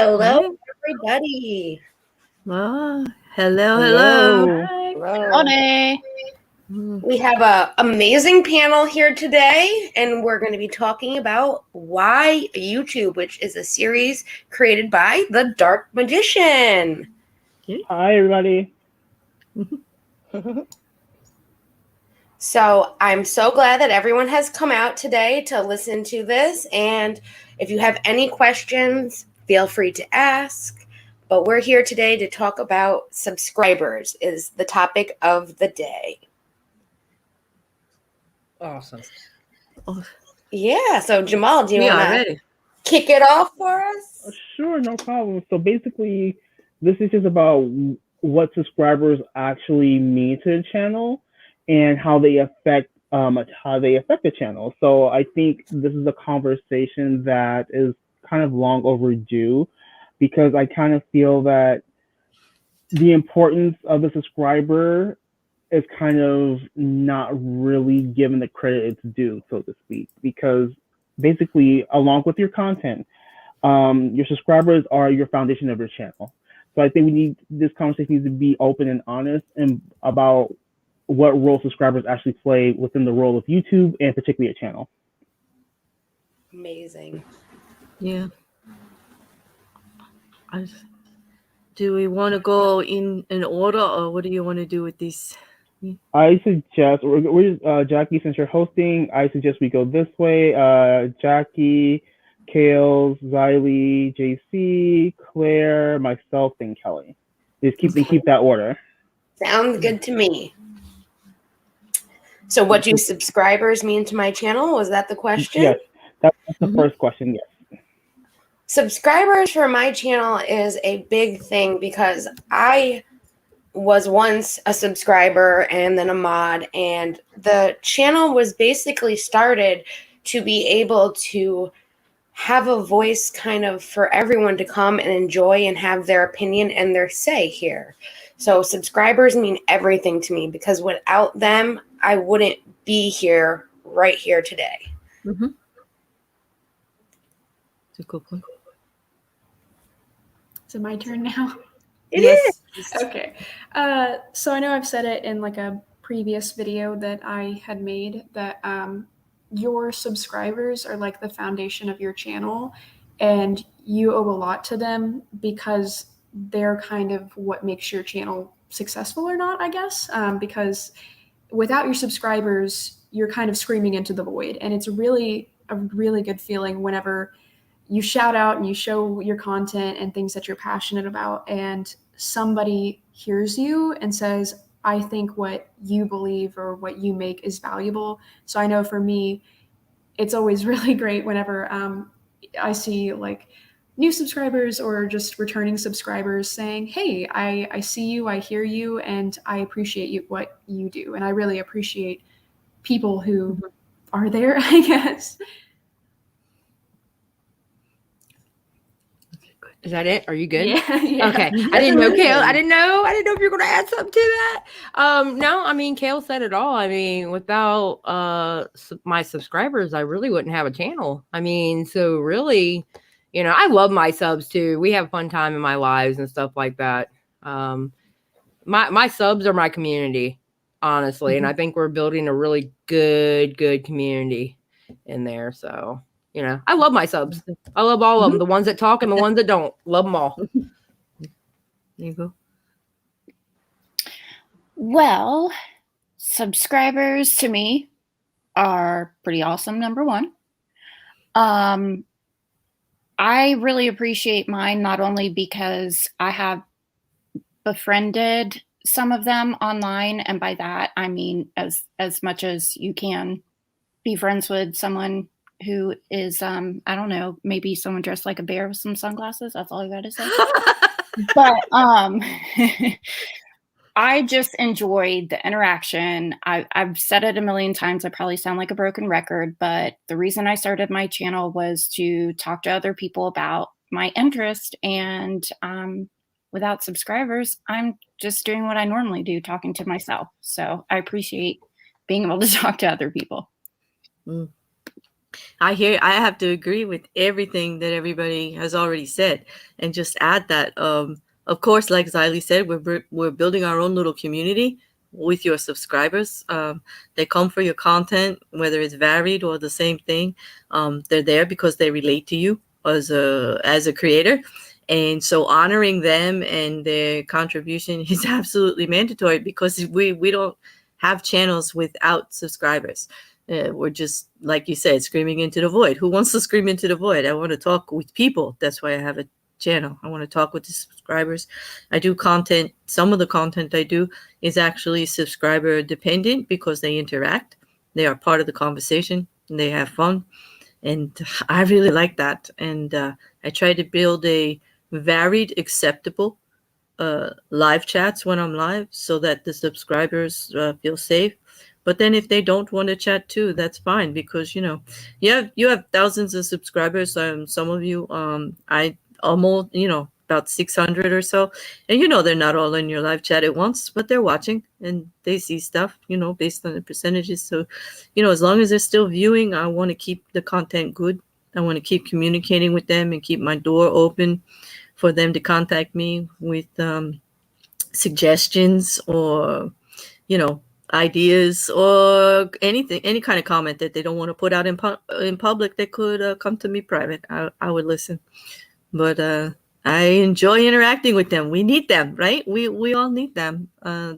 Hello, Hi. everybody. Oh, hello. Hello. Hi. Howdy. We have an amazing panel here today, and we're going to be talking about Why YouTube, which is a series created by the Dark Magician. Hi, everybody. So I'm so glad that everyone has come out today to listen to this. And if you have any questions, feel free to ask. But we're here today to talk about subscribers is the topic of the day. Awesome. Yeah. So Jamal, do you We want are to ready. kick it off for us? Sure, no problem. So basically, this is just about what subscribers actually mean to the channel and how they affect the channel. So I think this is a conversation that is kind of long overdue because I kind of feel that the importance of the subscriber is kind of not really given the credit it's due, so to speak, because basically, along with your content, your subscribers are your foundation of your channel. So I think this conversation needs to be open and honest and about what role subscribers actually play within the role of YouTube and particularly a channel. Amazing. Yeah. Do we want to go in an order, or what do you want to do with this? I suggest, Jacci, since you're hosting, I suggest we go this way. Jacci, Kales, Xylie, JC, Claire, myself, and Kelly. Just keep that order. Sounds good to me. So what do subscribers mean to my channel? Was that the question? Yes, that's the first question, yes. Subscribers for my channel is a big thing because I was once a subscriber and then a mod, and the channel was basically started to be able to have a voice kind of for everyone to come and enjoy and have their opinion and their say here. So subscribers mean everything to me because without them, I wouldn't be here right here today. Mm-hmm. It's a good point. Is it my turn now? Yes. Okay. So I know I've said it in like a previous video that I had made that your subscribers are like the foundation of your channel, and you owe a lot to them because they're kind of what makes your channel successful or not, I guess. Because without your subscribers, you're kind of screaming into the void, and it's really a really good feeling whenever you shout out and you show your content and things that you're passionate about, and somebody hears you and says, I think what you believe or what you make is valuable. So I know for me, it's always really great whenever I see like new subscribers or just returning subscribers saying, hey, I see you, I hear you, and I appreciate what you do. And I really appreciate people who are there, I guess. Is that it? Are you good? Yeah. Okay. I didn't know, Kale. I didn't know if you were going to add something to that. No, I mean, Kale said it all. I mean, without my subscribers, I really wouldn't have a channel. I mean, so really, I love my subs too. We have fun time in my lives and stuff like that. My subs are my community, honestly. And I think we're building a really good community in there. So, I love my subs. I love all of them. The ones that talk and the ones that don't. Love them all. There you go. Well, subscribers to me are pretty awesome, number one. I really appreciate mine, not only because I have befriended some of them online, and by that I mean as much as you can be friends with someone who is I don't know, maybe someone dressed like a bear with some sunglasses. That's all I gotta say. But I just enjoyed the interaction. I've said it a million times. I probably sound like a broken record, but the reason I started my channel was to talk to other people about my interest. And without subscribers, I'm just doing what I normally do, talking to myself. So I appreciate being able to talk to other people. I have to agree with everything that everybody has already said, and just add that, of course, like Xylie said, we're building our own little community with your subscribers. They come for your content, whether it's varied or the same thing. They're there because they relate to you as a creator, and so honoring them and their contribution is absolutely mandatory, because we don't have channels without subscribers. We're just, like you said, screaming into the void. Who wants to scream into the void? I want to talk with people. That's why I have a channel. I want to talk with the subscribers. I do content. Some of the content I do is actually subscriber dependent, because they interact. They are part of the conversation and they have fun. And I really like that. And I try to build a varied, acceptable live chats when I'm live, so that the subscribers feel safe. But then if they don't want to chat too, that's fine, because you have thousands of subscribers. Some of you, I almost, about 600 or so, and they're not all in your live chat at once, but they're watching and they see stuff, based on the percentages. So, as long as they're still viewing, I want to keep the content good. I want to keep communicating with them and keep my door open for them to contact me with suggestions or, ideas or anything, any kind of comment that they don't want to put out in public. They could come to me private. I would listen. But I enjoy interacting with them. We need them, right? We all need them.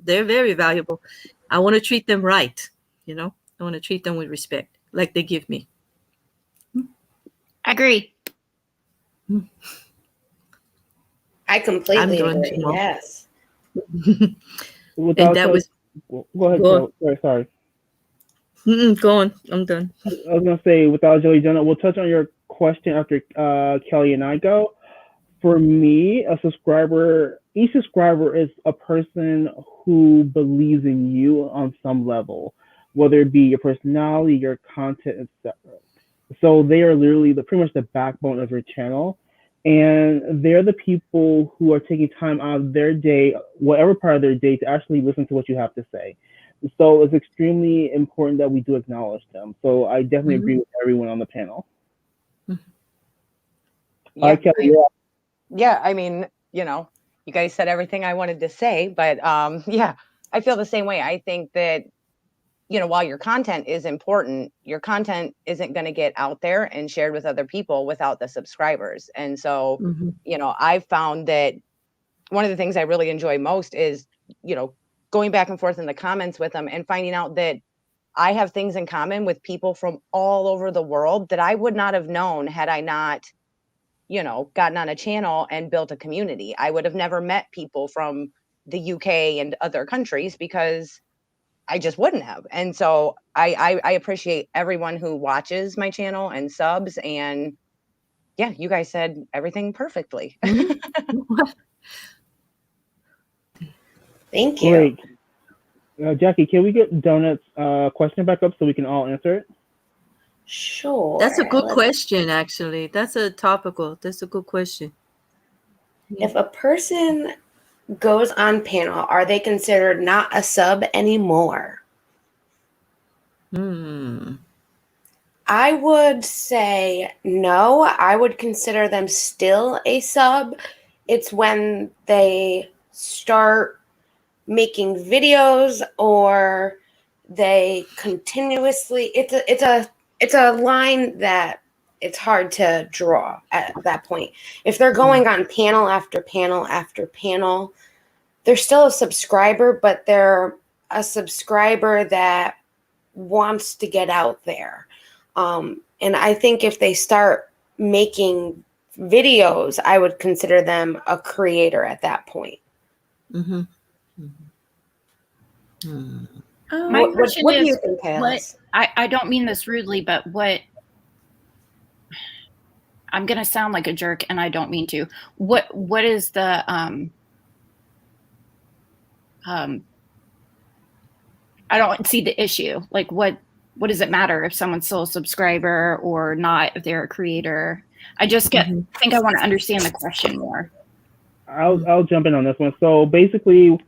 They're very valuable. I want to treat them right. I want to treat them with respect, like they give me. I agree. I completely I'm agree. Yes. Without And that was. Go ahead. Go Sorry. Go on. I'm done. I was gonna say, without Joey Jonah, we'll touch on your question after Kelly and I go. For me, each subscriber is a person who believes in you on some level, whether it be your personality, your content, etc. So they are literally pretty much the backbone of your channel. And they're the people who are taking time out of their day, whatever part of their day, to actually listen to what you have to say. So it's extremely important that we do acknowledge them. So I definitely agree with everyone on the panel. Yeah, Kelly, yeah, I mean, you guys said everything I wanted to say, but yeah, I feel the same way. I think that, while your content is important, your content isn't going to get out there and shared with other people without the subscribers. And so, I found that one of the things I really enjoy most is, going back and forth in the comments with them and finding out that I have things in common with people from all over the world that I would not have known had I not, gotten on a channel and built a community. I would have never met people from the UK and other countries because I just wouldn't have. And so I appreciate everyone who watches my channel and subs. And yeah, you guys said everything perfectly. Thank you. great. Jackie, can we get Donut's question back up so we can all answer it? Sure. That's a good question, actually. That's a good question. If a person goes on panel, are they considered not a sub anymore? I would say no. I would consider them still a sub. It's when they start making videos or they continuously, it's a line that it's hard to draw at that point. If they're going on panel after panel after panel, they're still a subscriber, but they're a subscriber that wants to get out there. And I think if they start making videos, I would consider them a creator at that point. My question what do is, you think, Kales? I don't mean this rudely, but I'm going to sound like a jerk and I don't mean to. What is the, I don't see the issue. Like what does it matter if someone's still a subscriber or not, if they're a creator? I just think I want to understand the question more. I'll jump in on this one. So basically,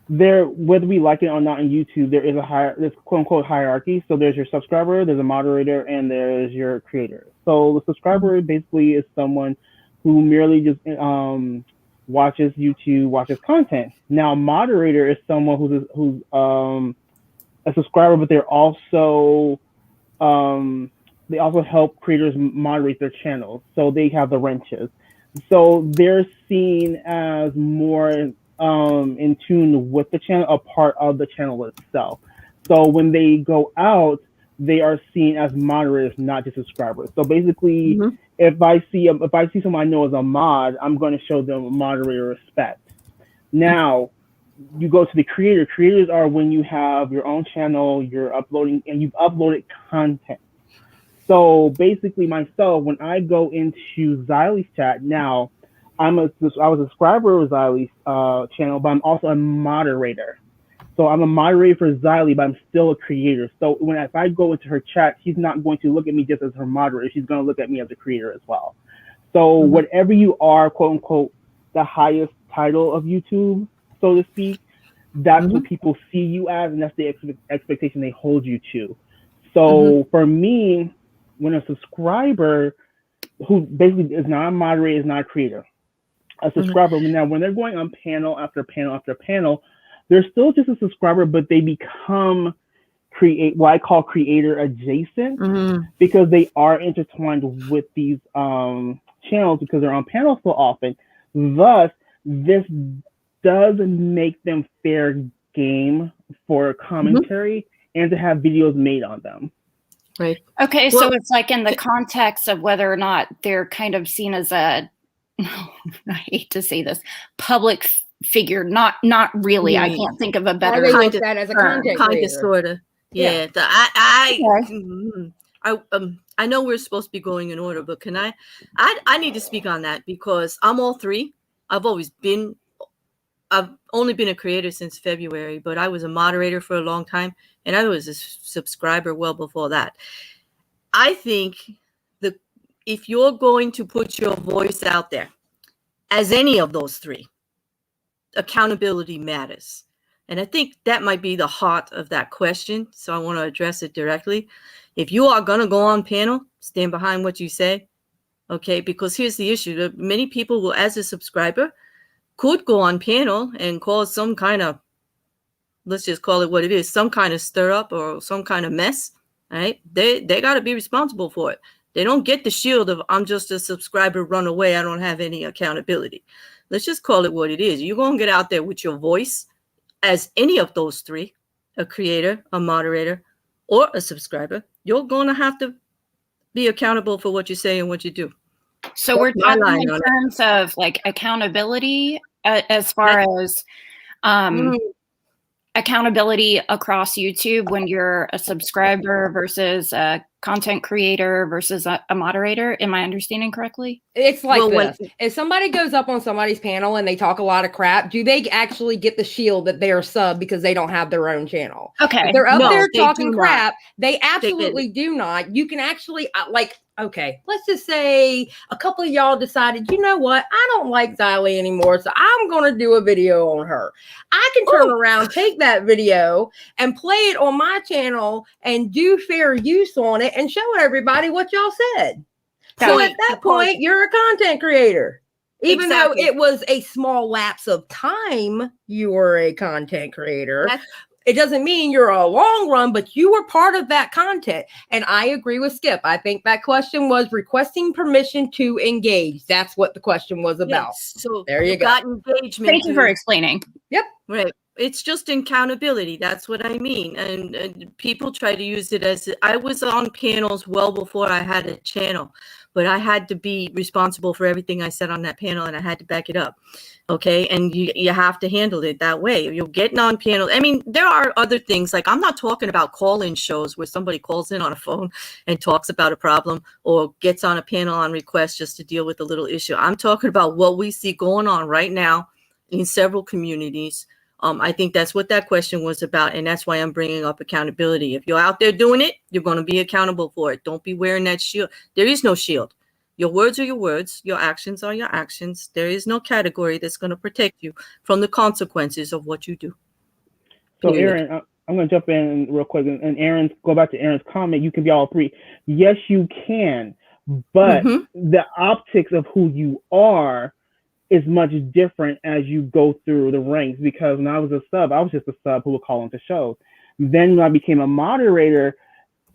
there, whether we like it or not, in YouTube, there is there's quote unquote hierarchy. So there's your subscriber, there's a moderator, and there's your creator. So the subscriber basically is someone who merely just watches YouTube, watches content. Now, moderator is someone who's a subscriber, but they're also they also help creators moderate their channels. So they have the wrenches. So they're seen as more in tune with the channel, a part of the channel itself. So when they go out, they are seen as moderators, not just subscribers. So basically, if I see someone I know as a mod, I'm going to show them moderator respect. Now, you go to the creator. Creators are when you have your own channel, you're uploading, and you've uploaded content. So basically, myself, when I go into Xylie's chat now, I was a subscriber of Xylie's channel, but I'm also a moderator. So I'm a moderator for Xylie, but I'm still a creator. So if I go into her chat, she's not going to look at me just as her moderator. She's going to look at me as a creator as well. So whatever you are, quote unquote, the highest title of YouTube, so to speak, that's what people see you as, and that's the expectation they hold you to. So for me, when a subscriber who basically is not a moderator, is not a creator, a subscriber, now when they're going on panel after panel after panel, they're still just a subscriber, but they become what I call creator adjacent, because they are intertwined with these channels because they're on panels so often. Thus, this does make them fair game for commentary and to have videos made on them. Right. Okay, so it's like in the context of whether or not they're kind of seen as a, I hate to say this, public figure. Not really. I can't think of a better. I look at as a content kind creator. of, sort of. Yeah. I know we're supposed to be going in order, but can I need to speak on that because I'm all three. I've only been a creator since February, but I was a moderator for a long time, and I was a subscriber well before that. I think if you're going to put your voice out there as any of those three, accountability matters. And I think that might be the heart of that question. So I want to address it directly. If you are going to go on panel, stand behind what you say. Okay, because here's the issue. Many people will, as a subscriber, could go on panel and cause some kind of, let's just call it what it is, some kind of stir up or some kind of mess. Right? They got to be responsible for it. They don't get the shield of I'm just a subscriber, run away, I don't have any accountability. Let's just call it what it is. You're going to get out there with your voice as any of those three, a creator, a moderator, or a subscriber. You're going to have to be accountable for what you say and what you do. So we're talking in terms of like accountability as far as accountability across YouTube when you're a subscriber versus a content creator versus a moderator. Am I understanding correctly? It's like this. If somebody goes up on somebody's panel and they talk a lot of crap, do they actually get the shield that they're sub because they don't have their own channel? Okay. If they're up there talking crap, they absolutely do not. You can actually okay, let's just say a couple of y'all decided, you know what? I don't like Xylie anymore, so I'm going to do a video on her. I can turn around, take that video and play it on my channel and do fair use on it and show everybody what y'all said. So at that point, you're a content creator. Even though it was a small lapse of time, you were a content creator. It doesn't mean you're a long run, but you were part of that content. And I agree with Skip. I think that question was requesting permission to engage. That's what the question was about. Yes. So there you go. Got engagement. Thank you for explaining. Yep. Right. It's just accountability. That's what I mean. And people try to use it as I was on panels well before I had a channel, but I had to be responsible for everything I said on that panel and I had to back it up. Okay. And you have to handle it that way. You're getting on panel. I mean, there are other things like I'm not talking about call-in shows where somebody calls in on a phone and talks about a problem or gets on a panel on request just to deal with a little issue. I'm talking about what we see going on right now in several communities. I think that's what that question was about. And that's why I'm bringing up accountability. If you're out there doing it, you're going to be accountable for it. Don't be wearing that shield. There is no shield. Your words are your words. Your actions are your actions. There is no category that's going to protect you from the consequences of what you do. So Period. Aaron, I'm going to jump in real quick, and Aaron, go back to Aaron's comment. You can be all three. Yes, you can, but the optics of who you are is much different as you go through the ranks. Because when I was a sub, I was just a sub who would call into shows. Then when I became a moderator,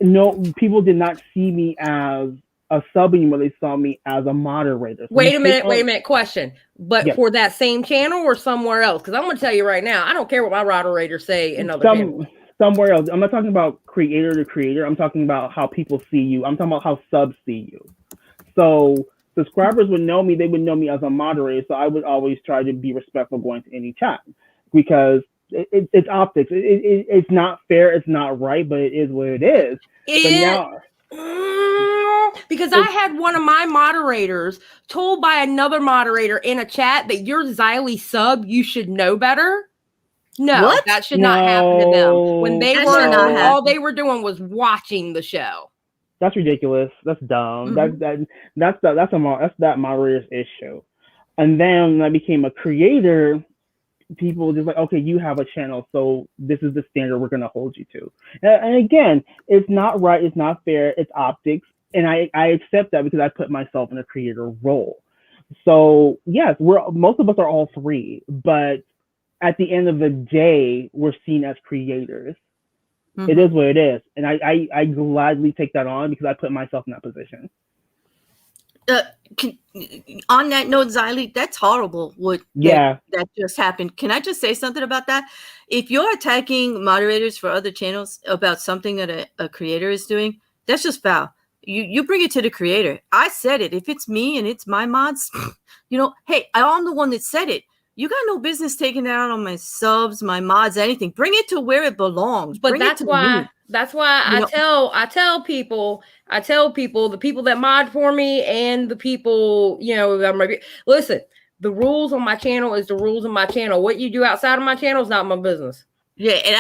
no, people did not see me as a sub anymore. They saw me as a moderator. So wait a minute. Question. But Yes. for that same channel or somewhere else? Because I'm going to tell you right now, I don't care what my moderators say in other channels. Somewhere else. I'm not talking about creator to creator. I'm talking about how people see you. I'm talking about how subs see you. So subscribers would know me. They would know me as a moderator. So I would always try to be respectful going to any chat, because it's optics. It's not fair. It's not right, but it is what it is. But now, because I had one of my moderators told by another moderator in a chat that you're Xylie sub, you should know better. No, What? that should not happen to them. When they That were should not all happen. they were doing was watching the show. that's ridiculous. That's dumb. That's that moderator's issue. And then when I became a creator, people were just like, okay, you have a channel, so this is the standard we're going to hold you to. And again, it's not right, it's not fair, it's optics, and I accept that because I put myself in a creator role. So yes, most of us are all three, but at the end of the day, we're seen as creators. It is what it is, and I gladly take that on because I put myself in that position. On that note, Xylie, that's horrible. That just happened. Can I just say something about that? If you're attacking moderators for other channels about something that a creator is doing, that's just foul. You bring it to the creator. I said it. If it's me and it's my mods, hey, I'm the one that said it. You got no business taking it out on my subs, my mods, anything. Bring it to where it belongs. But that's why I tell people, the people that mod for me and the people, listen, the rules on my channel is the rules on my channel. What you do outside of my channel is not my business. Yeah, and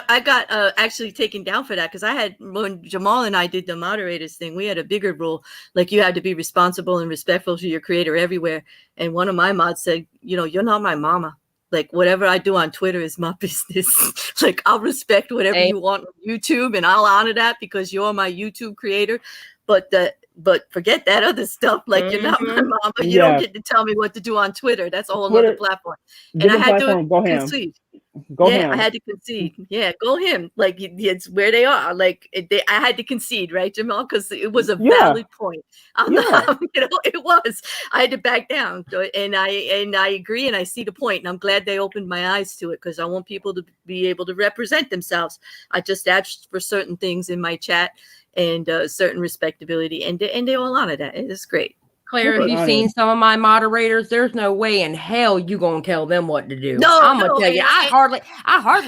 I got actually taken down for that, because I had, when Jamal and I did the moderators thing, we had a bigger rule, like you had to be responsible and respectful to your creator everywhere. And one of my mods said, you're not my mama. Like, whatever I do on Twitter is my business. Like, I'll respect whatever you want on YouTube, and I'll honor that because you're my YouTube creator. But forget that other stuff. Like, you're not my mama. You don't get to tell me what to do on Twitter. That's a whole other platform. And I had to concede. I had to concede. Yeah, go him. Like, it's where they are. Like, I had to concede, right, Jamal? Because it was a valid point. It was. I had to back down, and I agree, and I see the point, and I'm glad they opened my eyes to it, because I want people to be able to represent themselves. I just asked for certain things in my chat and certain respectability, and they all honor that. It's great. Claire, have you seen some of my moderators? There's no way in hell you gonna tell them what to do. No, I'm gonna tell you, I hardly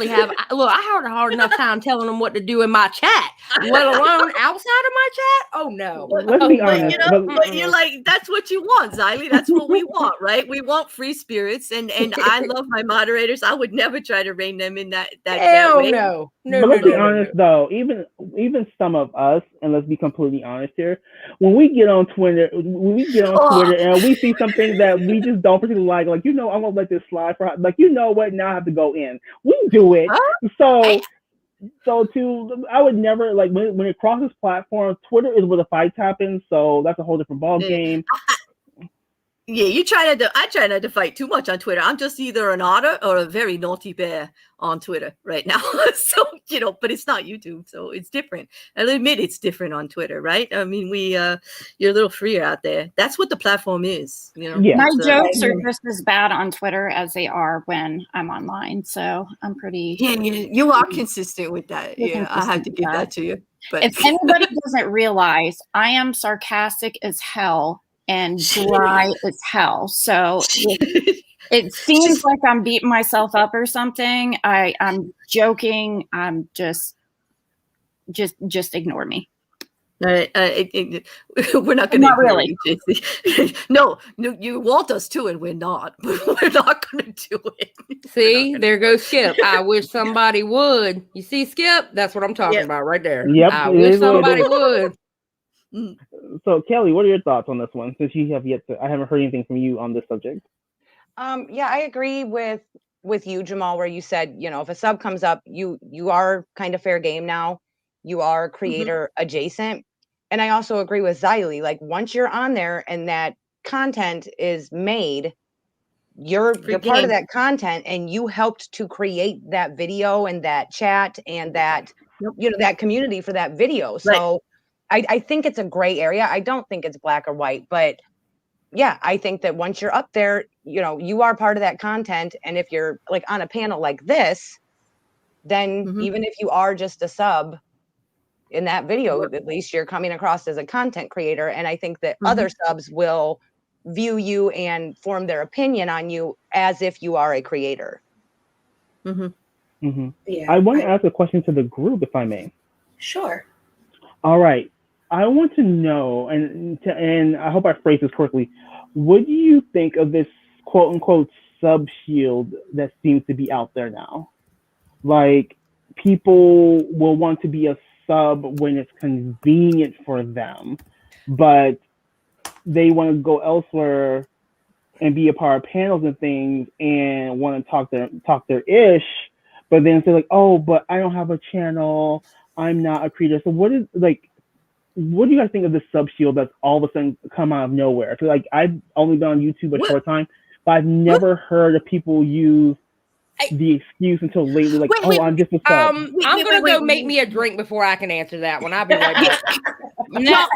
have. Look, I have a hard enough time telling them what to do in my chat, let alone outside of my chat. Oh no! Let's be honest. But you're like, that's what you want, Xylie. That's what we want, right? We want free spirits, and I love my moderators. I would never try to rein them in that way. No. But let's be honest, though. Even some of us, and let's be completely honest here, when we get on Twitter, and we see something that we just don't particularly like, I'm gonna let this slide for, what? Now I have to go in. We do it. So I would never, like, when it crosses platforms, Twitter is where the fights happen. So that's a whole different ball game. Yeah, I try not to fight too much on Twitter. I'm just either an otter or a very naughty bear on Twitter right now. So, but it's not YouTube, so it's different. I'll admit it's different on Twitter, right? I mean, you're a little freer out there. That's what the platform is, Yeah. My jokes are just as bad on Twitter as they are when I'm online. So I'm pretty... Yeah, you are consistent with that. Yeah, I have to give that to you. But if anybody doesn't realize, I am sarcastic as hell and dry as hell. So it seems like I'm beating myself up or something. I'm joking. I'm just ignore me. We're not going to. Not really. No, you want us to, and we're not. We're not going to do it. See, there goes Skip. I wish somebody would. You see, Skip? That's what I'm talking about right there. Yep. I wish somebody would. So, Kelly, what are your thoughts on this one? Since you have I haven't heard anything from you on this subject. I agree with with you, Jamal, where you said, you know, if a sub comes up, you are kind of fair game now. You are creator adjacent. And I also agree with Xylie. Like once you're on there and that content is made, you're part of that content, and you helped to create that video and that chat and that, you know, that community for that video. So I think it's a gray area. I don't think it's black or white, but yeah, I think that once you're up there, you know, you are part of that content. And if you're like on a panel like this, then even if you are just a sub in that video, at least you're coming across as a content creator. And I think that other subs will view you and form their opinion on you as if you are a creator. Yeah, I want to ask a question to the group, if I may. Sure. All right. I want to know, and I hope I phrased this correctly, what do you think of this quote unquote sub shield that seems to be out there now? Like, people will want to be a sub when it's convenient for them, but they want to go elsewhere and be a part of panels and things and want to talk their ish, but then say like, oh, but I don't have a channel, I'm not a creator. So what do you guys think of this sub shield that's all of a sudden come out of nowhere? I feel like I've only been on YouTube a short time, but I've never heard of people use the excuse until lately, like, I'm just a sub. I'm gonna go make me a drink before I can answer that one. I'll be right back. No,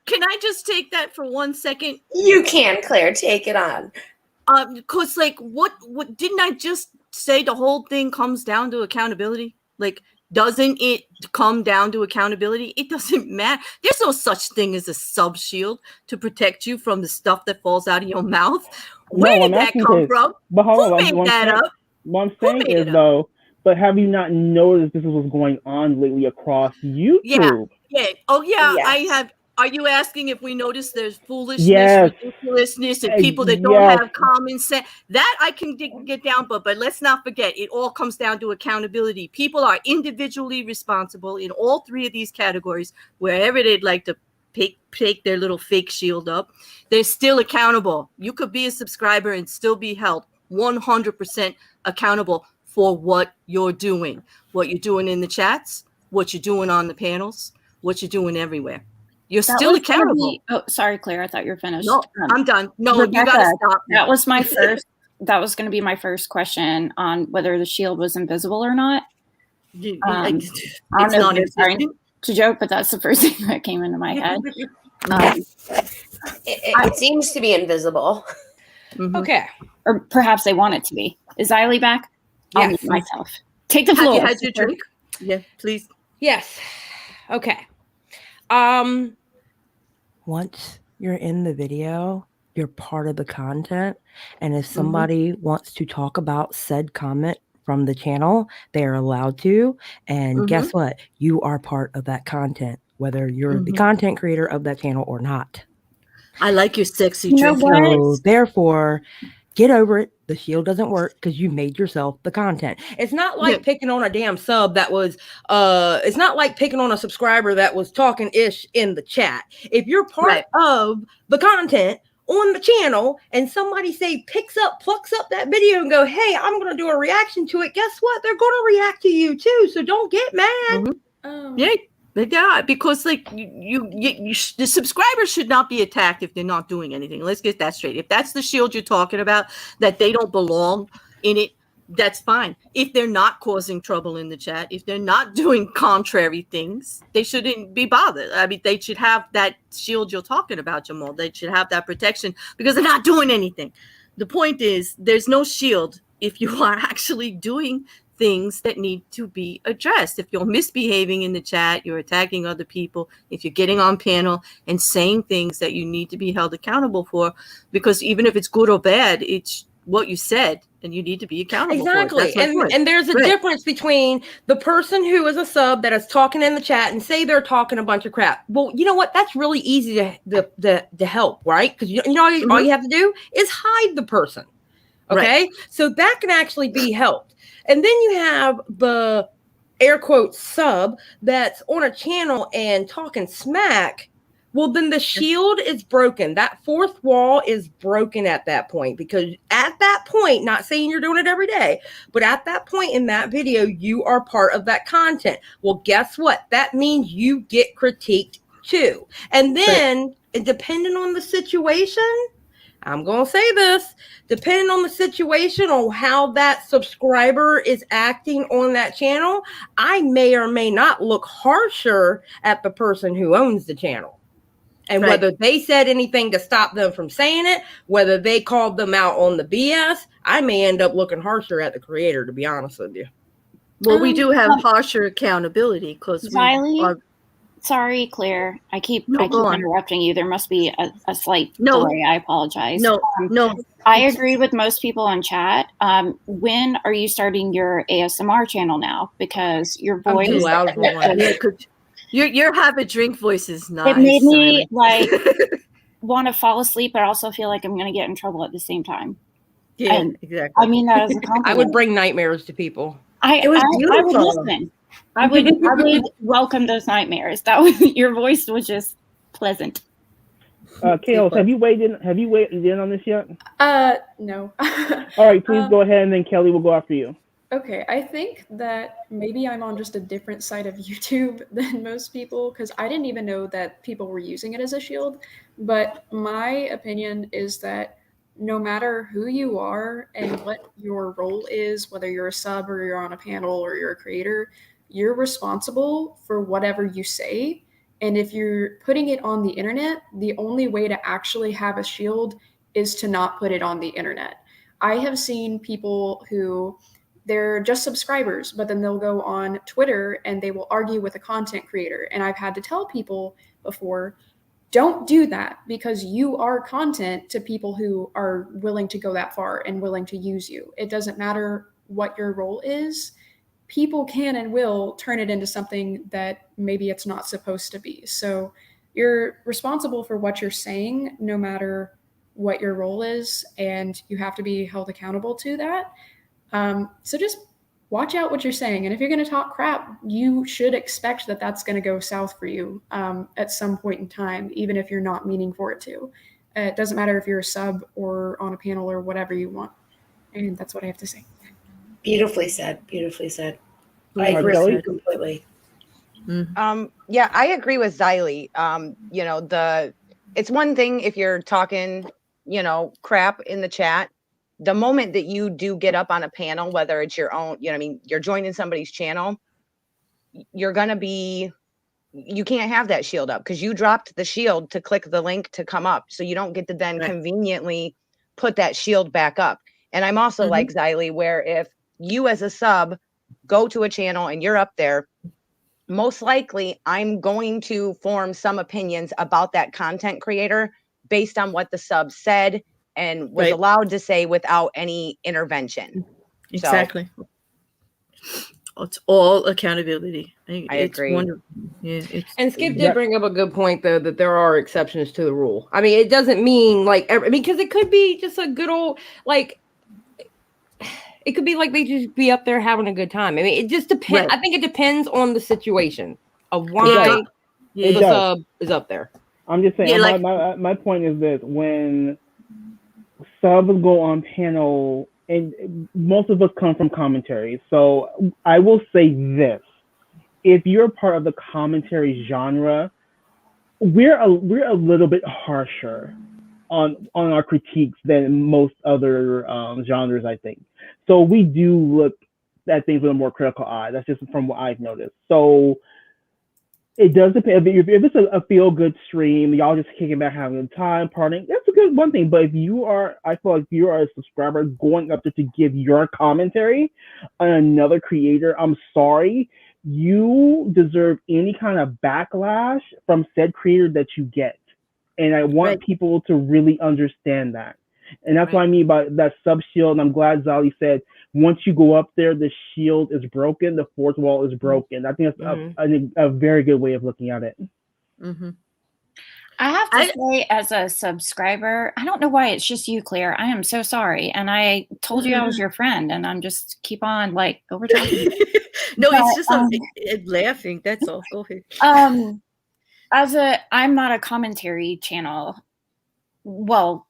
can I just take that for 1 second? You can, Claire, take it on. Because like, what didn't I just say? The whole thing comes down to accountability. Like, doesn't it come down to accountability? It doesn't matter. There's no such thing as a sub shield to protect you from the stuff that falls out of your mouth. Where did that come from? But hold on, Who made that up? What I'm saying is, though, but have you not noticed this is what's going on lately across YouTube? Yeah. Oh, yeah, yes. I have. Are you asking if we notice there's foolishness, ridiculousness, and people that don't have common sense? That I can get down, but let's not forget, it all comes down to accountability. People are individually responsible in all three of these categories, wherever they'd like to take their little fake shield up. They're still accountable. You could be a subscriber and still be held 100% accountable for what you're doing in the chats, what you're doing on the panels, what you're doing everywhere. You're still accountable. Sorry, Claire. I thought you were finished. No, I'm done. No, Rebecca, you gotta stop. That was my first. That was going to be my first question on whether the shield was invisible or not. It's not to joke, but that's the first thing that came into my head. It seems to be invisible. Okay, or perhaps they want it to be. Is Xylie back? I'll mute myself. Take the floor. Have you had your drink? Yeah, please. Yes. Okay. Once you're in the video, you're part of the content. And if somebody wants to talk about said comment from the channel, they are allowed to. And guess what? You are part of that content, whether you're the content creator of that channel or not. I like your sexy drink. So therefore, get over it. The shield doesn't work because you made yourself the content. It's not like picking on a damn sub that was, it's not like picking on a subscriber that was talking ish in the chat. If you're part of the content on the channel and somebody plucks up that video and go, hey, I'm going to do a reaction to it. Guess what? They're going to react to you too. So don't get mad. Yeah, because like the subscribers should not be attacked if they're not doing anything. Let's get that straight. If that's the shield you're talking about, that they don't belong in it, that's fine. If they're not causing trouble in the chat, if they're not doing contrary things, they shouldn't be bothered. I mean, they should have that shield you're talking about, Jamal. They should have that protection because they're not doing anything. The point is, there's no shield if you are actually doing things that need to be addressed. If you're misbehaving in the chat, you're attacking other people, if you're getting on panel and saying things that you need to be held accountable for, because even if it's good or bad, it's what you said and you need to be accountable exactly. for it. And there's a difference between the person who is a sub that is talking in the chat and say they're talking a bunch of crap. Well, you know what? That's really easy to help, right? Because you know all you have to do is hide the person. Okay, so that can actually be helped. And then you have the air quote sub that's on a channel and talking smack, Well, then the shield is broken. That fourth wall is broken at that point, because at that point, not saying you're doing it every day, but at that point in that video, you are part of that content. Well, guess what? That means you get critiqued too. And then, depending on the situation, I'm going to say this, depending on the situation, on how that subscriber is acting on that channel, I may or may not look harsher at the person who owns the channel. And whether they said anything to stop them from saying it, whether they called them out on the BS, I may end up looking harsher at the creator, to be honest with you. Well, we do have harsher accountability because Xylie, sorry, Claire. I keep interrupting you. There must be a slight delay. I apologize. No. I agree with most people on chat. When are you starting your ASMR channel now? Because your voice, I'm too loud for one. Your have a drink voice is nice. It made me like want to fall asleep, but also feel like I'm going to get in trouble at the same time. Yeah, and exactly. I mean that as a compliment. I would bring nightmares to people. I would listen. I would welcome those nightmares. That was, your voice was just pleasant. Kales, have you weighed in on this yet? No. All right, please go ahead, and then Kelly will go after you. Okay, I think that maybe I'm on just a different side of YouTube than most people, because I didn't even know that people were using it as a shield. But my opinion is that no matter who you are and what your role is, whether you're a sub or you're on a panel or you're a creator, you're responsible for whatever you say. And if you're putting it on the internet, the only way to actually have a shield is to not put it on the internet. I have seen people who they're just subscribers, but then they'll go on Twitter and they will argue with a content creator. And I've had to tell people before, don't do that, because you are content to people who are willing to go that far and willing to use you. It doesn't matter what your role is. People can and will turn it into something that maybe it's not supposed to be. So you're responsible for what you're saying, no matter what your role is, and you have to be held accountable to that. So just watch out what you're saying. And if you're going to talk crap, you should expect that that's going to go south for you at some point in time, even if you're not meaning for it to. It doesn't matter if you're a sub or on a panel or whatever you want. And that's what I have to say. Beautifully said. Beautifully said. I agree with you completely. Yeah, I agree with Xylie. It's one thing if you're talking, crap in the chat. The moment that you do get up on a panel, whether it's your own, you're joining somebody's channel, you can't have that shield up because you dropped the shield to click the link to come up. So you don't get to then conveniently put that shield back up. And I'm also like Xylie, where if you as a sub go to a channel and you're up there, most likely I'm going to form some opinions about that content creator based on what the sub said and was allowed to say without any intervention. Exactly. So, it's all accountability. I agree. Wonderful. Yeah, and Skip did bring up a good point, though, that there are exceptions to the rule. I mean, it doesn't mean because it could be just a good old, it could be like they just be up there having a good time. I mean, it just depends. I think it depends on the situation of why the sub is up there. I'm just saying, my point is this: when subs go on panel, and most of us come from commentary, so I will say this: if you're part of the commentary genre, we're a little bit harsher on our critiques than most other genres, I think. So we do look at things with a more critical eye. That's just from what I've noticed. So it does depend. If it's a feel-good stream, y'all just kicking back, having a time, partying, that's a good one thing. But I feel like if you are a subscriber going up there to give your commentary on another creator, I'm sorry, you deserve any kind of backlash from said creator that you get. And I want people to really understand that. And that's what I mean by that sub shield. And I'm glad Xylie said, once you go up there, the shield is broken, the fourth wall is broken. I think that's a very good way of looking at it. I have to say, as a subscriber, I don't know why it's just you, Claire. I am so sorry. And I told you I was your friend, and I'm just keep on over talking. No, it's just laughing. That's all. Go ahead. I'm not a commentary channel. Well,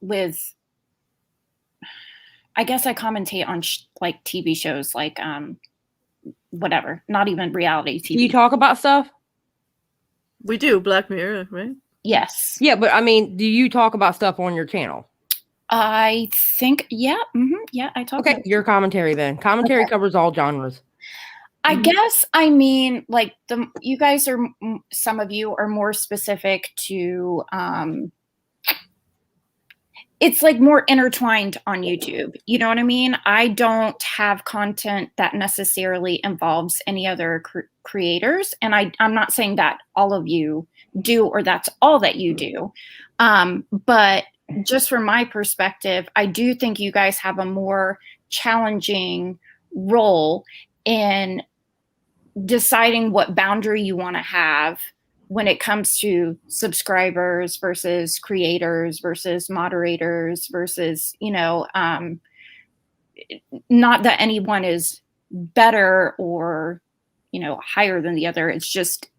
I guess I commentate on like TV shows, like whatever, not even reality TV. Do you talk about stuff? We do Black Mirror, right? Yes. Yeah, but I mean, do you talk about stuff on your channel? I think, yeah. Yeah, I talk about your commentary then. Commentary covers all genres. I guess, I mean, like you guys are, some of you are more specific to, it's like more intertwined on YouTube. You know what I mean? I don't have content that necessarily involves any other creators. And I'm not saying that all of you do, or that's all that you do. But just from my perspective, I do think you guys have a more challenging role in deciding what boundary you want to have when it comes to subscribers versus creators versus moderators versus, not that anyone is better or, higher than the other. It's just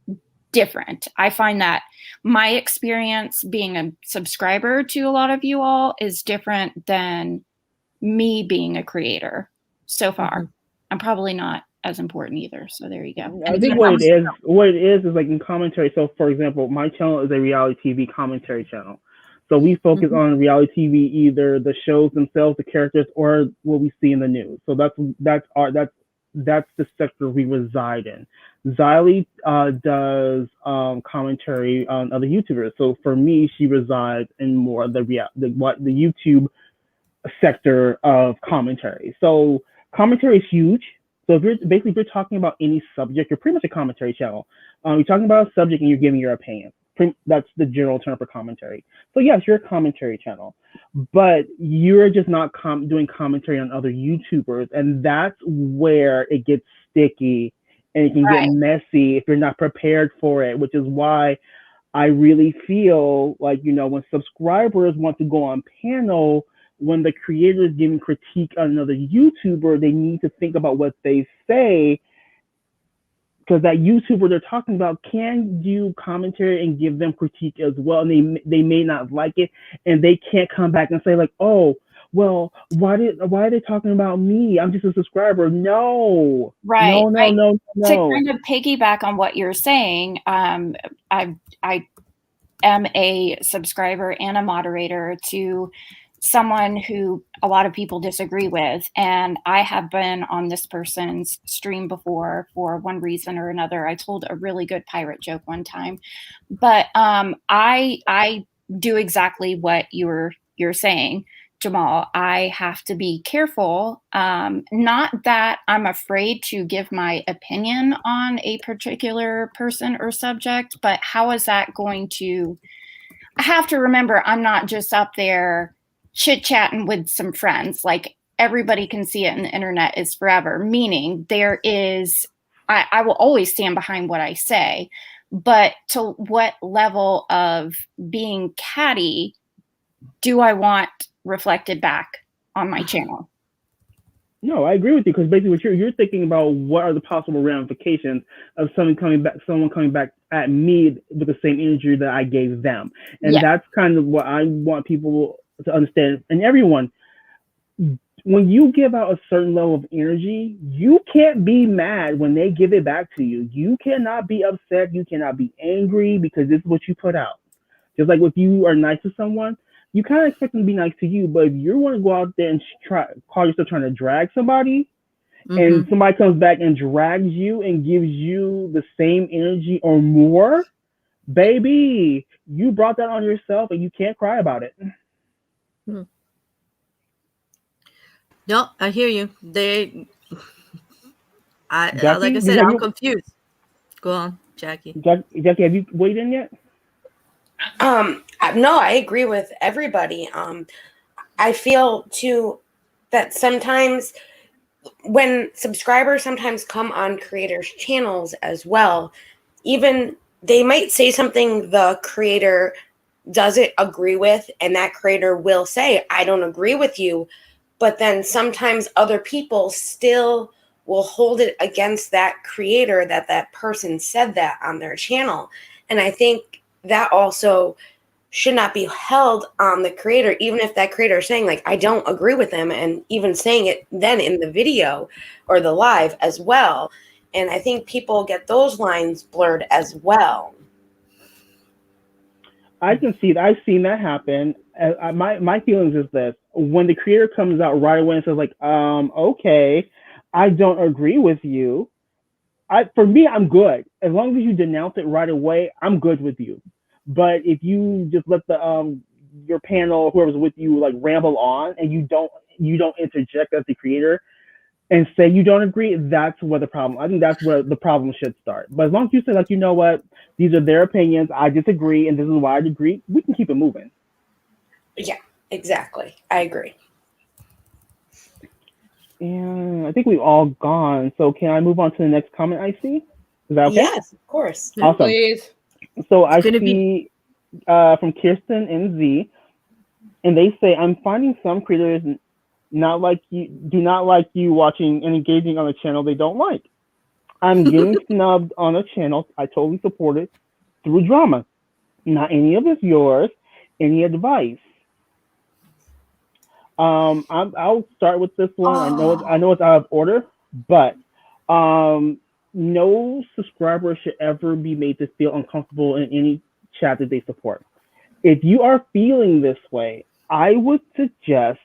different. I find that my experience being a subscriber to a lot of you all is different than me being a creator so far. I'm probably not as important either. So there you go. I think what it is like in commentary. So for example, my channel is a reality TV commentary channel. So we focus on reality TV, either the shows themselves, the characters, or what we see in the news. So that's the sector we reside in. Xylie does commentary on other YouTubers. So for me, she resides in more of the YouTube sector of commentary. So commentary is huge. So if you're talking about any subject, you're pretty much a commentary channel. You're talking about a subject and you're giving your opinion. That's the general term for commentary. So yes, you're a commentary channel, but you're just not doing commentary on other YouTubers, and that's where it gets sticky and it can get messy if you're not prepared for it. Which is why I really feel like when subscribers want to go on panel, when the creator is giving critique on another YouTuber, they need to think about what they say, because that YouTuber they're talking about can do commentary and give them critique as well, and they may not like it, and they can't come back and say like, oh, well, why are they talking about me? I'm just a subscriber. No, right? No. To kind of piggyback on what you're saying, I am a subscriber and a moderator to someone who a lot of people disagree with, and I have been on this person's stream before for one reason or another. I told a really good pirate joke one time, but I do exactly what you're saying, Jamal. I have to be careful. Not that I'm afraid to give my opinion on a particular person or subject, but how is that going to? I have to remember I'm not just up there chit-chatting with some friends. Like, everybody can see it, and the internet is forever, meaning there is, I will always stand behind what I say, but to what level of being catty do I want reflected back on my channel? No, I agree with you, because basically what you're thinking about, what are the possible ramifications of someone coming back at me with the same energy that I gave them. And that's kind of what I want people to understand. And everyone, when you give out a certain level of energy, you can't be mad when they give it back to you. You cannot be upset. You cannot be angry, because this is what you put out. Just like if you are nice to someone, you kind of expect them to be nice to you. But if you want to go out there and call yourself trying to drag somebody, and somebody comes back and drags you and gives you the same energy or more, baby, you brought that on yourself, and you can't cry about it. No, I hear you. Jacci, like I said, I'm confused. Go on, Jacci. Jacci, have you weighed in yet? No, I agree with everybody. I feel too that sometimes when subscribers sometimes come on creators' channels as well, even they might say something the creator doesn't agree with, and that creator will say, I don't agree with you. But then sometimes other people still will hold it against that creator that person said that on their channel. And I think that also should not be held on the creator, even if that creator is saying like, I don't agree with them, and even saying it then in the video or the live as well. And I think people get those lines blurred as well. I can see that. I've seen that happen. My feelings is this: when the creator comes out right away and says like, okay, I don't agree with you. For me, I'm good. As long as you denounce it right away, I'm good with you. But if you just let the your panel, whoever's with you, like ramble on, and you don't interject as the creator and say you don't agree, that's where the problem. I think that's where the problem should start. But as long as you say like, you know what, these are their opinions, I disagree, and this is why I agree, we can keep it moving. Yeah, exactly. I agree. And I think we've all gone. So can I move on to the next comment I see? Is that okay? Yes, of course. Awesome. Please. So I see from Kirsten and Z, and they say, I'm finding some creators do not like you watching and engaging on a channel they don't like. I'm getting snubbed on a channel I totally support it through drama. Not any of it's yours, any advice. I'll start with this one. I know it's out of order, but no subscriber should ever be made to feel uncomfortable in any chat that they support. If you are feeling this way, I would suggest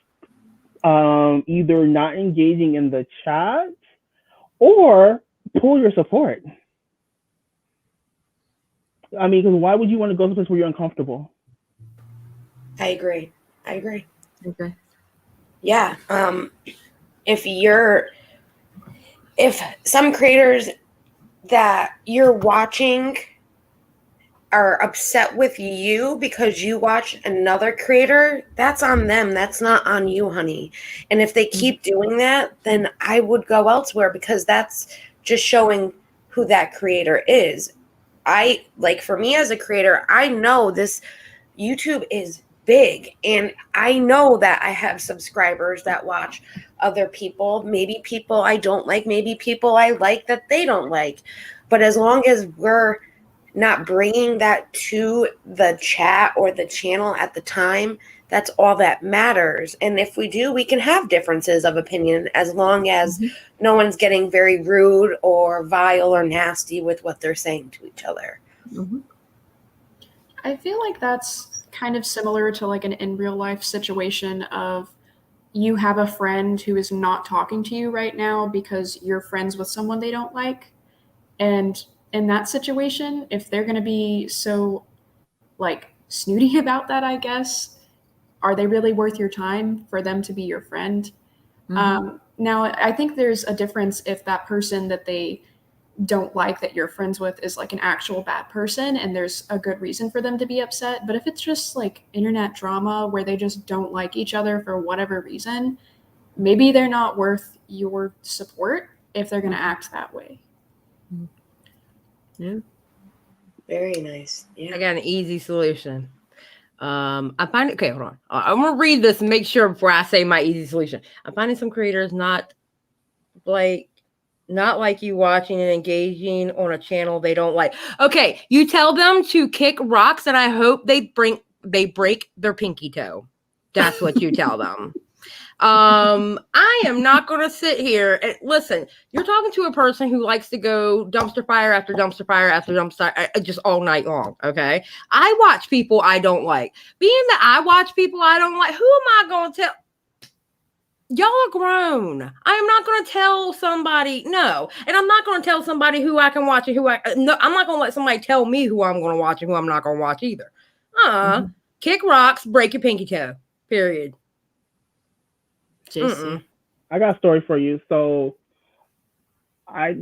either not engaging in the chat or pull your support. I mean, because why would you want to go to a place where you're uncomfortable? I agree. Okay. Yeah. If some creators that you're watching are upset with you because you watch another creator, that's on them. That's not on you, honey. And if they keep doing that, then I would go elsewhere, because that's just showing who that creator is. For me as a creator, I know this YouTube is big, and I know that I have subscribers that watch other people, maybe people I don't like, maybe people I like that they don't like. But as long as we're not bringing that to the chat or the channel at the time, that's all that matters. And if we do, we can have differences of opinion, as long as no one's getting very rude or vile or nasty with what they're saying to each other. I feel like that's kind of similar to like an in real life situation of you have a friend who is not talking to you right now because you're friends with someone they don't like. And in that situation, if they're going to be so like snooty about that, I guess, are they really worth your time for them to be your friend? Now, I think there's a difference if that person that they don't like that you're friends with is like an actual bad person and there's a good reason for them to be upset. But if it's just like internet drama where they just don't like each other for whatever reason, maybe they're not worth your support if they're going to act that way. Yeah. Very nice. Yeah. I got an easy solution. I find it, okay, hold on. I'm going to read this and make sure before I say my easy solution. I'm finding some creators not like you watching and engaging on a channel they don't like. Okay, you tell them to kick rocks and I hope they break their pinky toe. That's what you tell them. I am not going to sit here and listen. You're talking to a person who likes to go dumpster fire after dumpster fire after dumpster fire, just all night long. Okay. I watch people I don't like. Being that I watch people I don't like, who am I going to tell? Y'all are grown. I am not going to tell somebody no. And I'm not going to tell somebody who I can watch and no, I'm not going to let somebody tell me who I'm going to watch and who I'm not going to watch either. Kick rocks, break your pinky toe. Period. I got a story for you. So I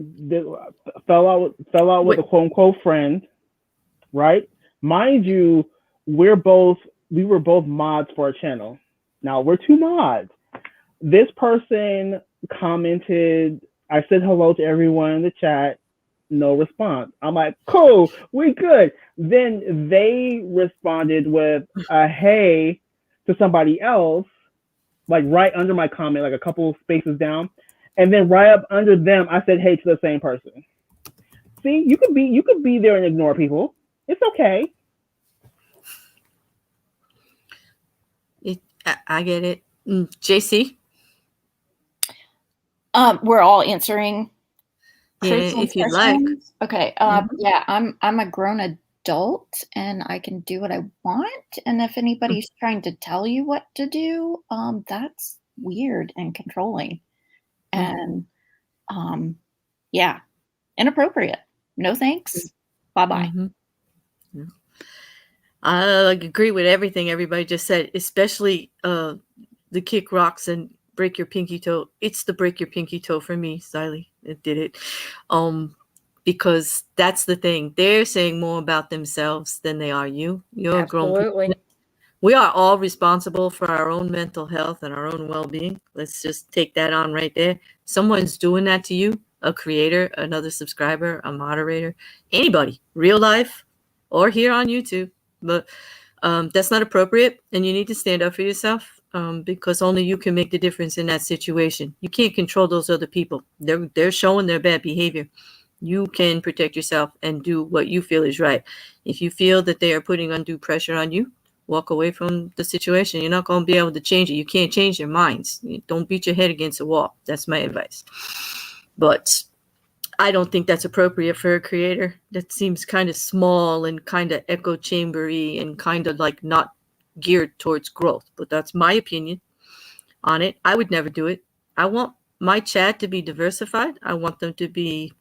fell out with a quote unquote friend, right? Mind you, we were both mods for a channel. Now we're two mods. This person commented, I said hello to everyone in the chat, no response. I'm like, cool, we good. Then they responded with a hey to somebody else, like right under my comment, like a couple spaces down. And then right up under them, I said hey to the same person. See, you could be there and ignore people. It's okay. I get it. JC? We're all answering Yeah, Kristen's if you'd like. questions. Okay. Yeah, I'm a grown adult and I can do what I want. And if anybody's trying to tell you what to do, that's weird and controlling. And yeah, inappropriate. No thanks. Bye-bye. Yeah. I agree with everything everybody just said, especially the kick rocks and break your pinky toe. It's the break your pinky toe for me, Xylie. It did it. Because that's the thing. They're saying more about themselves than they are you. You're Absolutely. a grown person. We are all responsible for our own mental health and our own well-being. Let's just take that on right there. Someone's doing that to you, a creator, another subscriber, a moderator, anybody, real life or here on YouTube. But that's not appropriate, and you need to stand up for yourself because only you can make the difference in that situation. You can't control those other people. They're showing their bad behavior. You can protect yourself and do what you feel is right. If you feel that they are putting undue pressure on you, walk away from the situation. You're not going to be able to change it. You can't change their minds. Don't beat your head against a wall. That's my advice. But I don't think that's appropriate for a creator. That seems kind of small and kind of echo chambery and kind of like not geared towards growth. But that's my opinion on it. I would never do it. I want my chat to be diversified. I want them to be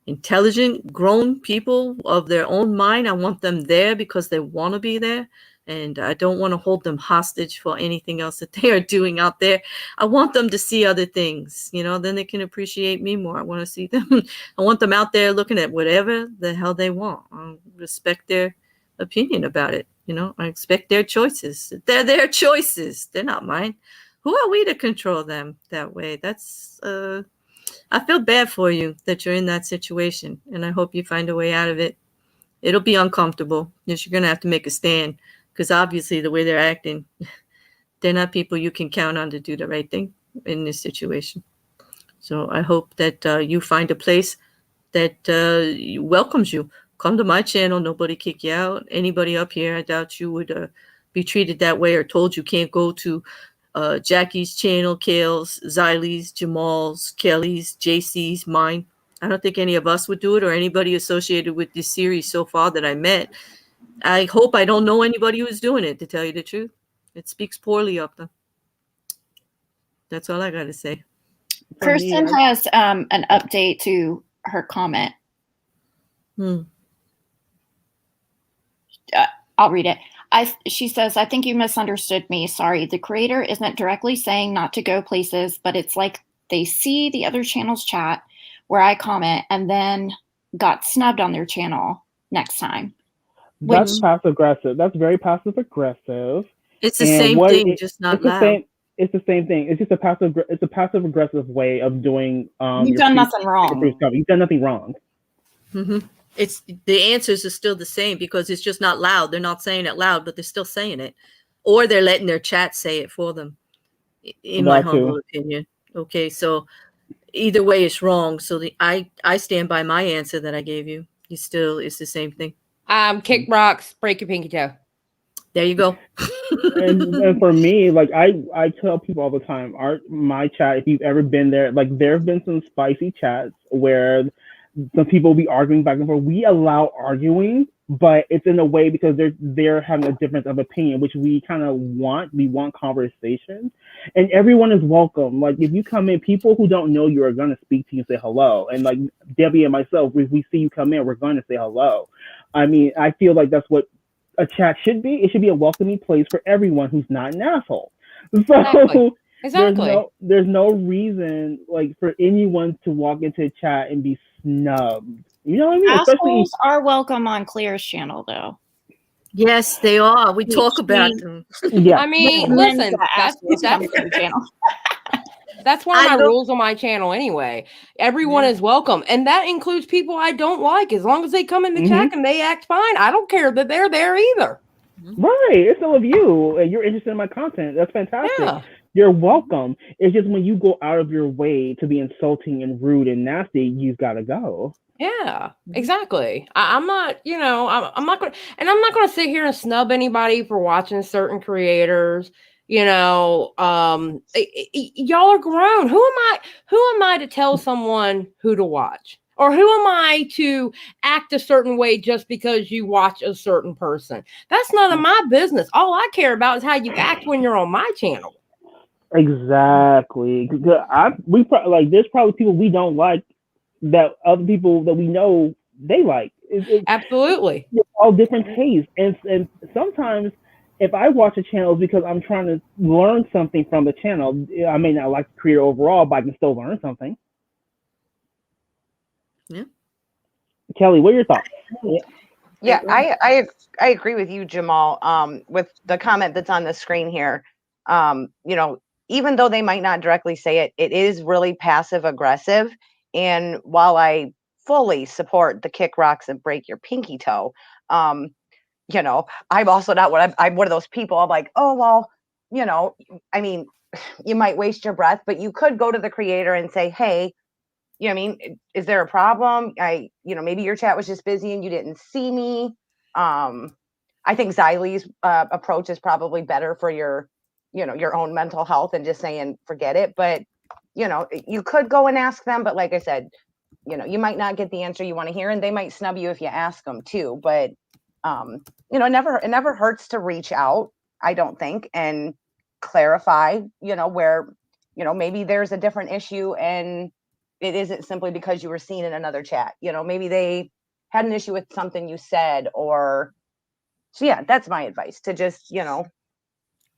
intelligent, grown people of their own mind. I want them there because they want to be there. And I don't want to hold them hostage for anything else that they are doing out there. I want them to see other things, then they can appreciate me more. I want to see them. I want them out there looking at whatever the hell they want. I respect their opinion about it. I expect their choices. They're their choices. They're not mine. Who are we to control them that way? That's, I feel bad for you that you're in that situation, and I hope you find a way out of it. It'll be uncomfortable. You're going to have to make a stand. Because obviously the way they're acting, they're not people you can count on to do the right thing in this situation. So I hope that you find a place that welcomes you. Come to my channel. Nobody kick you out. Anybody up here, I doubt you would be treated that way or told you can't go to Jackie's channel, Kales, Xylie's, Jamal's, Kelly's, JC's, mine. I don't think any of us would do it or anybody associated with this series so far that I met. I hope I don't know anybody who's doing it, to tell you the truth. It speaks poorly of them. That's all I got to say. Kirsten has an update to her comment. I'll read it. She says, I think you misunderstood me. Sorry. The creator isn't directly saying not to go places, but it's like they see the other channel's chat where I comment and then got snubbed on their channel next time. That's passive aggressive. That's very passive aggressive. It's the same thing, just not loud. It's the same thing. It's just a passive aggressive way of doing. You've done nothing wrong. You've done nothing wrong. It's the answers are still the same because it's just not loud. They're not saying it loud, but they're still saying it, or they're letting their chat say it for them. In my humble opinion. Okay, so either way, it's wrong. So I stand by my answer that I gave you. It's the same thing. Kick rocks, break your pinky toe. There you go. and for me, like I tell people all the time, my chat, if you've ever been there, like there have been some spicy chats where some people will be arguing back and forth. We allow arguing, but it's in a way because they're having a difference of opinion, which we kind of want. We want conversation, and everyone is welcome. Like if you come in, people who don't know you are gonna speak to you and say hello. And like Debbie and myself, if we see you come in, we're gonna say hello. I mean, I feel like that's what a chat should be. It should be a welcoming place for everyone who's not an asshole. So exactly. There's no reason like for anyone to walk into a chat and be snubbed. You know what I mean? Assholes are welcome on Claire's channel, though. Yes, they are. We talk about them. Yeah. I mean, listen, that's one of my rules on my channel anyway. Everyone is welcome. And that includes people I don't like. As long as they come in the chat and they act fine, I don't care that they're there either. Right. It's still of you and you're interested in my content. That's fantastic. Yeah. You're welcome. It's just when you go out of your way to be insulting and rude and nasty, you've got to go. Yeah, exactly. I'm not, I'm not going to sit here and snub anybody for watching certain creators. y'all are grown. Who am I to tell someone who to watch? Or who am I to act a certain way just because you watch a certain person? That's none of my business. All I care about is how you act when you're on my channel. Exactly. There's probably people we don't like that other people that we know they like. Absolutely. It's all different tastes, and sometimes if I watch a channel, it's because I'm trying to learn something from the channel. I may not like the creator overall, but I can still learn something. Yeah. Kelly, what are your thoughts? Yeah, I agree with you, Jamal. With the comment that's on the screen here, even though they might not directly say it, it is really passive aggressive. And while I fully support the kick rocks and break your pinky toe, I'm also not I'm one of those people. I'm like, oh well, I mean, you might waste your breath, but you could go to the creator and say, hey, is there a problem? Maybe your chat was just busy and you didn't see me. I think Xylie's approach is probably better for your own mental health and just saying, forget it. But, you could go and ask them. But like I said, you might not get the answer you want to hear, and they might snub you if you ask them too. But, it never hurts to reach out, I don't think, and clarify, where, maybe there's a different issue and it isn't simply because you were seen in another chat. Maybe they had an issue with something you said, so yeah, that's my advice, to just,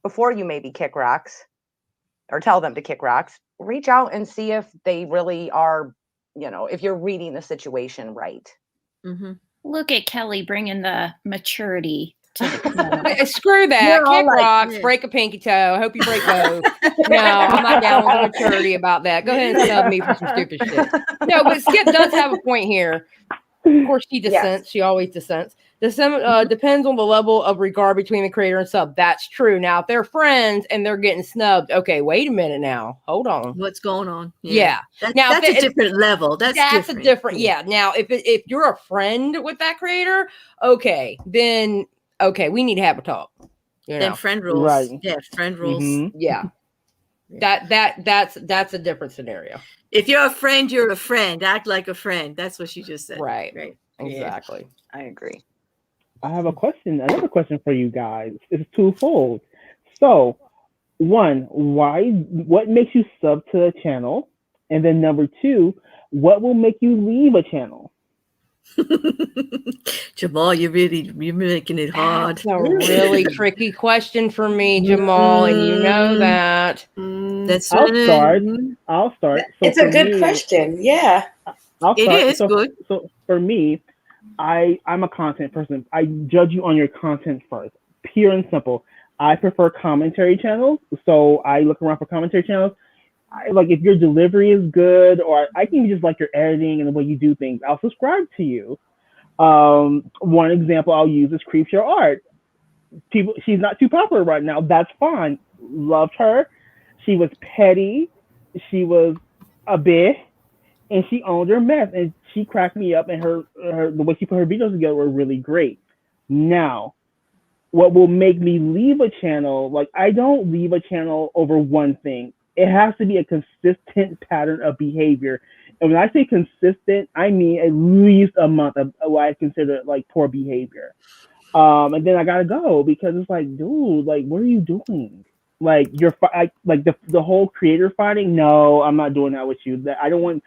before you maybe kick rocks or tell them to kick rocks, reach out and see if they really are, if you're reading the situation right. Mm-hmm. Look at Kelly bringing the maturity to the Screw that. Kick rocks, break a pinky toe. I hope you break both. No, I'm not down with the maturity about that. Go ahead and sub me for some stupid shit. No, but Skip does have a point here. Of course, she dissents. Yes. She always dissents. Depends on the level of regard between the creator and sub. That's true. Now, if they're friends and they're getting snubbed, okay, wait a minute now. Hold on. What's going on? Yeah. That's a different level. That's different. A different. Yeah. Now, if you're a friend with that creator, okay, then okay, we need to have a talk. Then friend rules. Right. Yeah, friend rules. Mm-hmm. Yeah. That's a different scenario. If you're a friend, you're a friend. Act like a friend. That's what she just said. Right. Exactly. Yeah. I agree. I have another question for you guys. It's twofold. So, one, what makes you sub to a channel? And then number two, what will make you leave a channel? Jamal, you're making it hard. That's a really tricky question for me, Jamal, and you know that. That's I'll start. So it's a good question. Yeah. It is good. So for me, I'm a content person. I judge you on your content first, pure and simple. I prefer commentary channels, so I look around for commentary channels. If your delivery is good, or I can just like your editing and the way you do things, I'll subscribe to you. One example I'll use is Creep Your Art. She's not too popular right now. That's fine. Loved her. She was petty. She was a bitch, and she owned her mess. And she cracked me up. And the way she put her videos together were really great. Now, what will make me leave a channel? I don't leave a channel over one thing. It has to be a consistent pattern of behavior. And when I say consistent, I mean at least a month of what I consider poor behavior. And then I gotta go because it's dude, what are you doing? The whole creator fighting. No, I'm not doing that with you. I don't want.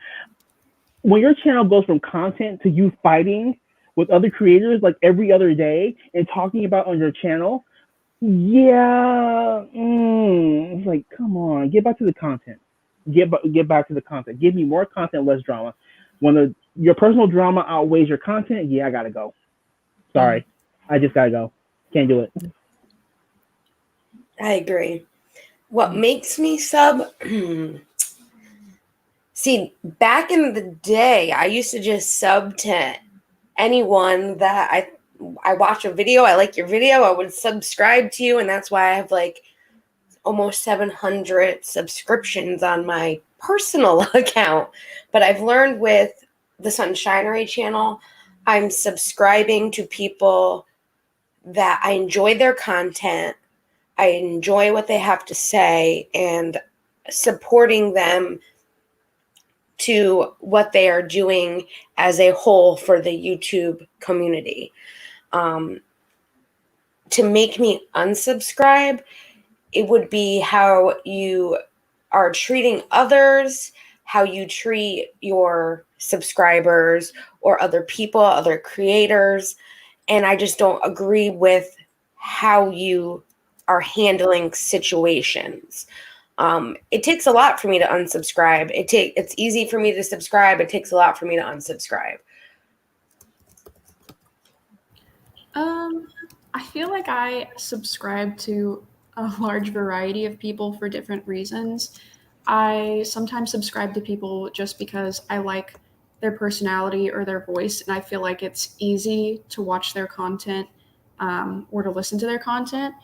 When your channel goes from content to you fighting with other creators every other day and talking about on your channel. Yeah, it's come on, get back to the content. Get back to the content. Give me more content, less drama. When your personal drama outweighs your content, yeah, I gotta go. Sorry, I just gotta go. Can't do it. I agree. What makes me sub? See, back in the day, I used to just sub to anyone that I watch a video, I like your video, I would subscribe to you, and that's why I have almost 700 subscriptions on my personal account. But I've learned with the Sunshinery channel, I'm subscribing to people that I enjoy their content, I enjoy what they have to say and supporting them to what they are doing as a whole for the YouTube community. To make me unsubscribe, it would be how you are treating others, how you treat your subscribers or other people, other creators. And I just don't agree with how you are handling situations. It takes a lot for me to unsubscribe. It's easy for me to subscribe. It takes a lot for me to unsubscribe. I feel like I subscribe to a large variety of people for different reasons. I sometimes subscribe to people just because I like their personality or their voice, and I feel like it's easy to watch their content or to listen to their content.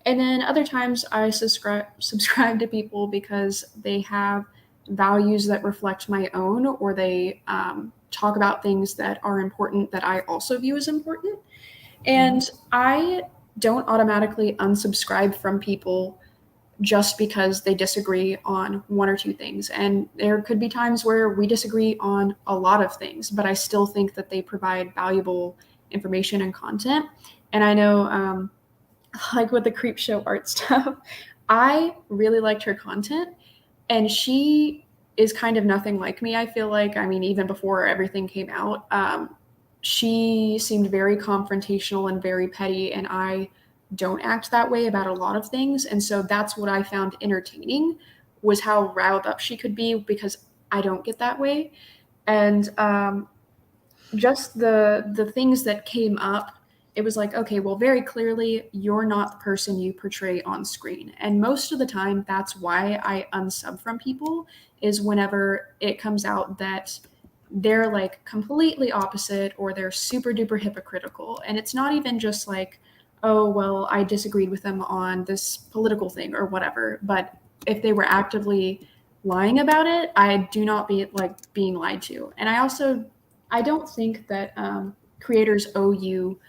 And then other times I subscribe to people because they have values that reflect my own, or they talk about things that are important that I also view as important. And I don't automatically unsubscribe from people just because they disagree on one or two things. And there could be times where we disagree on a lot of things, but I still think that they provide valuable information and content. And I know, like with the creep show art stuff, I really liked her content, and she is kind of nothing like me. I feel like, I mean, even before everything came out, she seemed very confrontational and very petty, and I don't act that way about a lot of things. And so that's what I found entertaining, was how riled up she could be, because I don't get that way. And just the things that came up, it was like, okay, well, very clearly you're not the person you portray on screen. And most of the time, that's why I unsub from people, is whenever it comes out that they're like completely opposite, or they're super duper hypocritical. And it's not even just like, oh, well, I disagreed with them on this political thing or whatever. But if they were actively lying about it, I do not be like being lied to. And I don't think that creators owe you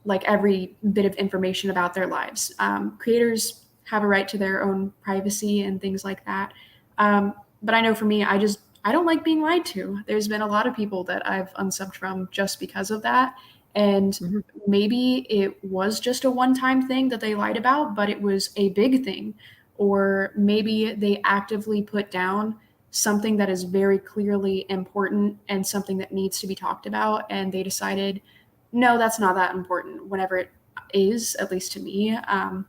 like every bit of information about their lives. Creators have a right to their own privacy and things like that. But I know for me, I don't like being lied to. There's been a lot of people that I've unsubbed from just because of that. And maybe it was just a one-time thing that they lied about, but it was a big thing. Or maybe they actively put down something that is very clearly important and something that needs to be talked about, and they decided, no, that's not that important, whenever it is, at least to me. And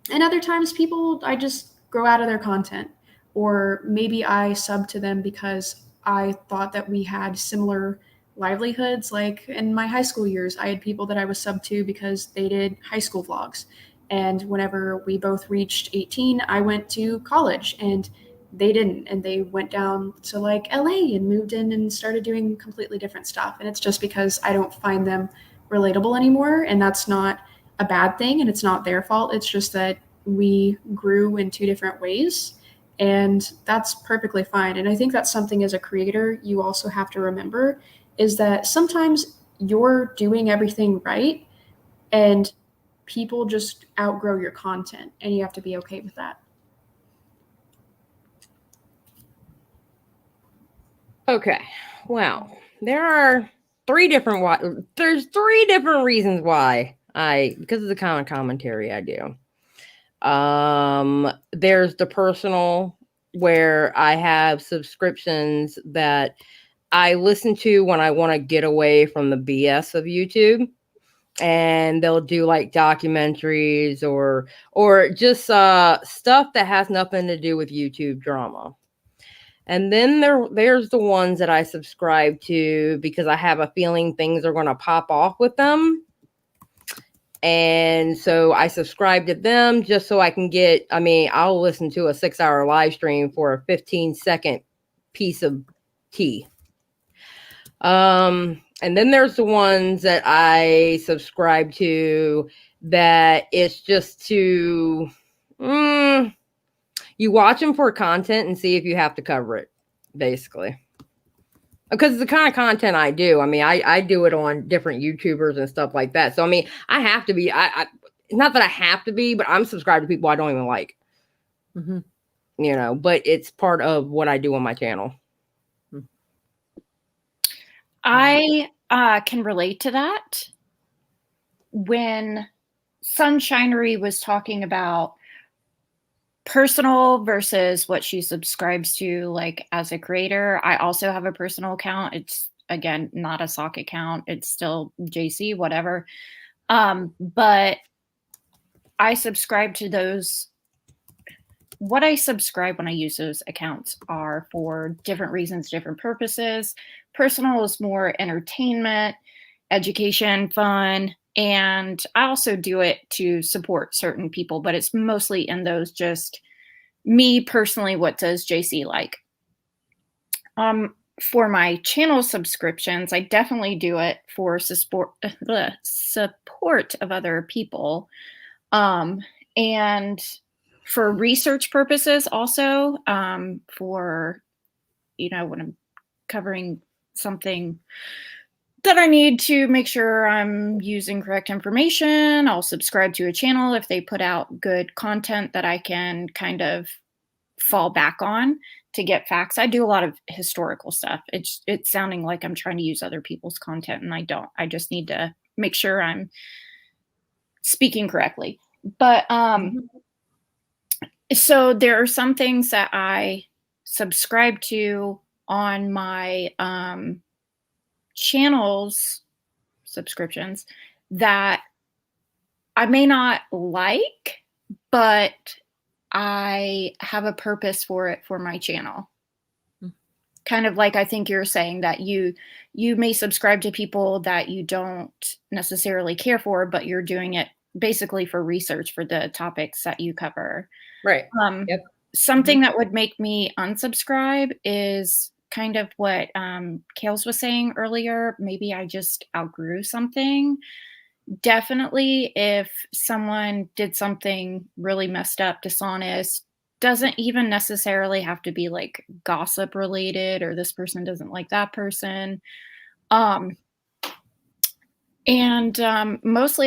other times people, I just grow out of their content, or maybe I sub to them because I thought that we had similar livelihoods. Like in my high school years, I had people that I was sub to because they did high school vlogs. And whenever we both reached 18, I went to college, and they didn't. And they went down to like LA and moved in and started doing completely different stuff. And it's just because I don't find them relatable anymore. And that's not a bad thing, and it's not their fault. It's just that we grew in two different ways, and that's perfectly fine. And I think that's something as a creator you also have to remember, is that sometimes you're doing everything right and people just outgrow your content, and you have to be okay with that. Okay. Well, there's three different reasons why because of the kind of commentary I do. There's the personal, where I have subscriptions that I listen to when I want to get away from the BS of YouTube, and they'll do like documentaries or just stuff that has nothing to do with YouTube drama. And then there's the ones that I subscribe to because I have a feeling things are going to pop off with them. And so I subscribe to them just so I can I'll listen to a 6-hour live stream for a 15-second piece of tea. And then there's the ones that I subscribe to that it's just to, you watch them for content and see if you have to cover it, basically. Because it's the kind of content I do. I do it on different YouTubers and stuff like that. So, I have to be, not that I have to be, but I'm subscribed to people I don't even like. Mm-hmm. You know, but it's part of what I do on my channel. I can relate to that. When Sunshinery was talking about personal versus what she subscribes to, like as a creator, I also have a personal account. It's again not a sock account. It's still JC, whatever. But I subscribe to those. What I subscribe when I use those accounts are for different reasons, different purposes. Personal is more entertainment, education, fun. And I also do it to support certain people, but it's mostly in those just me personally, what does JC like? For my channel subscriptions, I definitely do it for support of other people. And for research purposes also, for, you know, when I'm covering something that I need to make sure I'm using correct information, I'll subscribe to a channel if they put out good content that I can kind of fall back on to get facts. I do a lot of historical stuff. It's sounding like I'm trying to use other people's content, and I don't. I just need to make sure I'm speaking correctly. But so there are some things that I subscribe to on my channel's subscriptions that I may not like, but I have a purpose for it for my channel. Kind of like I think you're saying that you may subscribe to people that you don't necessarily care for, but you're doing it basically for research for the topics that you cover. Right. Yep. Something that would make me unsubscribe is kind of what Kales was saying earlier. Maybe I just outgrew something. Definitely if someone did something really messed up, dishonest, doesn't even necessarily have to be like gossip related or this person doesn't like that person. Mostly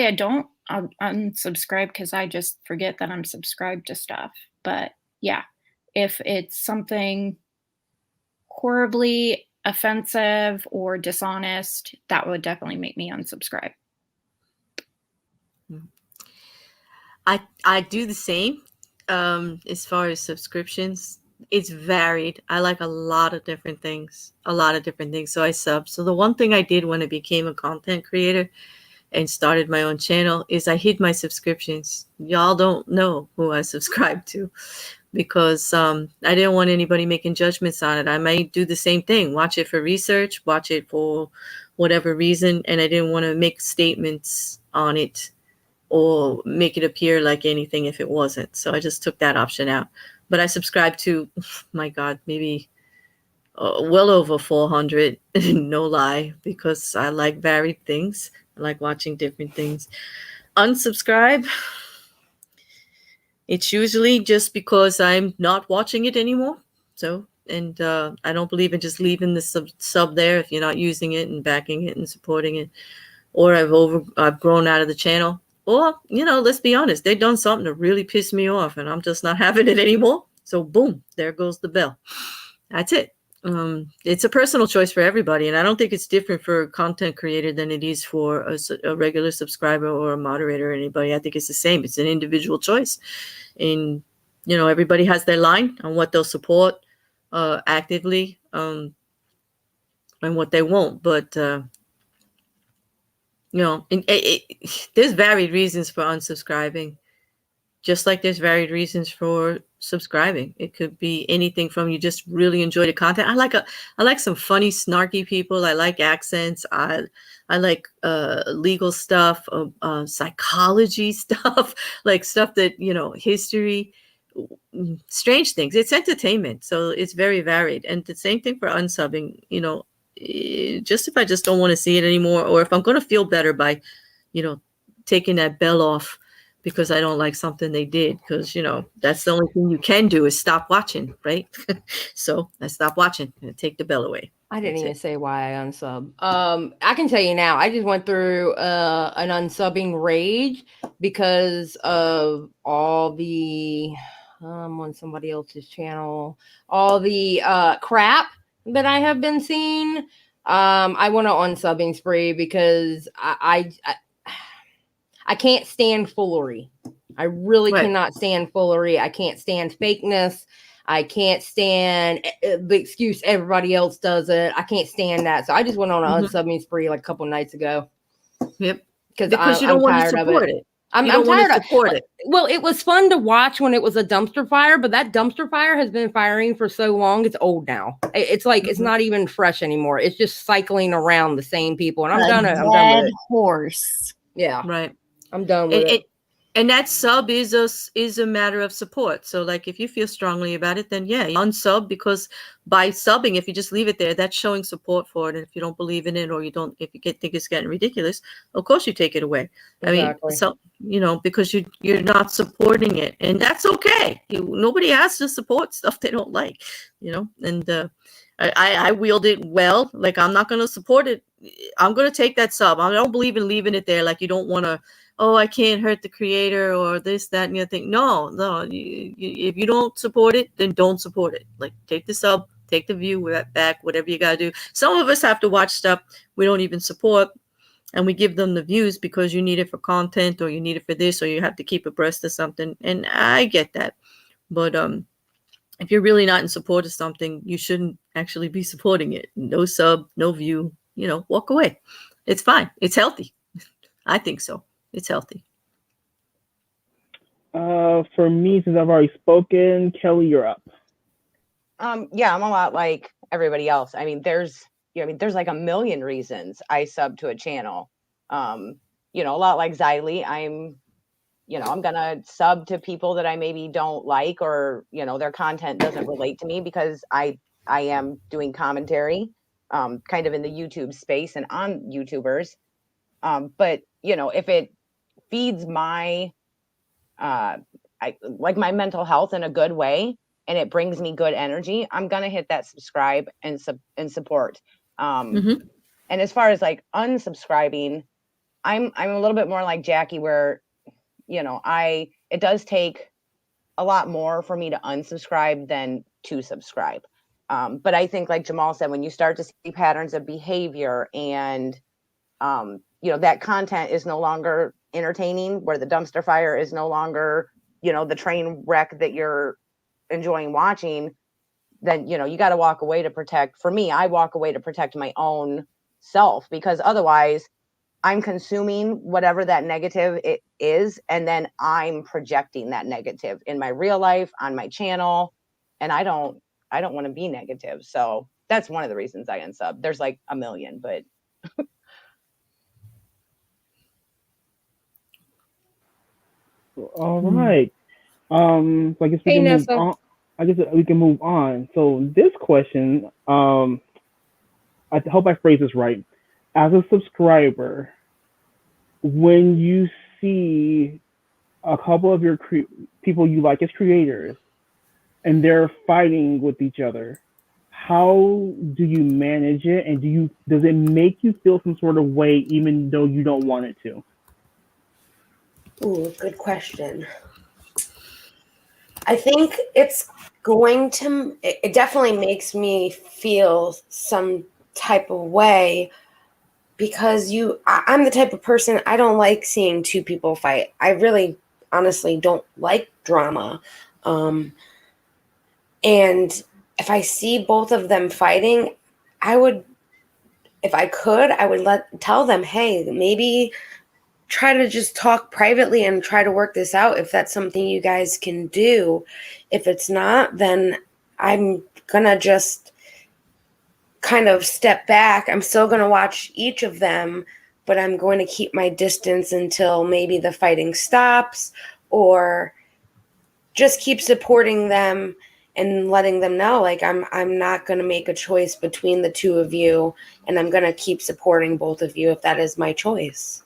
I don't unsubscribe because I just forget that I'm subscribed to stuff. But yeah, if it's something horribly offensive or dishonest, that would definitely make me unsubscribe. I do the same. As far as subscriptions, it's varied. I like a lot of different things. So I sub. So the one thing I did when I became a content creator and started my own channel is I hid my subscriptions. Y'all don't know who I subscribe to because I didn't want anybody making judgments on it. I might do the same thing, watch it for research, watch it for whatever reason, and I didn't want to make statements on it or make it appear like anything if it wasn't. So I just took that option out. But I subscribe to, my God, maybe well over 400, no lie, because I like varied things. I like watching different things. Unsubscribe, it's usually just because I'm not watching it anymore. So, and I don't believe in just leaving the sub there if you're not using it and backing it and supporting it. Or I've grown out of the channel. Or, you know, let's be honest, they've done something to really piss me off and I'm just not having it anymore. So boom, there goes the bell. That's it. It's a personal choice for everybody. And I don't think it's different for a content creator than it is for a regular subscriber or a moderator or anybody. I think it's the same. It's an individual choice. And, you know, everybody has their line on what they'll support actively and what they won't. But, you know, there's varied reasons for unsubscribing, just like there's varied reasons for subscribing. It could be anything from you just really enjoy the content. I like some funny, snarky people. I like accents. I like legal stuff, psychology stuff, like stuff that, you know, history, strange things. It's entertainment, so it's very varied. And the same thing for unsubbing, you know. Just if I just don't want to see it anymore, or if I'm going to feel better by, you know, taking that bell off because I don't like something they did, because, you know, that's the only thing you can do is stop watching, right? So I stop watching and take the bell away. I didn't That's even it. say why I unsub. I can tell you now. I just went through an unsubbing rage because of all the on somebody else's channel, all the crap that I have been seeing. I went on unsubbing spree because I can't stand foolery. I really Right. cannot stand foolery. I can't stand fakeness. I can't stand the excuse everybody else does it. I can't stand that. So I just went on an unsubbing spree like a couple nights ago. Yep. Because Because you don't I'm want to tired of support it. it. I'm You don't want tired to of support it. Well, it was fun to watch when it was a dumpster fire, but that dumpster fire has been firing for so long. It's old now. It's like it's not even fresh anymore. It's just cycling around the same people, and I'm done with it. Horse. Yeah, Right. I'm done with it. And that sub is a matter of support. So like if you feel strongly about it, then yeah, you unsub, because by subbing, if you just leave it there, that's showing support for it. And if you don't believe in it, or if you think it's getting ridiculous, of course you take it away. Exactly. I mean, so because you're not supporting it, and that's okay. Nobody has to support stuff they don't like, and I wield it well. Like, I'm not going to support it. I'm going to take that sub. I don't believe in leaving it there. Like, you don't want to, oh, I can't hurt the creator or this, that, and the other thing. No. If you don't support it, then don't support it. Like, take the sub, take the view back, whatever you got to do. Some of us have to watch stuff we don't even support, and we give them the views because you need it for content, or you need it for this, or you have to keep abreast of something. And I get that. But if you're really not in support of something, you shouldn't actually be supporting it. No sub, no view, walk away. It's fine. It's healthy. I think so. It's healthy. For me, since I've already spoken, Kelly, you're up. Yeah, I'm a lot like everybody else. I mean, there's like a million reasons I sub to a channel. A lot like Xylie, I'm gonna sub to people that I maybe don't like, or their content doesn't relate to me, because I am doing commentary, kind of in the YouTube space and on YouTubers. But if it feeds my my mental health in a good way, and it brings me good energy, I'm gonna hit that subscribe and support. And as far as like unsubscribing, I'm a little bit more like Jackie, where it does take a lot more for me to unsubscribe than to subscribe. But I think, like Jamal said, when you start to see patterns of behavior, and that content is no longer entertaining, where the dumpster fire is no longer the train wreck that you're enjoying watching, then you got to walk away to protect. For me, I walk away to protect my own self, because otherwise I'm consuming whatever that negative it is, and then I'm projecting that negative in my real life, on my channel, and I don't want to be negative. So that's one of the reasons I unsub. There's like a million, but All right. So I guess we Hey, can move Nessa. on. I guess we can move on. So this question, I hope I phrase this right. As a subscriber, when you see a couple of your people you like as creators, and they're fighting with each other, how do you manage it? And does it make you feel some sort of way, even though you don't want it to? Ooh, good question. I think it definitely makes me feel some type of way, because I'm the type of person, I don't like seeing two people fight. I really honestly don't like drama. And if I see both of them fighting, if I could, I would tell them, hey, maybe try to just talk privately and try to work this out, if that's something you guys can do. If it's not, then I'm gonna just kind of step back. I'm still gonna watch each of them, but I'm going to keep my distance until maybe the fighting stops, or just keep supporting them and letting them know, like, I'm not going to make a choice between the two of you, and I'm going to keep supporting both of you if that is my choice.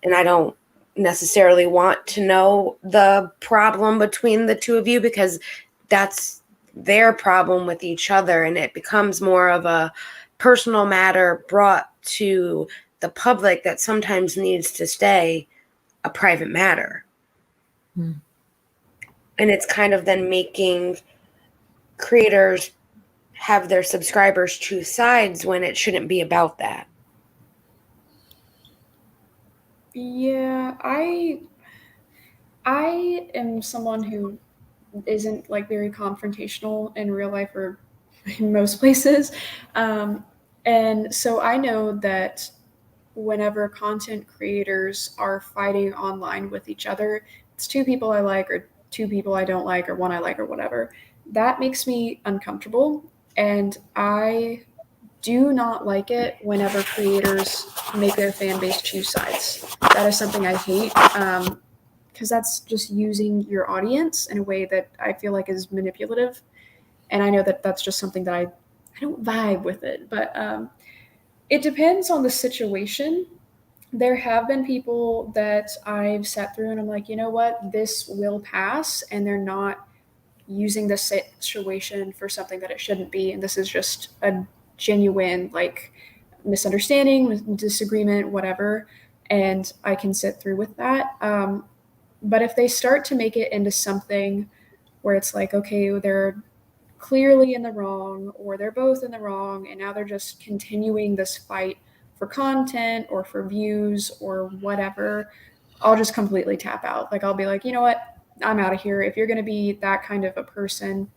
And I don't necessarily want to know the problem between the two of you, because that's their problem with each other, and it becomes more of a personal matter brought to the public that sometimes needs to stay a private matter. And it's kind of then making creators have their subscribers choose sides when it shouldn't be about that. Yeah, I am someone who isn't like very confrontational in real life or in most places. And so I know that whenever content creators are fighting online with each other, it's two people I like or two people I don't like or one I like or whatever, that makes me uncomfortable. And I do not like it whenever creators make their fan base choose sides. That is something I hate, because that's just using your audience in a way that I feel like is manipulative. And I know that that's just something that I don't vibe with it. But it depends on the situation. There have been people that I've sat through and I'm like, you know what, this will pass, and they're not using this situation for something that it shouldn't be. And this is just a genuine like misunderstanding, disagreement, whatever. And I can sit through with that. But if they start to make it into something where it's like, okay, they're clearly in the wrong, or they're both in the wrong, and now they're just continuing this fight for content or for views or whatever, I'll just completely tap out. Like, I'll be like, you know what? I'm out of here. If you're going to be that kind of a person,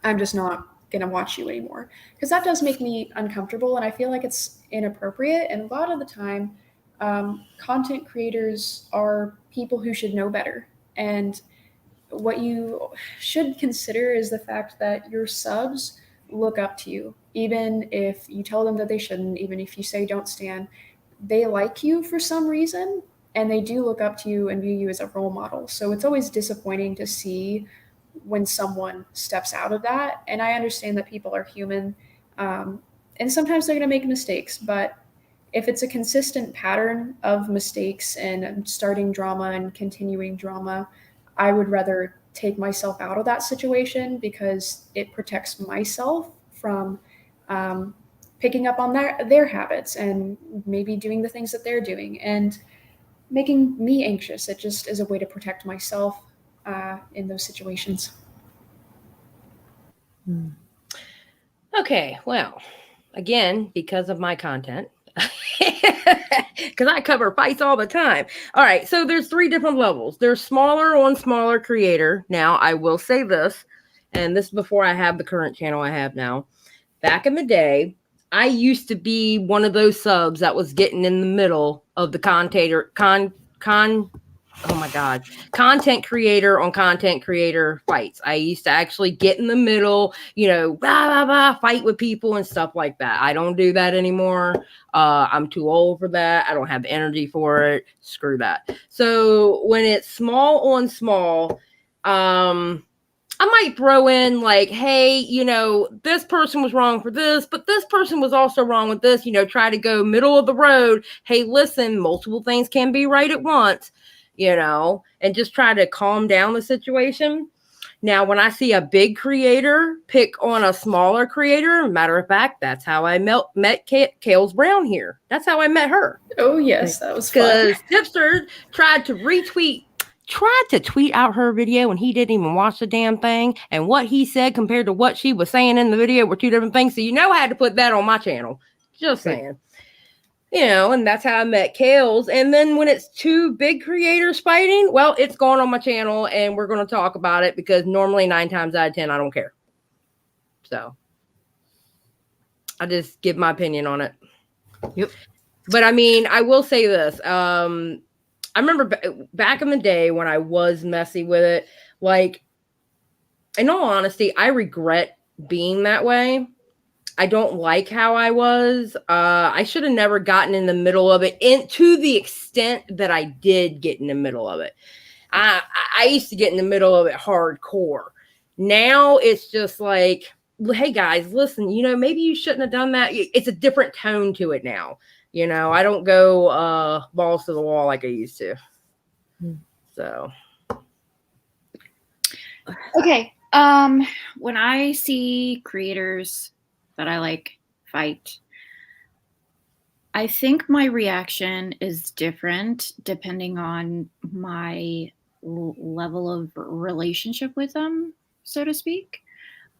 I'm just not going to watch you anymore. Because that does make me uncomfortable, and I feel like it's inappropriate. And a lot of the time, content creators are people who should know better. And what you should consider is the fact that your subs look up to you. Even if you tell them that they shouldn't, even if you say don't stan, they like you for some reason, and they do look up to you and view you as a role model. So it's always disappointing to see when someone steps out of that. And I understand that people are human, and sometimes they're going to make mistakes, but if it's a consistent pattern of mistakes and starting drama and continuing drama, I would rather take myself out of that situation, because it protects myself from picking up on their habits and maybe doing the things that they're doing and making me anxious. It just is a way to protect myself in those situations. Okay, well, again, because of my content, because I cover fights all the time. All right, so there's 3 different levels. There's smaller on smaller creator. Now, I will say this, and this is before I have the current channel I have now. Back in the day, I used to be one of those subs that was getting in the middle of the content creator on content creator fights. I used to actually get in the middle, fight with people and stuff like that. I don't do that anymore. I'm too old for that. I don't have the energy for it. Screw that. So when it's small on small, I might throw in like, hey, this person was wrong for this, but this person was also wrong with this, try to go middle of the road. Hey, listen, multiple things can be right at once, and just try to calm down the situation. Now, when I see a big creator pick on a smaller creator, matter of fact, that's how I met Kales Brown here. That's how I met her. Oh, yes, that was fun. Because Tipster tried to tweet out her video, and he didn't even watch the damn thing. And what he said compared to what she was saying in the video were 2 different things. So I had to put that on my channel. Just saying. And that's how I met Kales. And then when it's 2 big creators fighting, well, it's going on my channel, and we're going to talk about it, because normally 9 times out of 10, I don't care. So I just give my opinion on it. Yep. But I mean, I will say this. I remember back in the day when I was messy with it, like, in all honesty, I regret being that way. I don't like how I was. I should have never gotten in the middle of it, to the extent that I did get in the middle of it. I used to get in the middle of it hardcore. Now it's just like, hey guys, listen, maybe you shouldn't have done that. It's a different tone to it now. I don't go balls to the wall like I used to. So. Okay. When I see creators that I like fight, I think my reaction is different depending on my level of relationship with them, so to speak.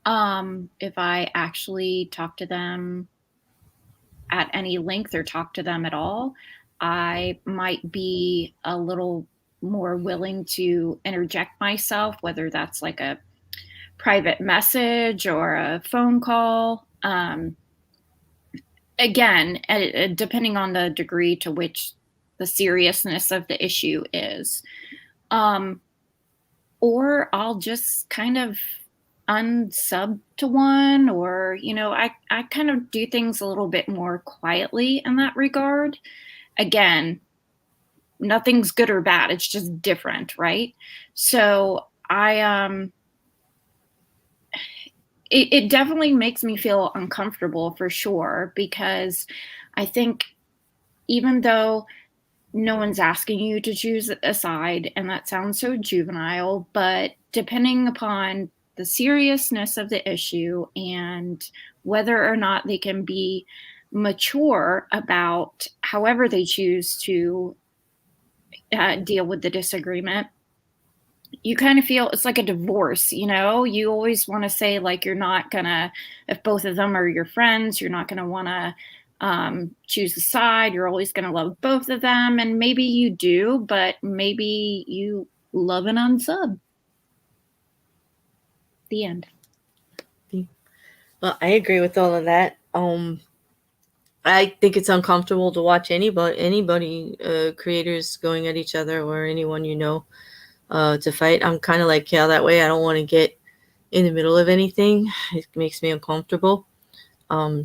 If I actually talk to them at any length or talk to them at all, I might be a little more willing to interject myself, whether that's like a private message or a phone call. Again, depending on the degree to which the seriousness of the issue is. Or I'll just kind of unsub to one, or, I kind of do things a little bit more quietly in that regard. Again, nothing's good or bad. It's just different, right? So it definitely makes me feel uncomfortable for sure, because I think even though no one's asking you to choose a side, and that sounds so juvenile, but depending upon the seriousness of the issue and whether or not they can be mature about however they choose to deal with the disagreement, you kind of feel it's like a divorce, you always want to say, like, you're not gonna, if both of them are your friends, you're not gonna want to choose a side. You're always gonna love both of them, and maybe you do, but maybe you love an unsub. The end. Well, I agree with all of that. I think it's uncomfortable to watch anybody creators going at each other, or anyone to fight. I'm kind of like Kale that way. I don't want to get in the middle of anything. It makes me uncomfortable. I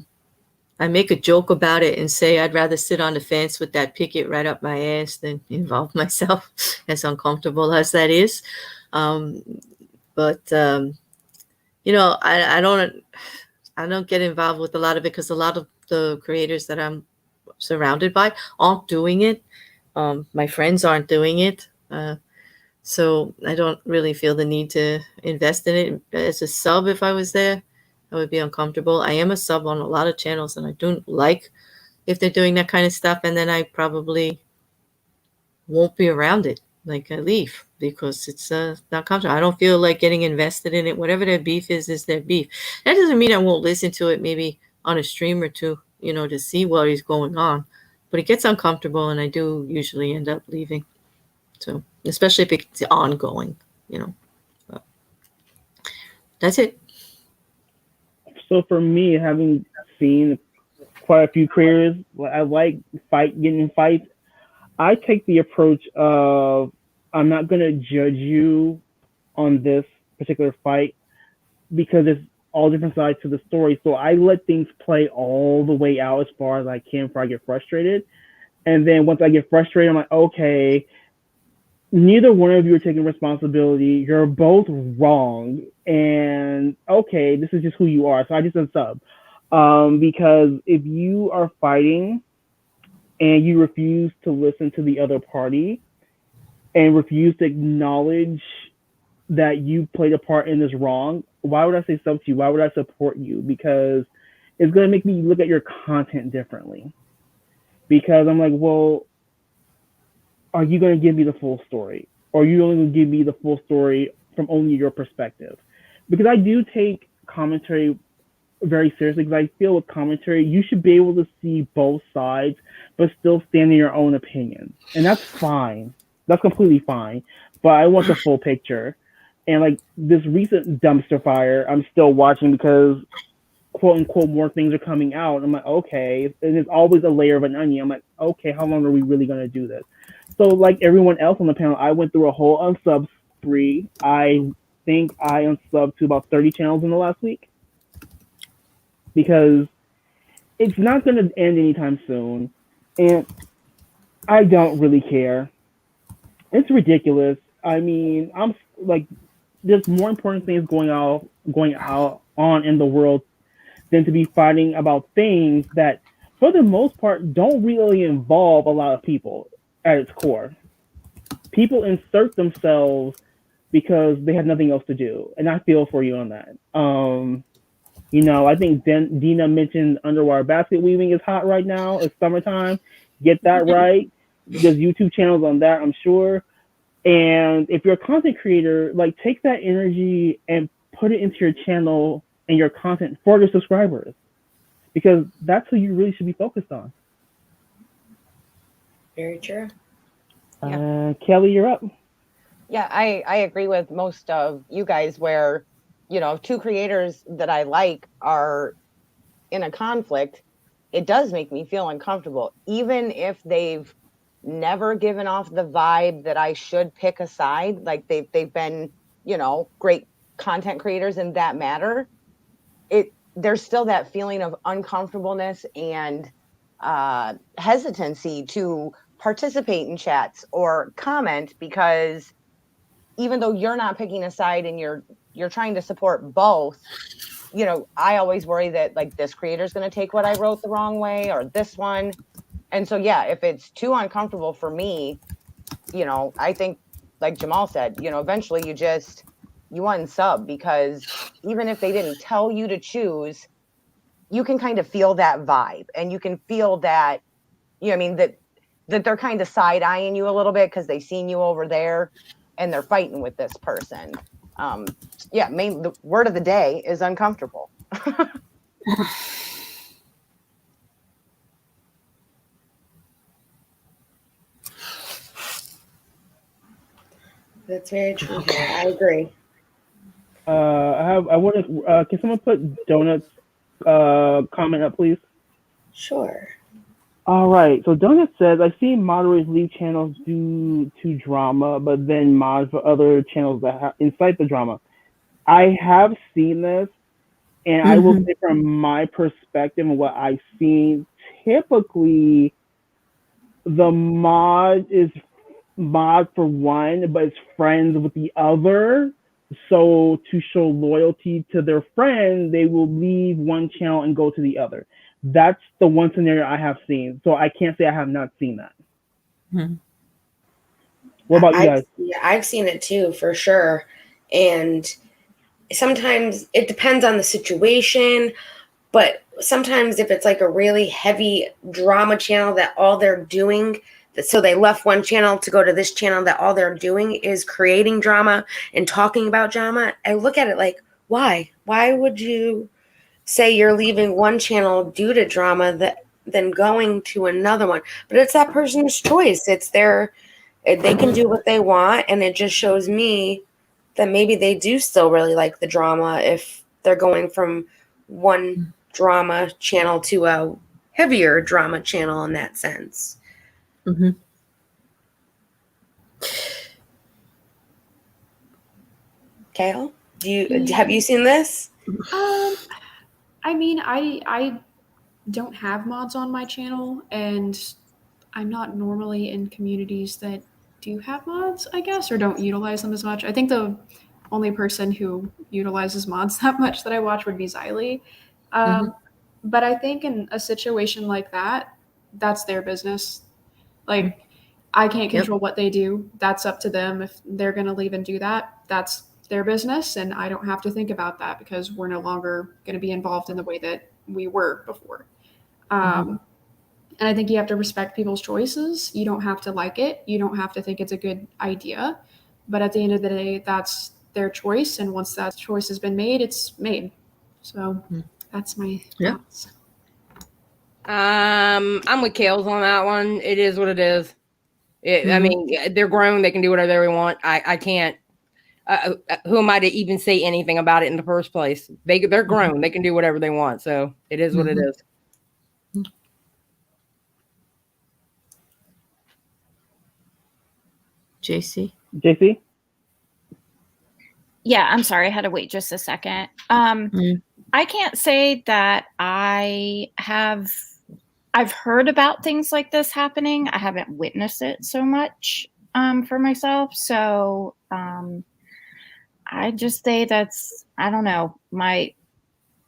make a joke about it and say I'd rather sit on the fence with that picket right up my ass than involve myself, as uncomfortable as that is. I don't get involved with a lot of it, because a lot of the creators that I'm surrounded by aren't doing it. My friends aren't doing it. So I don't really feel the need to invest in it. As a sub, if I was there, I would be uncomfortable. I am a sub on a lot of channels, and I don't like if they're doing that kind of stuff. And then I probably won't be around it. Like, I leave, because it's not comfortable. I don't feel like getting invested in it. Whatever their beef is their beef. That doesn't mean I won't listen to it maybe on a stream or two, to see what is going on. But it gets uncomfortable, and I do usually end up leaving. So, especially if it's ongoing, But that's it. So for me, having seen quite a few creators, I like getting in fights. I take the approach of, I'm not going to judge you on this particular fight, because it's all different sides to the story. So I let things play all the way out as far as I can before I get frustrated. And then once I get frustrated, I'm like, okay, neither one of you are taking responsibility. You're both wrong. And okay, this is just who you are. So I just unsub. Because if you are fighting and you refuse to listen to the other party and refuse to acknowledge that you played a part in this wrong, why would I say sub to you? Why would I support you? Because it's going to make me look at your content differently. Because I'm like, well, are you going to give me the full story? Or are you only going to give me the full story from only your perspective? Because I do take commentary very seriously, because I feel with commentary, you should be able to see both sides, but still stand in your own opinion. And that's fine. That's completely fine. But I want the full picture. And like this recent dumpster fire, I'm still watching because, quote unquote, more things are coming out. I'm like, okay. And there's always a layer of an onion. I'm like, okay, how long are we really going to do this? So like everyone else on the panel, I went through a whole unsub spree. I think I unsubbed to about 30 channels in the last week, because it's not going to end anytime soon. And I don't really care. It's ridiculous. I mean, I'm like, there's more important things going on in the world than to be fighting about things that, for the most part, don't really involve a lot of people at its core. People insert themselves because they have nothing else to do. And I feel for you on that. I think Dina mentioned underwire basket weaving is hot right now. It's summertime. Get that right. There's YouTube channels on that, I'm sure. And if you're a content creator, like, take that energy and put it into your channel and your content for your subscribers, because that's who you really should be focused on. Very true. Kelly, you're up. Yeah, I agree with most of you guys where, two creators that I like are in a conflict. It does make me feel uncomfortable, even if they've never given off the vibe that I should pick a side. Like they've been, great content creators in that matter. There's still that feeling of uncomfortableness and hesitancy to participate in chats or comment, because even though you're not picking a side and you're trying to support both, I always worry that, like, this creator is going to take what I wrote the wrong way, or this one. And so, yeah, if it's too uncomfortable for me, I think, like Jamal said, eventually you unsub, because even if they didn't tell you to choose, you can kind of feel that vibe, and you can feel that, that they're kind of side eyeing you a little bit because they've seen you over there and they're fighting with this person. The word of the day is uncomfortable. That's very true. I agree. Can someone put Donut's comment up, please? Sure. All right. So Donut says, I've seen moderators leave channels due to drama, but then mods for other channels that incite the drama. I have seen this, and I will say from my perspective and what I've seen, typically the mod is mod for one, but it's friends with the other. So to show loyalty to their friend, they will leave one channel and go to the other. That's the one scenario I have seen. So I can't say I have not seen that. What about you guys? Yeah, I've seen it too, for sure. And sometimes it depends on the situation, but sometimes if it's like a really heavy drama channel that all they're doing, so they left one channel to go to this channel that all they're doing is creating drama and talking about drama, I look at it like, why? Why would you say you're leaving one channel due to drama than going to another one? But it's that person's choice. It's they can do what they want, and it just shows me that maybe they do still really like the drama if they're going from one drama channel to a heavier drama channel in that sense. Kale, have you seen this? I mean, I don't have mods on my channel, and I'm not normally in communities that do have mods, I guess, or don't utilize them as much. I think the only person who utilizes mods that much that I watch would be Xylie. But I think in a situation like that, that's their business. Like, I can't control what they do. That's up to them. If they're going to leave and do that, that's their business, and I don't have to think about that because we're no longer going to be involved in the way that we were before. And I think you have to respect people's choices. You don't have to like it. You don't have to think it's a good idea. But at the end of the day, that's their choice. And once that choice has been made, it's made. So that's my thoughts. I'm with Kales on that one. It is what it is. I mean, they're grown. They can do whatever they want. I can't. Who am I to even say anything about it in the first place? They're grown. They can do whatever they want. So it is what it is. JC? Yeah, I'm sorry. I had to wait just a second. I can't say that I've heard about things like this happening. I haven't witnessed it so much for myself. So I just say I don't know, my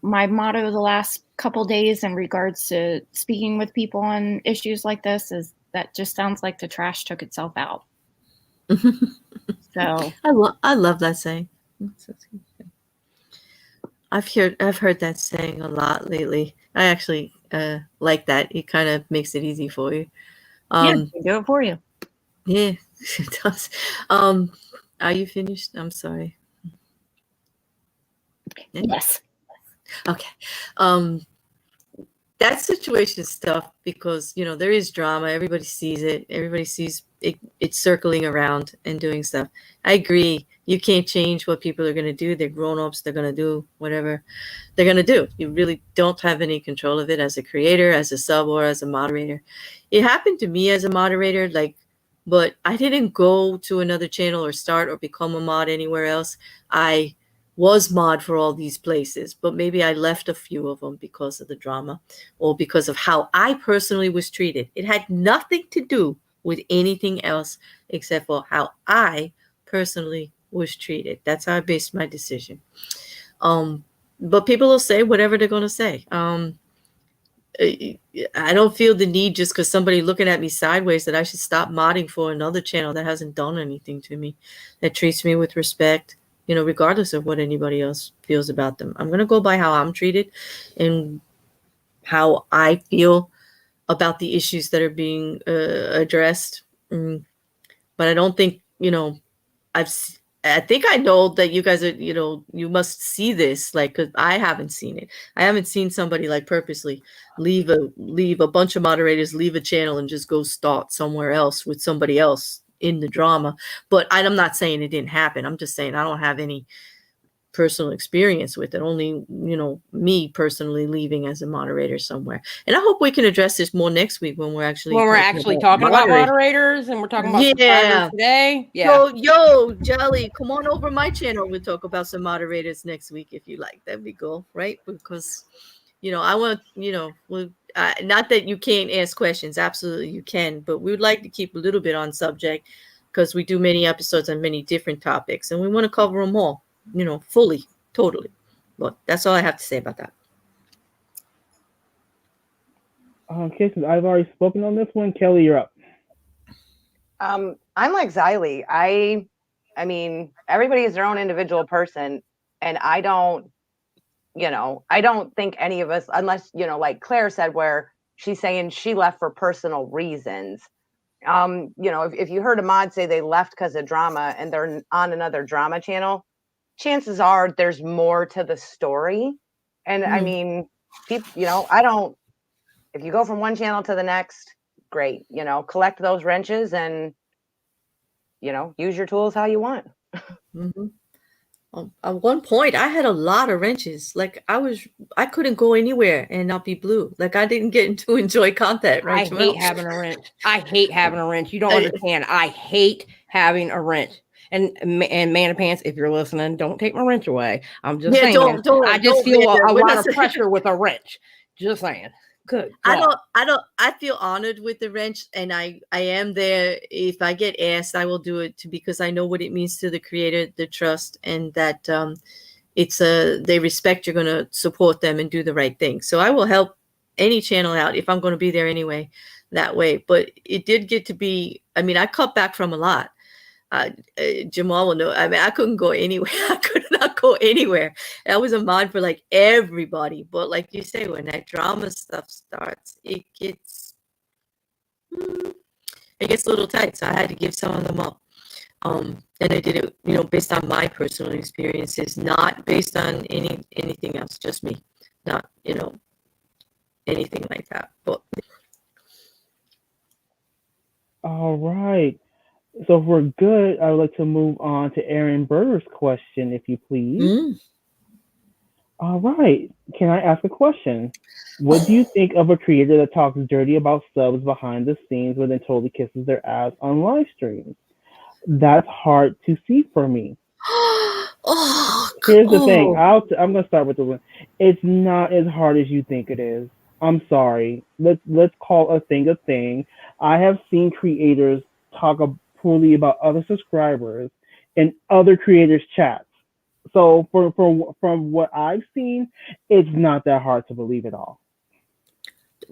motto the last couple days in regards to speaking with people on issues like this is that just sounds like the trash took itself out. So I love that saying. I've heard that saying a lot lately. I actually like that. It kind of makes it easy for you. yeah, they do it for you. Yeah, it does. Are you finished? I'm sorry. Yeah. Yes. Okay. That situation is tough because, you know, there is drama. Everybody sees it. Everybody sees it, it's circling around and doing stuff. I agree. You can't change what people are going to do. They're grown-ups. They're going to do whatever they're going to do. You really don't have any control of it as a creator, as a sub, or as a moderator. It happened to me as a moderator, but I didn't go to another channel or start or become a mod anywhere else. I was mod for all these places, but maybe I left a few of them because of the drama or because of how I personally was treated. It had nothing to do with anything else except for how I personally was treated. That's how I based my decision. But people will say whatever they're going to say. I don't feel the need just because somebody looking at me sideways that I should stop modding for another channel that hasn't done anything to me, that treats me with respect, you know, regardless of what anybody else feels about them. I'm going to go by how I'm treated and how I feel about the issues that are being addressed. But I don't think, you know, I think I know that you guys are, you know, you must see this, like, cause I haven't seen it. I haven't seen somebody like purposely leave a bunch of moderators, leave a channel and just go start somewhere else with somebody else in the drama. But I'm not saying it didn't happen. I'm just saying I don't have any personal experience with it. Only, you know, me personally leaving as a moderator somewhere. And I hope we can address this more next week when we're actually talking about moderators and we're talking about subscribers today. Yeah. Yo, Xylie, come on over my channel. We'll talk about some moderators next week if you like. That'd be cool, right? Because, you know, I want, you know, not that you can't ask questions. Absolutely, you can. But we would like to keep a little bit on subject because we do many episodes on many different topics and we want to cover them all, you know, fully, totally. But that's all I have to say about that. Okay, since I've already spoken on this one, Kelly, you're up. I'm like Xylie. I mean, everybody is their own individual person, and I don't think any of us, unless, you know, like Claire said, where she's saying she left for personal reasons. You know, if you heard a mod say they left because of drama and they're on another drama channel, chances are there's more to the story. And I mean, people, you know, if you go from one channel to the next, great, you know, collect those wrenches and, you know, use your tools how you want. At one point, I had a lot of wrenches. Like I couldn't go anywhere and not be blue. Like I didn't get to enjoy content. Right? I hate having a wrench. I hate having a wrench. You don't understand. I hate having a wrench. And Man of Pants, if you're listening, don't take my wrench away. I'm just saying. I just feel a lot of pressure with a wrench. Just saying. Good. I feel honored with the wrench, and I am there. If I get asked, I will do it because I know what it means to the creator, the trust, and that they respect you're going to support them and do the right thing. So I will help any channel out if I'm going to be there anyway, that way. But it did get to be, I mean, I cut back from a lot. Jamal will know. I mean, I couldn't go anywhere. I could not go anywhere. I was a mod for like everybody. But like you say, when that drama stuff starts, it gets a little tight. So I had to give some of them up. And I did it, you know, based on my personal experiences, not based on anything else, just me, not, you know, anything like that. But All right. So if we're good, I would like to move on to Aaron Berger's question, if you please. All right. Can I ask a question? What do you think of a creator that talks dirty about subs behind the scenes but then totally kisses their ass on live streams? That's hard to see for me. Here's the thing. I'm gonna start with the one. It's not as hard as you think it is. I'm sorry. Let's call a thing a thing. I have seen creators talk poorly about other subscribers in other creators' chats. So from what I've seen, it's not that hard to believe at all.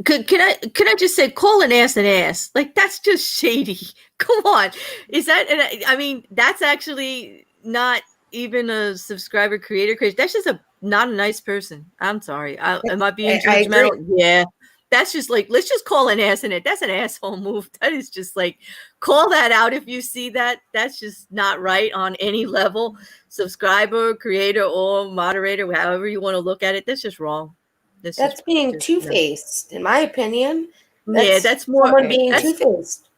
Can I just say, call an ass an ass? Like, that's just shady. Come on. Is that, and I mean, that's actually not even a subscriber creator. That's just not a nice person. I'm sorry. Am I being judgmental? Yeah. That's just like, let's just call an ass in it. That's an asshole move. That is just like, call that out if you see that. That's just not right on any level. Subscriber, creator, or moderator, however you want to look at it. That's just wrong. That's being two-faced, in my opinion. That's more someone being two-faced.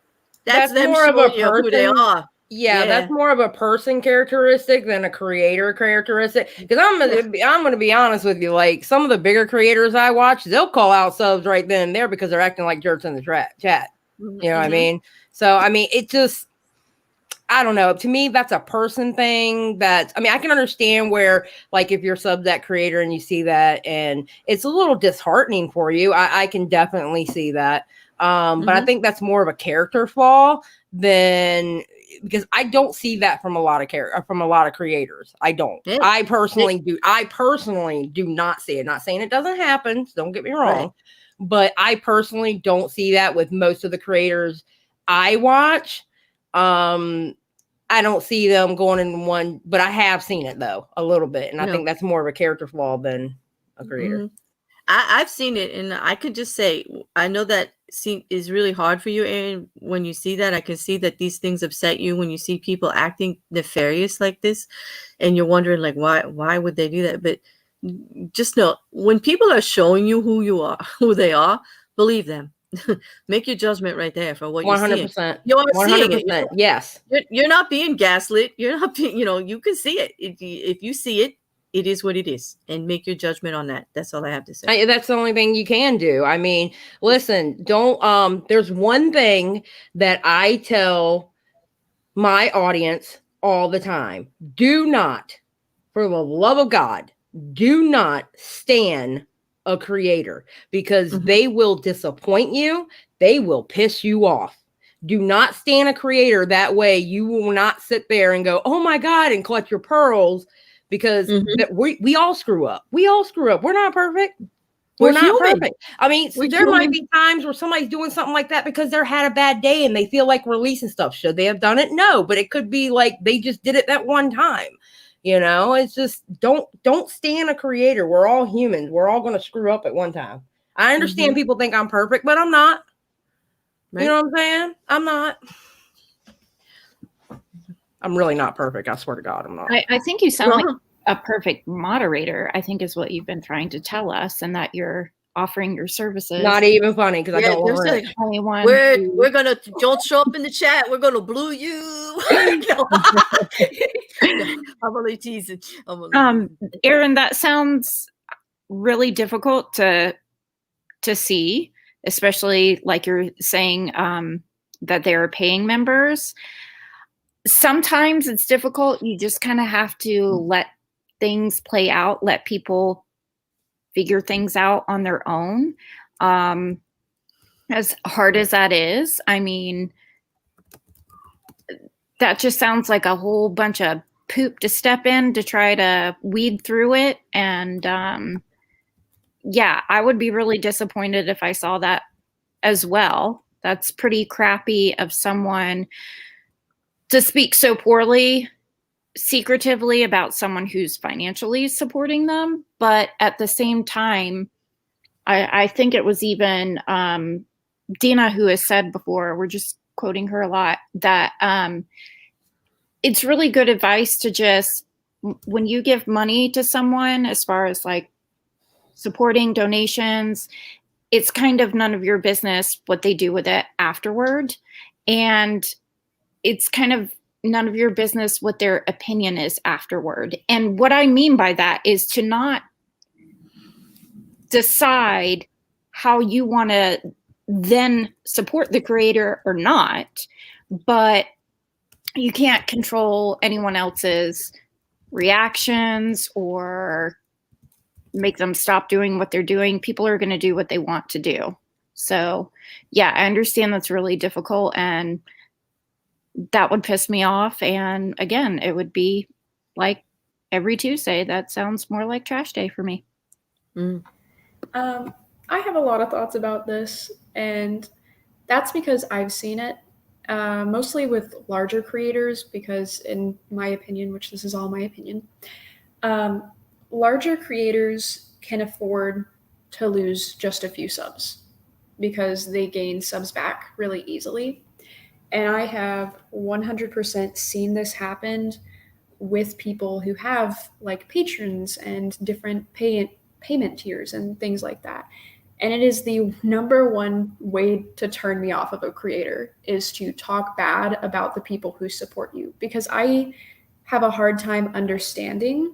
That's them more of a showing you who they person. are. Yeah, that's more of a person characteristic than a creator characteristic. Because I'm gonna be honest with you, like some of the bigger creators I watch, they'll call out subs right then and there because they're acting like jerks in the chat. You know what I mean? So I mean, it just, I don't know. To me, that's a person thing. I mean, I can understand where, like, if you're sub that creator and you see that, and it's a little disheartening for you. I can definitely see that. But I think that's more of a character flaw than, because I don't see that from a lot of creators. I don't. Yeah. I personally do not see it. Not saying it doesn't happen. Don't get me wrong. Right. But I personally don't see that with most of the creators I watch. I don't see them going in one, but I have seen it though a little bit, and I think that's more of a character flaw than a creator. I've seen it, and I could just say, I know that is really hard for you, and when you see that, I can see that these things upset you when you see people acting nefarious like this, and you're wondering, like, why would they do that? But just know, when people are showing you who they are, believe them. Make your judgment right there for what 100%. You are 100%. Seeing it. Yes. You're not being gaslit. You're not being, you can see it. If you see it, it is what it is, and make your judgment on that. That's all I have to say. That's the only thing you can do. I mean, listen, don't, there's one thing that I tell my audience all the time. Do not, for the love of God, do not stan a creator, because they will disappoint you. They will piss you off. Do not stan a creator. That way you will not sit there and go, oh my God, and clutch your pearls, because we all screw up. We all screw up. We're not perfect. We're not perfect. I mean, there might be times where somebody's doing something like that because they're had a bad day and they feel like releasing stuff. Should they have done it? No, but it could be like they just did it that one time. It's just, don't stan a creator. We're all humans. We're all going to screw up at one time. I understand people think I'm perfect, but I'm not. Right. You know what I'm saying? I'm not. I'm really not perfect. I swear to God, I'm not. I think you sound like a perfect moderator, I think is what you've been trying to tell us, and that you're offering your services. Not even funny, because I don't want to. We're gonna, don't show up in the chat. We're gonna blue you. No. I'm only teasing. Erin, that sounds really difficult to see, especially like you're saying that they're paying members. Sometimes it's difficult. You just kind of have to let things play out, let people figure things out on their own. As hard as that is, I mean, that just sounds like a whole bunch of poop to step in to try to weed through it. And yeah, I would be really disappointed if I saw that as well. That's pretty crappy of someone to speak so poorly, secretively about someone who's financially supporting them. But at the same time, I think it was even Dina who has said before, we're just quoting her a lot, that it's really good advice to just, when you give money to someone, as far as like supporting donations, it's kind of none of your business what they do with it afterward. And it's kind of none of your business what their opinion is afterward. And what I mean by that is to not decide how you want to then support the creator or not, but you can't control anyone else's reactions or make them stop doing what they're doing. People are going to do what they want to do. So yeah, I understand that's really difficult, and that would piss me off. And again, it would be like every Tuesday. That sounds more like trash day for me. I I have a lot of thoughts about this, and that's because I've seen it mostly with larger creators, because in my opinion, which this is all my opinion, larger creators can afford to lose just a few subs because they gain subs back really easily. And I have 100% seen this happen with people who have like patrons and different payment tiers and things like that. And it is the number one way to turn me off of a creator, is to talk bad about the people who support you, because I have a hard time understanding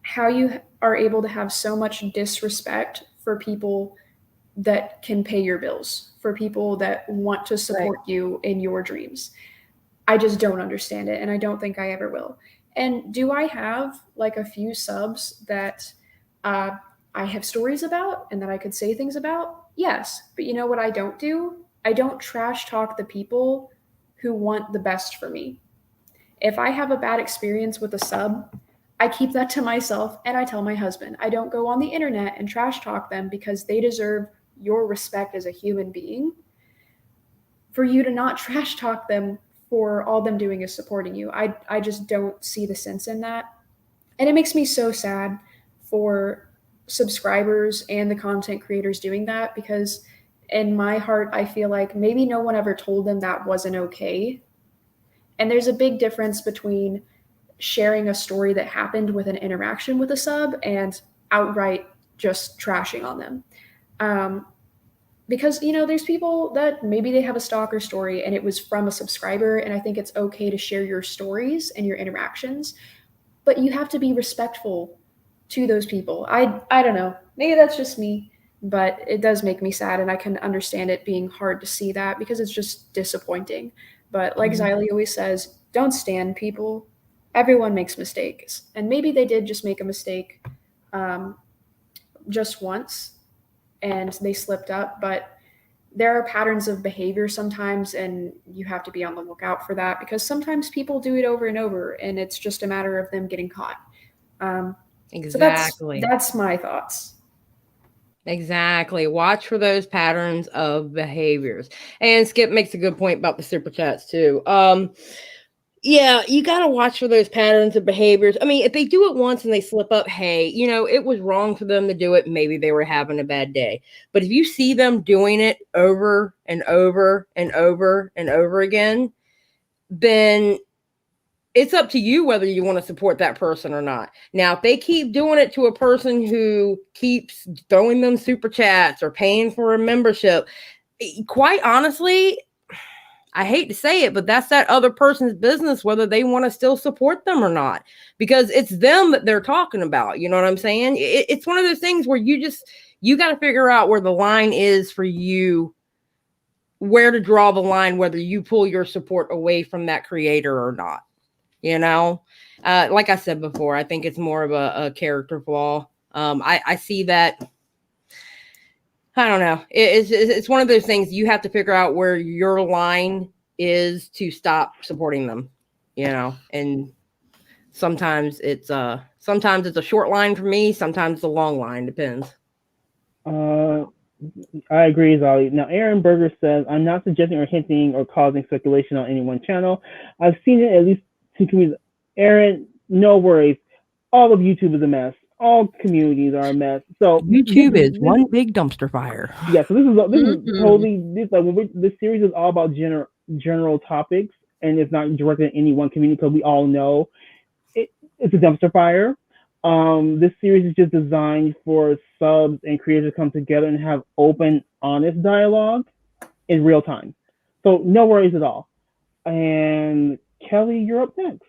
how you are able to have so much disrespect for people that can pay your bills, for people that want to support you in your dreams. I just don't understand it, and I don't think I ever will. And do I have like a few subs that I have stories about and that I could say things about? Yes. But you know what I don't do? I don't trash talk the people who want the best for me. If I have a bad experience with a sub, I keep that to myself and I tell my husband. I don't go on the internet and trash talk them, because they deserve your respect as a human being. For you to not trash talk them for all them doing is supporting you, I just don't see the sense in that. And it makes me so sad for subscribers and the content creators doing that, because in my heart, I feel like maybe no one ever told them that wasn't okay. And there's a big difference between sharing a story that happened with an interaction with a sub and outright just trashing on them. Because, you know, there's people that maybe they have a stalker story and it was from a subscriber, and I think it's okay to share your stories and your interactions, but you have to be respectful to those people. I don't know. Maybe that's just me, but it does make me sad, and I can understand it being hard to see that because it's just disappointing. But like Xylie always says, don't stand people. Everyone makes mistakes, and maybe they did just make a mistake just once and they slipped up, but there are patterns of behavior sometimes, and you have to be on the lookout for that, because sometimes people do it over and over and it's just a matter of them getting caught. Exactly. So that's my thoughts. Exactly. Watch for those patterns of behaviors. And Skip makes a good point about the super chats too. Yeah, you got to watch for those patterns of behaviors. I mean, if they do it once and they slip up, hey, you know, it was wrong for them to do it. Maybe they were having a bad day. But if you see them doing it over and over and over and over again, then it's up to you whether you want to support that person or not. Now, if they keep doing it to a person who keeps throwing them super chats or paying for a membership, quite honestly, I hate to say it, but that's that other person's business, whether they want to still support them or not, because it's them that they're talking about. You know what I'm saying? It's one of those things where you got to figure out where the line is for you, where to draw the line, whether you pull your support away from that creator or not. You know, like I said before, I think it's more of a character flaw. I see that. I don't know. It's one of those things you have to figure out where your line is to stop supporting them, you know, and sometimes it's a short line for me. Sometimes it's a long line. Depends. I agree, Xylie. Now, Aaron Berger says, I'm not suggesting or hinting or causing speculation on any one channel. I've seen it at least two communities. Aaron, no worries. All of YouTube is a mess. All communities are a mess. So YouTube is one big dumpster fire. Yeah. So this is totally this series is all about general topics, and it's not directed at any one community, because we all know it's a dumpster fire. This series is just designed for subs and creators to come together and have open, honest dialogue in real time. So no worries at all. And Kelly, you're up next.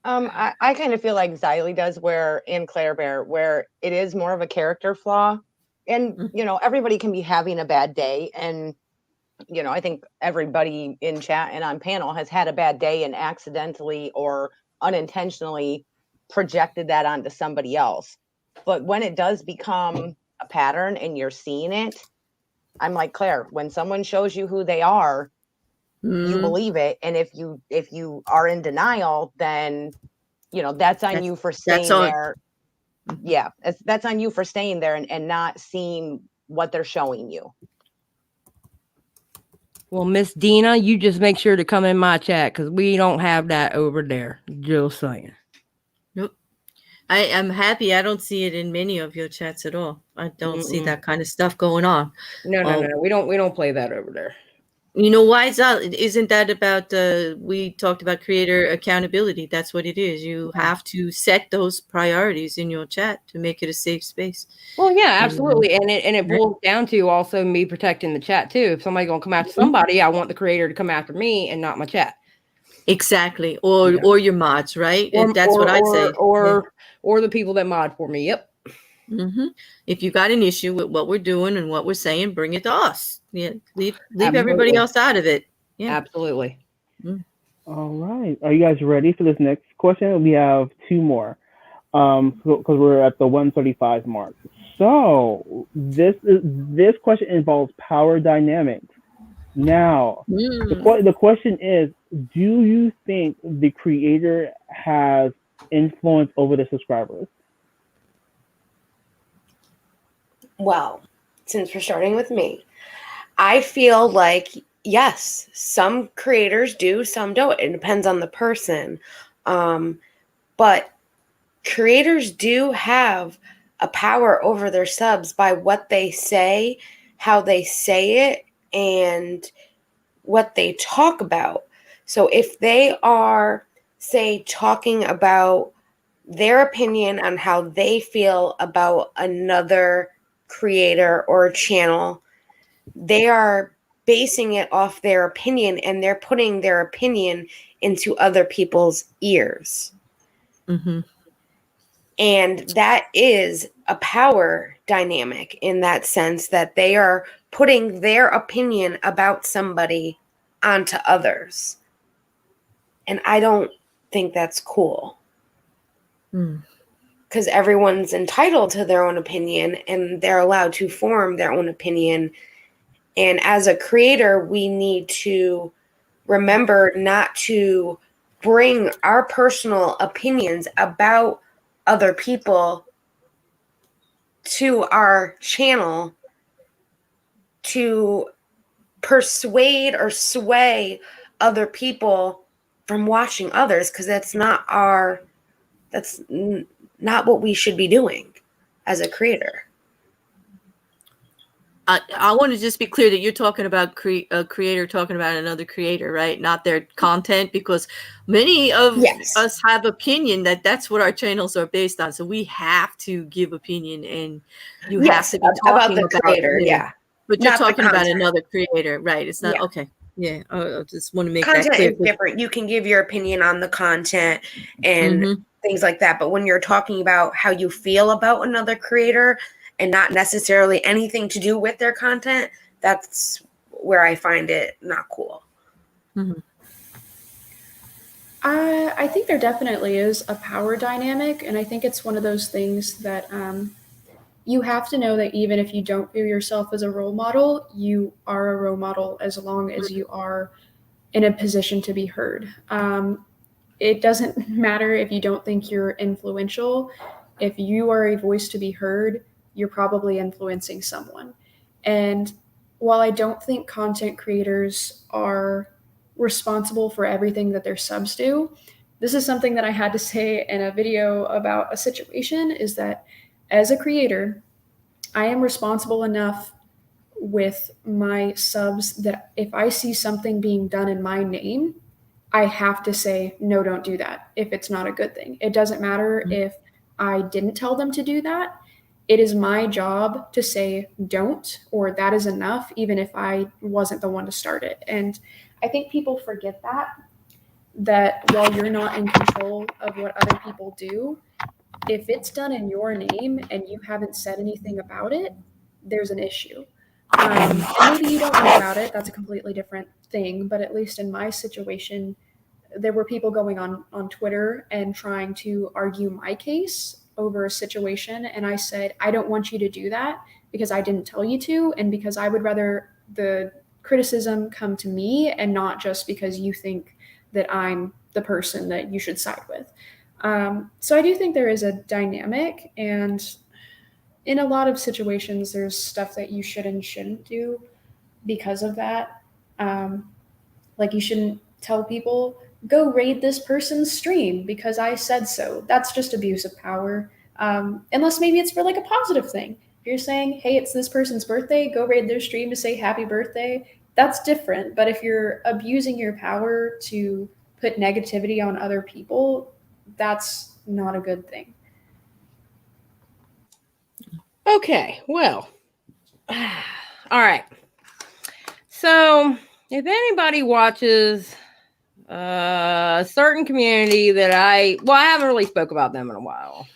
I kind of feel like Xylie does, where in Claire Bear, where it is more of a character flaw, and you know, everybody can be having a bad day, and you know, I think everybody in chat and on panel has had a bad day and accidentally or unintentionally projected that onto somebody else. But when it does become a pattern and you're seeing it, I'm like Claire, when someone shows you who they are, you believe it. And if you are in denial, then you know that's on you for staying there. Yeah, that's on you for staying there and not seeing what they're showing you. Well, Miss Dina, you just make sure to come in my chat because we don't have that over there. Just saying. Nope. I am happy. I don't see it in many of your chats at all. I don't see that kind of stuff going on. No. We don't play that over there. You know why? Isn't that about we talked about creator accountability? That's what it is. You have to set those priorities in your chat to make it a safe space. Well, yeah, absolutely. And it boils down to also me protecting the chat too. If somebody's gonna come after somebody, I want the creator to come after me and not my chat. Exactly. Or your mods, right? That's what I'd say. Or the people that mod for me. Yep. Mm-hmm. If you got an issue with what we're doing and what we're saying, bring it to us. Yeah, leave everybody else out of it. Yeah, absolutely. All right, are you guys ready for this next question? We have two more, because we're at the 135 mark. So this question involves power dynamics. Now, the question is: do you think the creator has influence over the subscribers? Well, since we're starting with me, I feel like, yes, some creators do, some don't. It depends on the person. But creators do have a power over their subs by what they say, how they say it, and what they talk about. So if they are, say, talking about their opinion on how they feel about another creator or channel, they are basing it off their opinion, and they're putting their opinion into other people's ears. Mm-hmm. And that is a power dynamic in that sense, that they are putting their opinion about somebody onto others. And I don't think that's cool. Because everyone's entitled to their own opinion, and they're allowed to form their own opinion. And as a creator, we need to remember not to bring our personal opinions about other people to our channel to persuade or sway other people from watching others, because that's not what we should be doing as a creator. I want to just be clear that you're talking about a creator talking about another creator, right? Not their content, because many of us have opinion that's what our channels are based on. So we have to give opinion, and you have to be talking about the creator, But you're talking about another creator, right? It's not okay. Yeah, I just want to make content that clear. Is different. You can give your opinion on the content and things like that, but when you're talking about how you feel about another creator and not necessarily anything to do with their content, that's where I find it not cool. I think there definitely is a power dynamic, and I think it's one of those things that you have to know that even if you don't view yourself as a role model, you are a role model as long as you are in a position to be heard. It doesn't matter if you don't think you're influential. If you are a voice to be heard, you're probably influencing someone. And while I don't think content creators are responsible for everything that their subs do, this is something that I had to say in a video about a situation, is that as a creator, I am responsible enough with my subs that if I see something being done in my name, I have to say, no, don't do that if it's not a good thing. It doesn't matter if I didn't tell them to do that. It is my job to say don't, or that is enough, even if I wasn't the one to start it. And I think people forget that while you're not in control of what other people do, if it's done in your name and you haven't said anything about it, there's an issue. And maybe you don't know about it. That's a completely different thing. But at least in my situation, there were people going on Twitter and trying to argue my case over a situation. And I said, I don't want you to do that because I didn't tell you to, and because I would rather the criticism come to me and not just because you think that I'm the person that you should side with. So I do think there is a dynamic, and in a lot of situations, there's stuff that you should and shouldn't do because of that. Like, you shouldn't tell people, go raid this person's stream because I said so. That's just abuse of power. Unless maybe it's for like a positive thing. If you're saying, hey, it's this person's birthday, go raid their stream to say happy birthday, that's different. But if you're abusing your power to put negativity on other people, that's not a good thing. Okay, well, all right. So if anybody watches a certain community that I haven't really spoke about them in a while,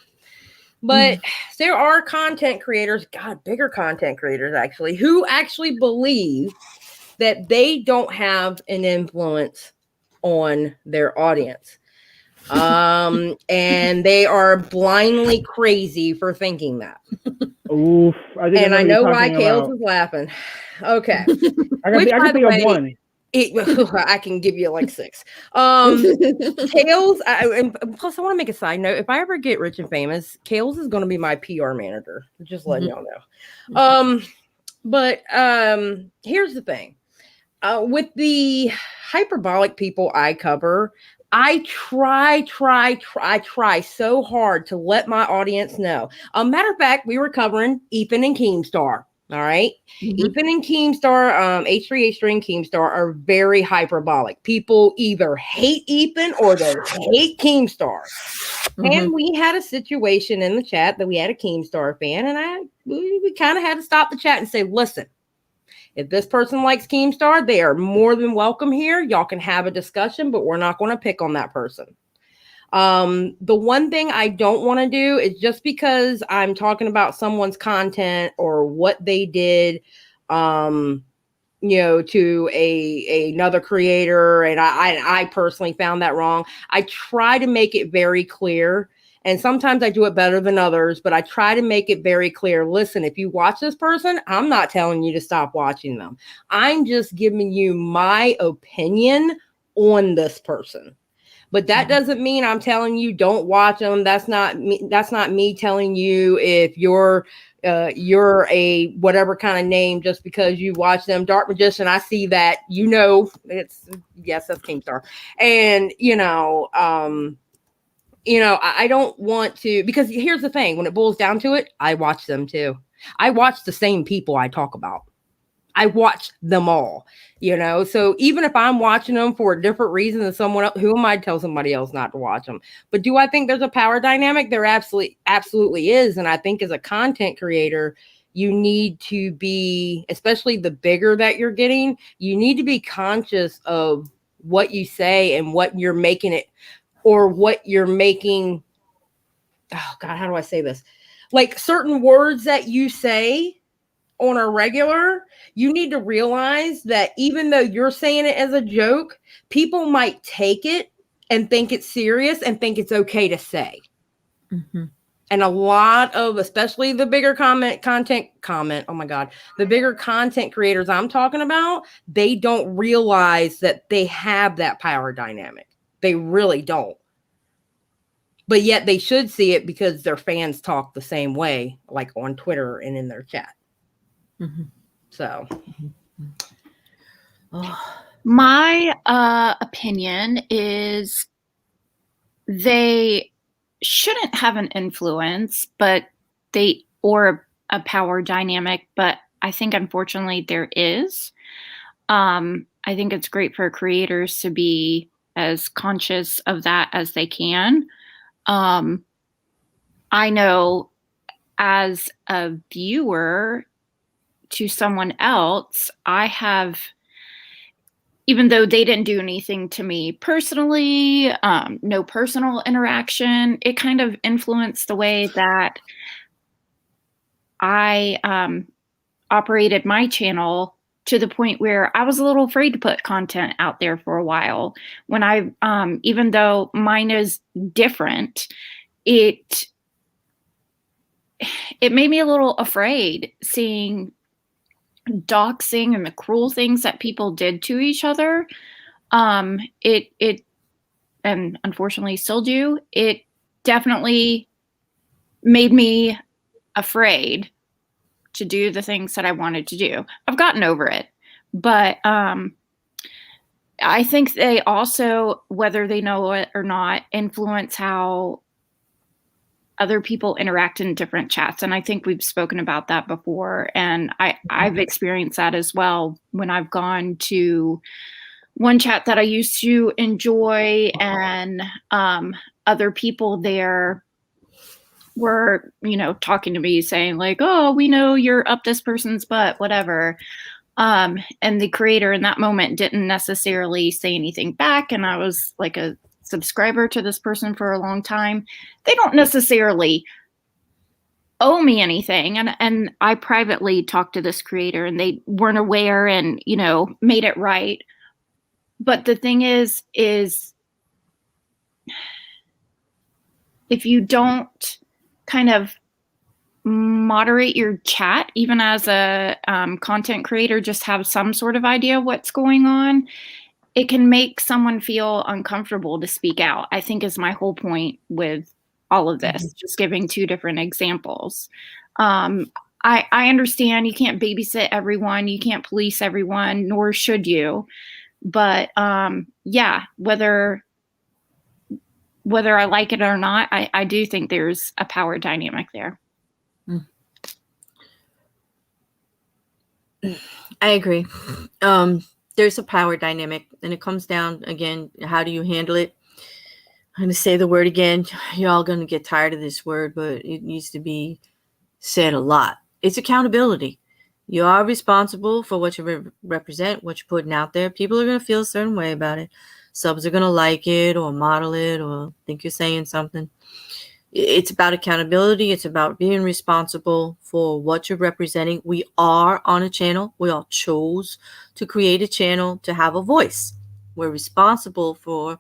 but there are content creators, bigger content creators actually, who actually believe that they don't have an influence on their audience. And they are blindly crazy for thinking that. Oof. I know why Kales is laughing. Okay. I can think of one. I can give you like 6. Kales, and plus I want to make a side note. If I ever get rich and famous, Kales is going to be my PR manager. Just letting y'all know. But here's the thing. With the hyperbolic people I cover, I try so hard to let my audience know. Matter of fact, we were covering Ethan and Keemstar. All right. Ethan and Keemstar, H3 and Keemstar are very hyperbolic. People either hate Ethan or they hate Keemstar. And we had a situation in the chat that we had a Keemstar fan, and we kind of had to stop the chat and say, listen, if this person likes Keemstar, they are more than welcome here. Y'all can have a discussion, but we're not going to pick on that person. The one thing I don't want to do is just because I'm talking about someone's content or what they did, to another creator, and I personally found that wrong. I try to make it very clear. And sometimes I do it better than others, but I try to make it very clear. Listen, if you watch this person, I'm not telling you to stop watching them. I'm just giving you my opinion on this person. But that doesn't mean I'm telling you don't watch them. That's not me. That's not me telling you if you're a whatever kind of name just because you watch them. Dark Magician, I see that. That's Keemstar. And I don't want to, because here's the thing, when it boils down to it, I watch them too. I watch the same people I talk about. I watch them all, so even if I'm watching them for a different reason than someone else, who am I to tell somebody else not to watch them? But do I think there's a power dynamic? There absolutely is. And I think as a content creator, you need to be, especially the bigger that you're getting, you need to be conscious of what you say and what you're making it, or what you're making. Oh God, how do I say this? Like certain words that you say on a regular, you need to realize that even though you're saying it as a joke, people might take it and think it's serious and think it's okay to say. And a lot of, especially the bigger the bigger content creators I'm talking about, they don't realize that they have that power dynamic. They really don't. But yet they should see it because their fans talk the same way, like on Twitter and in their chat. So. My opinion is they shouldn't have an influence, or a power dynamic, but I think unfortunately there is. I think it's great for creators to be as conscious of that as they can. I know as a viewer to someone else, I have, even though they didn't do anything to me personally, no personal interaction, it kind of influenced the way that I operated my channel, to the point where I was a little afraid to put content out there for a while. When I, even though mine is different, it made me a little afraid seeing doxing and the cruel things that people did to each other. It and unfortunately still do. It definitely made me afraid to do the things that I wanted to do. I've gotten over it, but I think they also, whether they know it or not, influence how other people interact in different chats. And I think we've spoken about that before. And I've experienced that as well when I've gone to one chat that I used to enjoy, and other people there were, talking to me saying like, oh, we know you're up this person's butt, whatever. And the creator in that moment didn't necessarily say anything back. And I was like a subscriber to this person for a long time. They don't necessarily owe me anything. And I privately talked to this creator and they weren't aware and, made it right. But the thing is if you don't kind of moderate your chat, even as a content creator, just have some sort of idea what's going on, it can make someone feel uncomfortable to speak out, I think is my whole point with all of this, just giving two different examples. I understand you can't babysit everyone, you can't police everyone, nor should you. But whether I like it or not, I do think there's a power dynamic there. I agree. There's a power dynamic, and it comes down, again, how do you handle it? I'm going to say the word again. You're all going to get tired of this word, but it needs to be said a lot. It's accountability. You are responsible for what you represent, what you're putting out there. People are going to feel a certain way about it. Subs are going to like it or model it or think you're saying something. It's about accountability. It's about being responsible for what you're representing. We are on a channel. We all chose to create a channel to have a voice. We're responsible for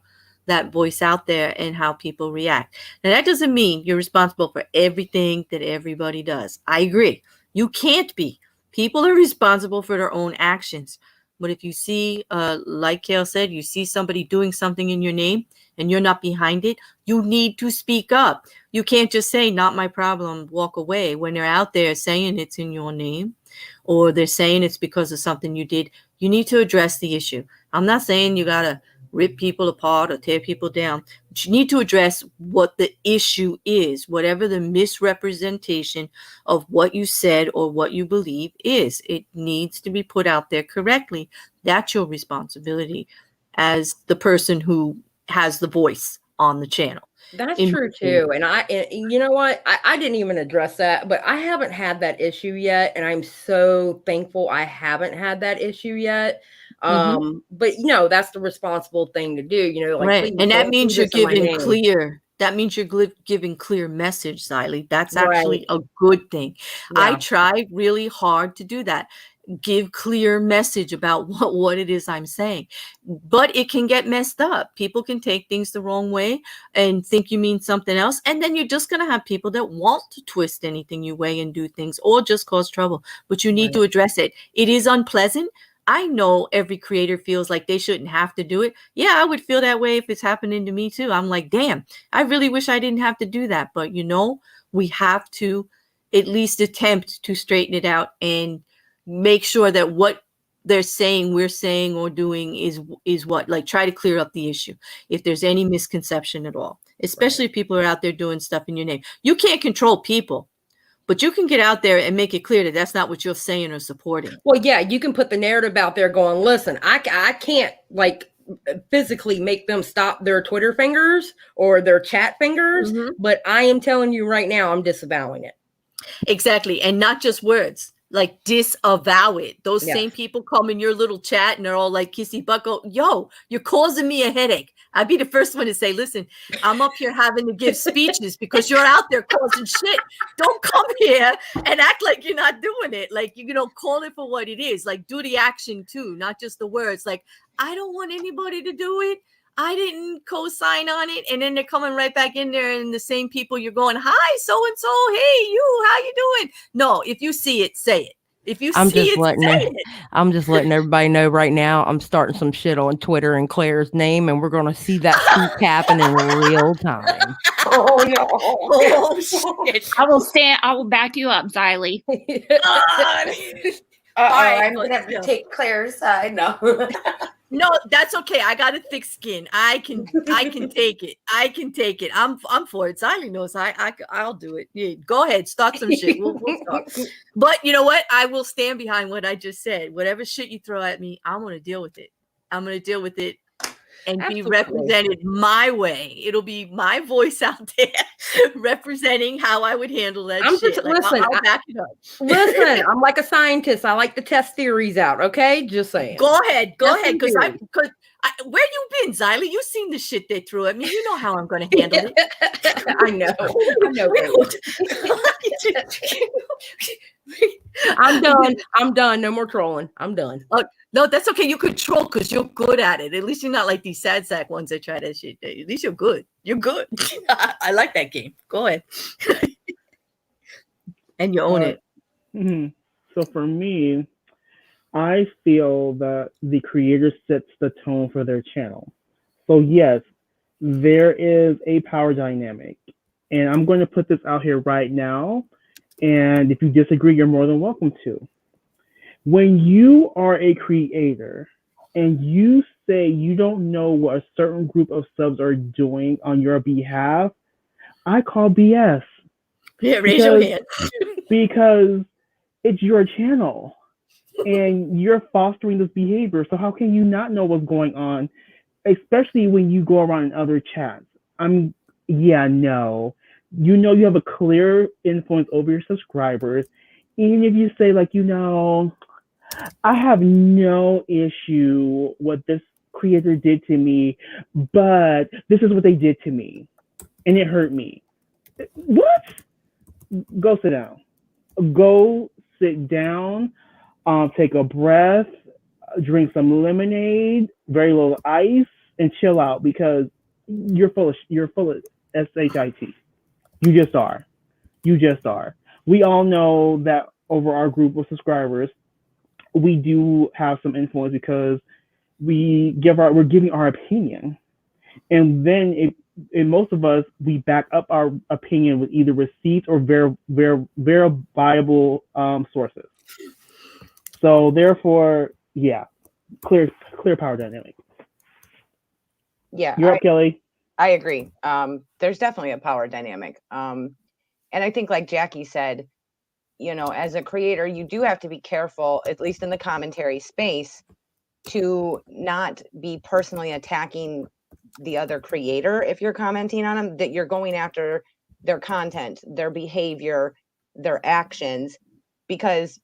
that voice out there and how people react. Now, that doesn't mean you're responsible for everything that everybody does. I agree. You can't be. People are responsible for their own actions. But if you see, like Kale said, you see somebody doing something in your name and you're not behind it, you need to speak up. You can't just say, not my problem, walk away, when they're out there saying it's in your name or they're saying it's because of something you did. You need to address the issue. I'm not saying you got to rip people apart or tear people down, but you need to address what the issue is, whatever the misrepresentation of what you said or what you believe is. It needs to be put out there correctly. That's your responsibility as the person who has the voice on the channel. That's true too. And you know what? I didn't even address that, but I haven't had that issue yet. And I'm so thankful I haven't had that issue yet. But that's the responsible thing to do, like, right. And that means you're giving clear. That means you're giving clear message, Xylie. That's actually a good thing. Yeah. I try really hard to do that. Give clear message about what it is I'm saying, but it can get messed up. People can take things the wrong way and think you mean something else. And then you're just going to have people that want to twist anything you way and do things or just cause trouble, but you need to address it. It is unpleasant. I know every creator feels like they shouldn't have to do it. Yeah, I would feel that way if it's happening to me too. I'm like, damn, I really wish I didn't have to do that. But we have to at least attempt to straighten it out and make sure that what they're saying, we're saying or doing is what, like, try to clear up the issue. If there's any misconception at all, especially if people are out there doing stuff in your name. You can't control people, but you can get out there and make it clear that that's not what you're saying or supporting. Well, yeah, you can put the narrative out there going, listen, I can't like physically make them stop their Twitter fingers or their chat fingers, but I am telling you right now, I'm disavowing it. Exactly. And not just words. Like, disavow it. Those same people come in your little chat and they're all like kissy bucko. Yo, you're causing me a headache. I'd be the first one to say, listen, I'm up here having to give speeches because you're out there causing shit. Don't come here and act like you're not doing it. Like, call it for what it is. Like, do the action too, not just the words. Like, I don't want anybody to do it. I didn't co-sign on it. And then they're coming right back in there and the same people you're going, hi, so-and-so. Hey, you, how you doing? No, if you see it, say it. If you see it, say it. I'm just letting everybody know right now, I'm starting some shit on Twitter in Claire's name, and we're going to see that speak happen in real time. Oh no. Oh shit. I will back you up, Xylie. I'm gonna have to take Claire's side. No. No, that's okay. I got a thick skin. I can take it. I can take it. I'm for it. Xylie knows I'll do it. Yeah, go ahead, start some shit. We'll start. But you know what? I will stand behind what I just said. Whatever shit you throw at me, I'm gonna deal with it. I'm gonna deal with it and Absolutely. be represented my way. It'll be my voice out there representing how I would handle that shit. I'll back it up. Listen, I'm like a scientist. I like to test theories out. Okay, just saying. Go ahead, because theory. where you been, Xylie? You seen the shit they threw at me. You know how I'm going to handle it. I know. I'm done. No more trolling. I'm done. No, that's okay. You control because you're good at it. At least you're not like these sad sack ones that try that shit. At least you're good. You're good. I like that game. Go ahead. And you own it. Mm-hmm. So for me, I feel that the creator sets the tone for their channel. So yes, there is a power dynamic. And I'm going to put this out here right now. And if you disagree, you're more than welcome to. When you are a creator and you say you don't know what a certain group of subs are doing on your behalf, I call BS. Yeah, raise your hand. Because it's your channel and you're fostering this behavior. So how can you not know what's going on, especially when you go around in other chats? No. You know you have a clear influence over your subscribers. Even if you say I have no issue what this creator did to me, but this is what they did to me and it hurt me. What? Go sit down. Take a breath, drink some lemonade, very little ice, and chill out because you're full of shit. You just are. We all know that over our group of subscribers, we do have some influence because we're giving our opinion, and then in most of us, we back up our opinion with either receipts or verifiable sources. So therefore, yeah, clear power dynamic. Yeah, you're up, Kelly. I agree. There's definitely a power dynamic. And I think, like Jackie said, as a creator, you do have to be careful, at least in the commentary space, to not be personally attacking the other creator if you're commenting on them, that you're going after their content, their behavior, their actions, because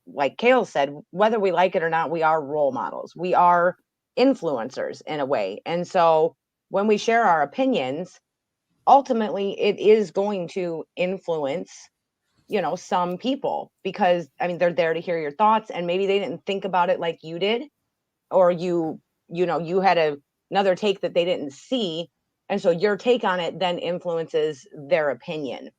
like Kales said, whether we like it or not, we are role models. We are influencers in a way. And so when we share our opinions, ultimately it is going to influence, some people, because they're there to hear your thoughts and maybe they didn't think about it like you did, or you had another take that they didn't see. And so your take on it then influences their opinion.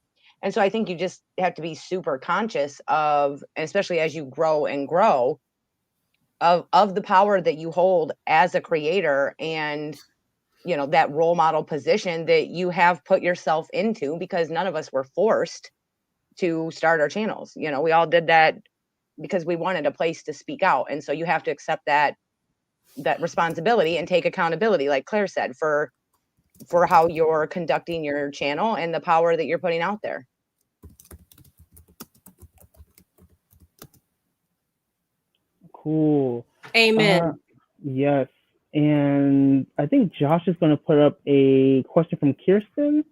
And so I think you just have to be super conscious of, especially as you grow and grow, of the power that you hold as a creator and, that role model position that you have put yourself into, because none of us were forced to start our channels. We all did that because we wanted a place to speak out. And so you have to accept that responsibility and take accountability, like Claire said, for how you're conducting your channel and the power that you're putting out there. Cool. Amen. Yes. And I think Josh is going to put up a question from Kirsten.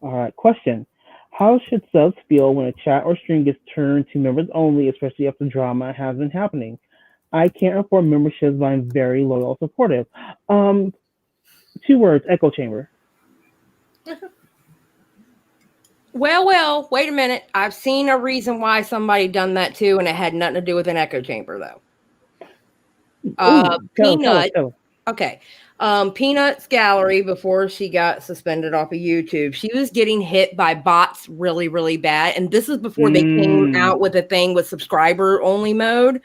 All right. Question. How should subs feel when a chat or stream gets turned to members only, especially if the drama has been happening? I can't afford memberships, but I'm very loyal and supportive. 2 words, echo chamber. Well, wait a minute. I've seen a reason why somebody done that too, and it had nothing to do with an echo chamber, though. Peanut. Okay. Peanut's gallery, before she got suspended off of YouTube, she was getting hit by bots really, really bad. And this is before they came out with a thing with subscriber only mode.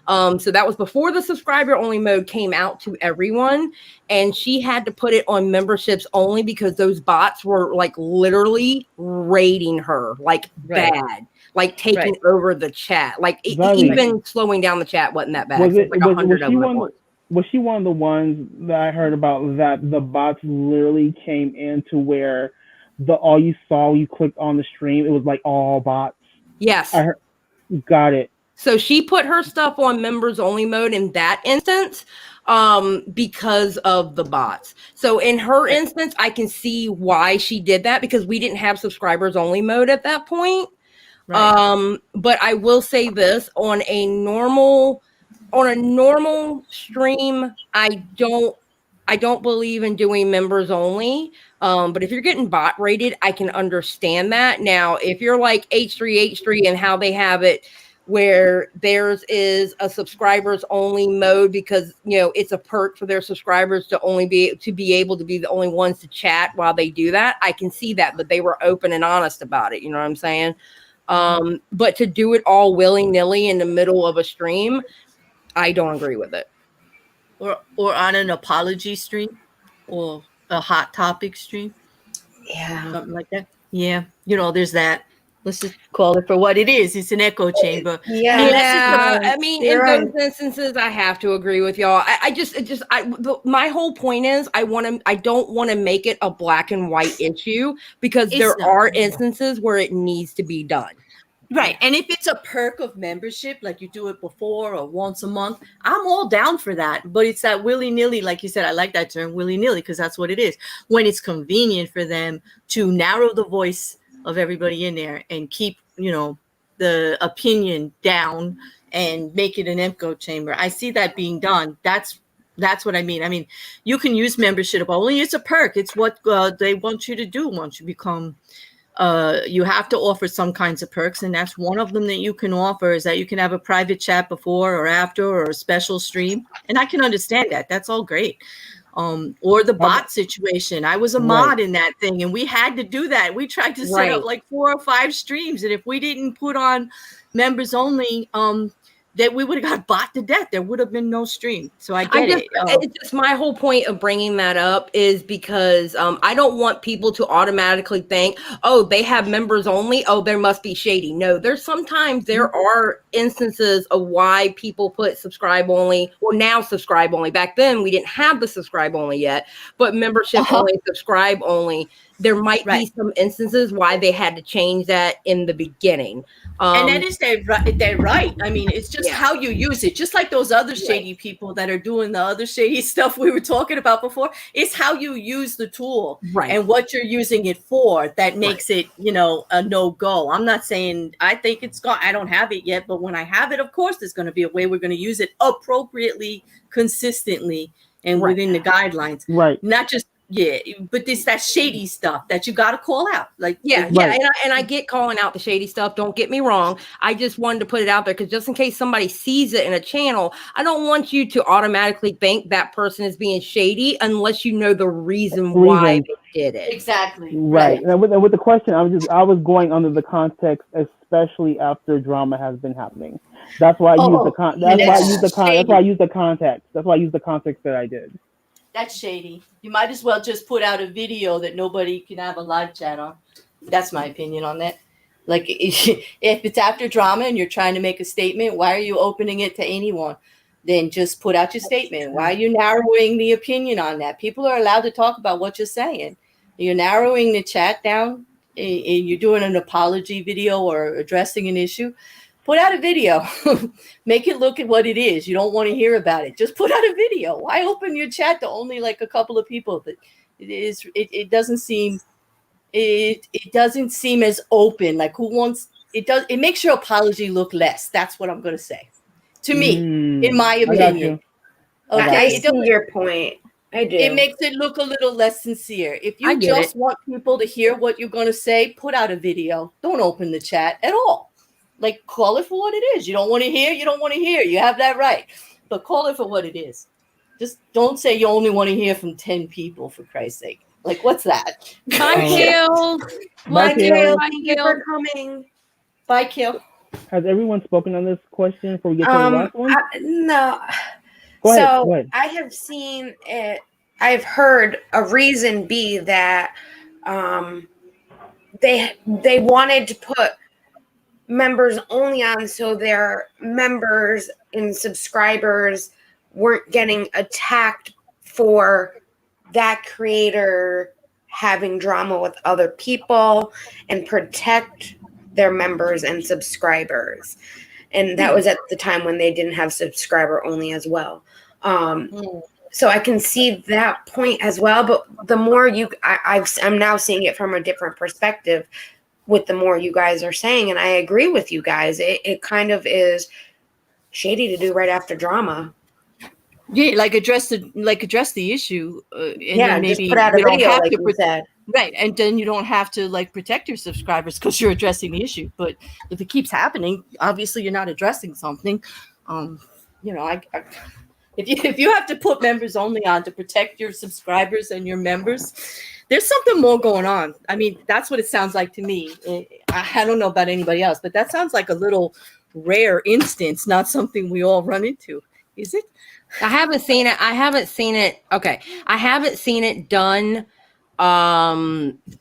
So that was before the subscriber only mode came out to everyone. And she had to put it on memberships only because those bots were like literally raiding her like bad, like taking over the chat. Like even slowing down the chat wasn't that bad. Was it? Like 100 of them. Was she one of the ones that I heard about that the bots literally came into where all you saw, you clicked on the stream, it was like all bots? Yes. I heard, got it. So she put her stuff on members only mode in that instance because of the bots. So in her instance, I can see why she did that because we didn't have subscribers only mode at that point. But I will say this, on a normal stream, I don't believe in doing members only. But if you're getting bot rated, I can understand that. Now, if you're like H3 and how they have it where theirs is a subscribers only mode because, you know, it's a perk for their subscribers to only be able to be the only ones to chat while they do that, I can see that, but they were open and honest about it. You know what I'm saying? But to do it all willy-nilly in the middle of a stream, I don't agree with it. Or on an apology stream or a hot topic stream. Yeah. Something like that. Yeah. You know, there's that. Let's just call it for what it is. It's an echo chamber. Yeah. I mean, in those instances, I have to agree with y'all. My whole point is I don't want to make it a black and white issue because there are instances where it needs to be done. Right. And if it's a perk of membership, like you do it before or once a month, I'm all down for that. But it's that willy-nilly, like you said, I like that term, willy-nilly, because that's what it is. When it's convenient for them to narrow the voice of everybody in there and keep, you know, the opinion down and make it an echo chamber. I see that being done. That's what I mean. I mean, you can use membership only. It's a perk. It's what they want you to do once you become you have to offer some kinds of perks, and that's one of them that you can offer is that you can have a private chat before or after or a special stream, and I can understand that. That's all great. Or the bot situation. I was a mod in that thing, and we had to do that. We tried to set up like 4 or 5 streams, and if we didn't put on members only, that we would have got bot to death. There would have been no stream. So I get it. It's just my whole point of bringing that up is because I don't want people to automatically think, oh, they have members only. Oh, there must be shady. No, sometimes there are instances of why people put subscribe only or now subscribe only. Back then, we didn't have the subscribe only yet, but membership only, subscribe only. There might be some instances why they had to change that in the beginning. And that is their right. I mean, it's just how you use it. Just like those other shady people that are doing the other shady stuff we were talking about before. It's how you use the tool and what you're using it for that makes it, you know, a no-go. I'm not saying I think it's gone. I don't have it yet, but when I have it, of course, there's going to be a way we're going to use it appropriately, consistently, and within the guidelines. Not just but it's that shady stuff that you got to call out. Like, and I get calling out the shady stuff. Don't get me wrong. I just wanted to put it out there because just in case somebody sees it in a channel, I don't want you to automatically think that person is being shady unless you know the reason why they did it. Exactly. Right. And with the question, I was going under the context, especially after drama has been happening. That's why I use the context. That's why I use the context that I did. That's shady. You might as well just put out a video that nobody can have a live chat on. That's my opinion on that. Like, if it's after drama and you're trying to make a statement, why are you opening it to anyone? Then just put out your statement. Why are you narrowing the opinion on that? People are allowed to talk about what you're saying. You're narrowing the chat down. You're doing an apology video or addressing an issue. Put out a video. Make it look at what it is. You don't want to hear about it. Just put out a video. Why open your chat to only like a couple of people? That it doesn't seem as open. Like, who wants it? It makes your apology look less. That's what I'm going to say. To me, in my opinion. Okay, I see your point. I do. It makes it look a little less sincere. If you just want people to hear what you're going to say, put out a video. Don't open the chat at all. Like, call it for what it is. You don't want to hear, you don't want to hear. You have that right. But call it for what it is. Just don't say you only want to hear from 10 people, for Christ's sake. Like, what's that? Bye, Kales. Bye, Kales. Thank you for coming. Bye, Kale. Has everyone spoken on this question before we get to the last one? No. Go ahead. So Go ahead. I have seen it. I've heard a reason be that they wanted to put members only on, so their members and subscribers weren't getting attacked for that creator having drama with other people, and protect their members and subscribers. And that was at the time when they didn't have subscriber only as well. So I can see that point as well, but the more I'm now seeing it from a different perspective with the more you guys are saying, and I agree with you guys. It kind of is shady to do right after drama. Yeah, like address the issue. And yeah, then maybe just put out a video like you said. Right, and then you don't have to like protect your subscribers because you're addressing the issue. But if it keeps happening, obviously you're not addressing something. If you have to put members only on to protect your subscribers and your members, there's something more going on. I mean, that's what it sounds like to me. I don't know about anybody else, but that sounds like a little rare instance, not something we all run into. Is it? I haven't seen it. Okay. I haven't seen it done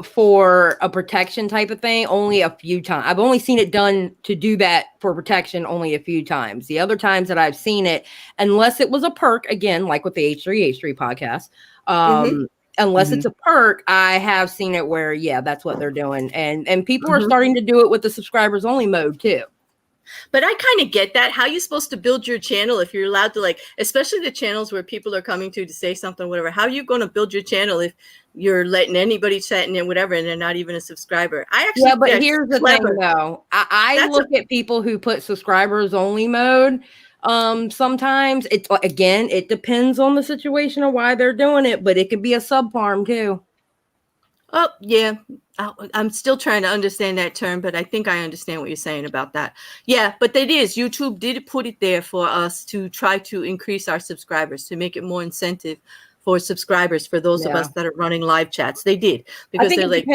for a protection type of thing only a few times. I've only seen it done to do that for protection only a few times. The other times that I've seen it, unless it was a perk, again, like with the H3 podcast, unless it's a perk, I have seen it where, yeah, that's what they're doing. And people are starting to do it with the subscribers only mode too. But I kind of get that. How are you supposed to build your channel if you're allowed to, like, especially the channels where people are coming to say something, whatever. How are you going to build your channel if you're letting anybody chat in and whatever, and they're not even a subscriber? But here's the thing, though. I look at people who put subscribers only mode. Sometimes it depends on the situation of why they're doing it, but it could be a sub farm too. Oh, yeah. I'm still trying to understand that term, but I think I understand what you're saying about that. Yeah, but it is. YouTube did put it there for us to try to increase our subscribers, to make it more incentive for subscribers for those of us that are running live chats. They did. Because they're like,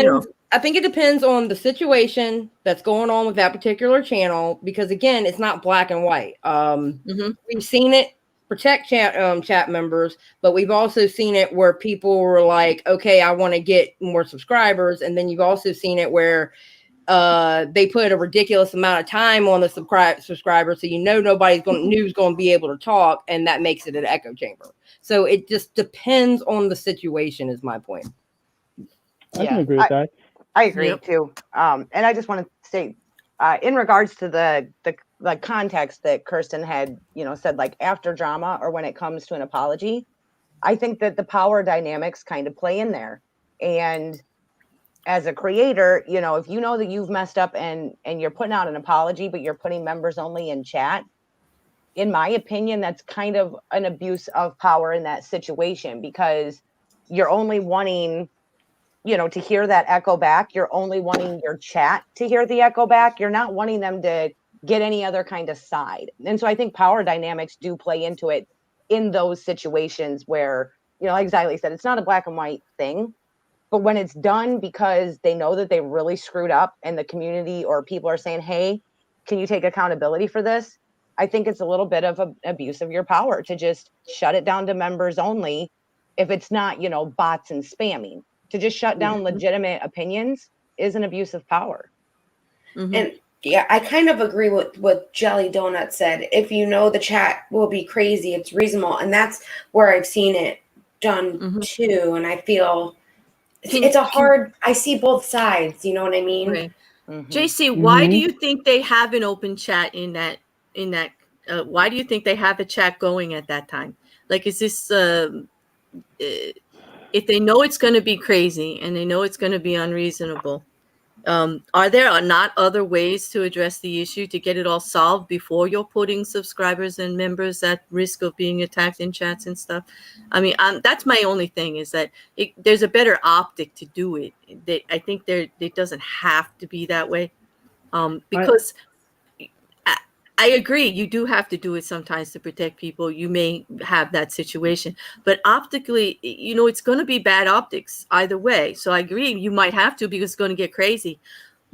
I think it depends on the situation that's going on with that particular channel, because again, it's not black and white. We've seen it protect chat members, but we've also seen it where people were like, okay, I want to get more subscribers. And then you've also seen it where they put a ridiculous amount of time on the subscriber, so nobody's going to be able to talk, and that makes it an echo chamber. So it just depends on the situation, is my point. I can agree with that. I agree too. And I just want to say, in regards to the context that Kirsten had, said, like after drama or when it comes to an apology, I think that the power dynamics kind of play in there. And as a creator, if you know that you've messed up and you're putting out an apology, but you're putting members only in chat, in my opinion, that's kind of an abuse of power in that situation, because you're only wanting, to hear that echo back. You're only wanting your chat to hear the echo back. You're not wanting them to get any other kind of side. And so I think power dynamics do play into it in those situations where, like Xylie said, it's not a black and white thing, but when it's done because they know that they really screwed up and the community or people are saying, hey, can you take accountability for this? I think it's a little bit of an abuse of your power to just shut it down to members only. If it's not, bots and spamming, to just shut down legitimate opinions is an abuse of power. And yeah, I kind of agree with what Jelly Donut said. If the chat will be crazy, it's reasonable. And that's where I've seen it done too. And I feel I see both sides. You know what I mean? Right. JC, why do you think they have an open chat in that, why do you think they have a chat going at that time? Like, is this, if they know it's going to be crazy and they know it's going to be unreasonable, are there not other ways to address the issue to get it all solved before you're putting subscribers and members at risk of being attacked in chats and stuff? I mean, that's my only thing, is that there's a better optic to do it. I think it doesn't have to be that way, because I agree. You do have to do it sometimes to protect people. You may have that situation, but optically, it's going to be bad optics either way. So I agree. You might have to, because it's going to get crazy.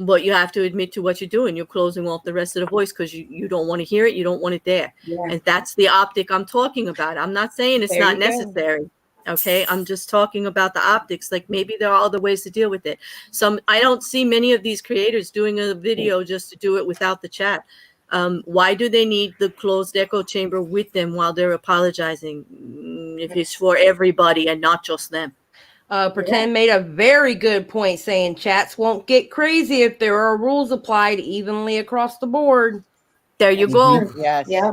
but you have to admit to what you're doing. You're closing off the rest of the voice because you don't want to hear it. You don't want it there. Yeah. And that's the optic I'm talking about. I'm not saying it's There not you go. necessary. Okay. I'm just talking about the optics. Like maybe there are other ways to deal with it. I don't see many of these creators doing a video just to do it without the chat. Why do they need the closed echo chamber with them while they're apologizing? If it's for everybody and not just them. Pretend made a very good point saying chats won't get crazy if there are rules applied evenly across the board. There you go. Yes. Yeah.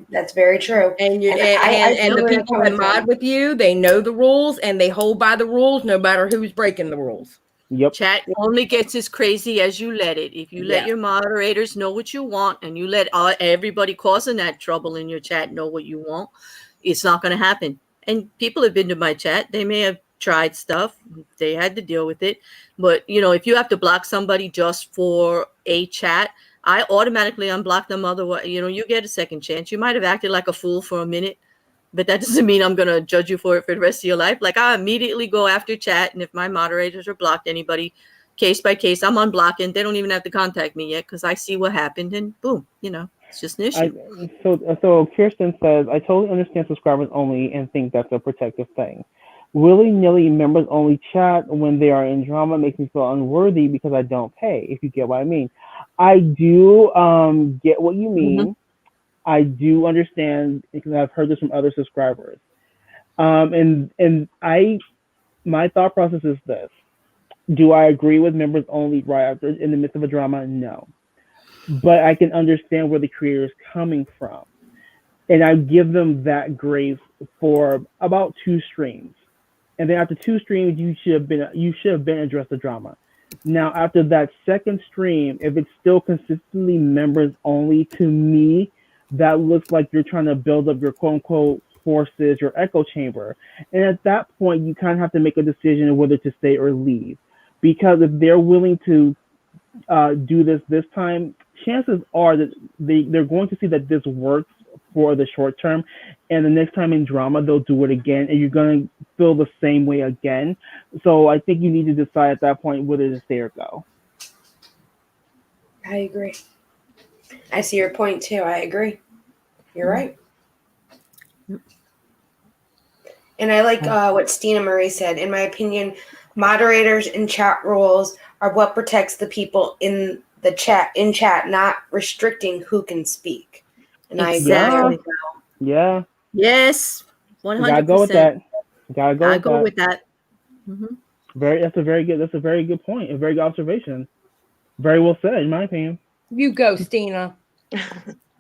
That's very true. And I and the feel where you're people that coming from. mod with you, they know the rules and they hold by the rules no matter who's breaking the rules. Yep. Chat only gets as crazy as you let it. If you let your moderators know what you want and you let everybody causing that trouble in your chat know what you want, it's not going to happen. And people have been to my chat. They may have tried stuff. They had to deal with it. But, if you have to block somebody just for a chat, I automatically unblock them. Otherwise, you get a second chance. You might have acted like a fool for a minute, but that doesn't mean I'm going to judge you for it for the rest of your life. Like I immediately go after chat. And if my moderators are blocked anybody case by case, I'm unblocking. They don't even have to contact me yet because I see what happened and boom, it's just an issue. So Kirsten says, I totally understand subscribers only and think that's a protective thing. Willy-nilly members only chat when they are in drama makes me feel unworthy because I don't pay, if you get what I mean. I do get what you mean. Mm-hmm. I do understand because I've heard this from other subscribers. And my thought process is this. Do I agree with members only right after in the midst of a drama? No. But I can understand where the creator is coming from. And I give them that grace for about 2 streams. And then after 2 streams, you should have been addressed the drama. Now, after that second stream, if it's still consistently members only, to me, that looks like you're trying to build up your quote unquote forces, your echo chamber. And at that point, you kind of have to make a decision of whether to stay or leave. Because if they're willing to do this time, chances are that they're going to see that this works for the short term, and the next time in drama they'll do it again, and you're going to feel the same way again. So I think you need to decide at that point whether to stay or go. I agree. I see your point too. I agree. You're right. And I like what Stina Marie said. In my opinion, moderators and chat rules are what protects the people in the chat, not restricting who can speak. And exactly. Yeah. Yes. 100%. Gotta go with that. Gotta go with that. Mm-hmm. That's a very good point. A very good observation. Very well said, in my opinion. You go, Stina.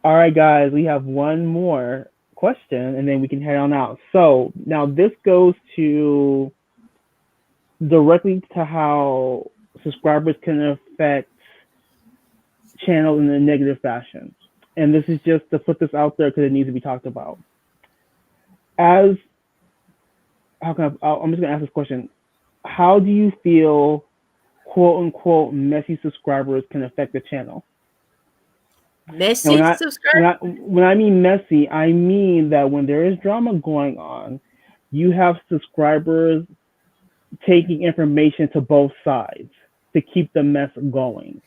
All right, guys. We have one more question, and then we can head on out. So now this goes to directly to how subscribers can affect channels in a negative fashion. And this is just to put this out there because it needs to be talked about. I'm just going to ask this question. How do you feel, quote unquote, messy subscribers can affect the channel? Messy subscribers? When I mean messy, I mean that when there is drama going on, you have subscribers taking information to both sides to keep the mess going.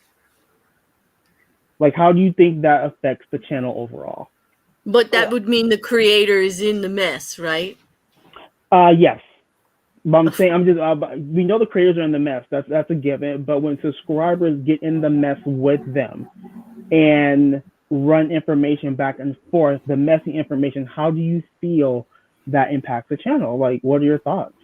Like, how do you think that affects the channel overall? But that would mean the creator is in the mess, right? Yes. But I'm saying, we know the creators are in the mess. That's a given. But when subscribers get in the mess with them and run information back and forth, the messy information, how do you feel that impacts the channel? Like, what are your thoughts?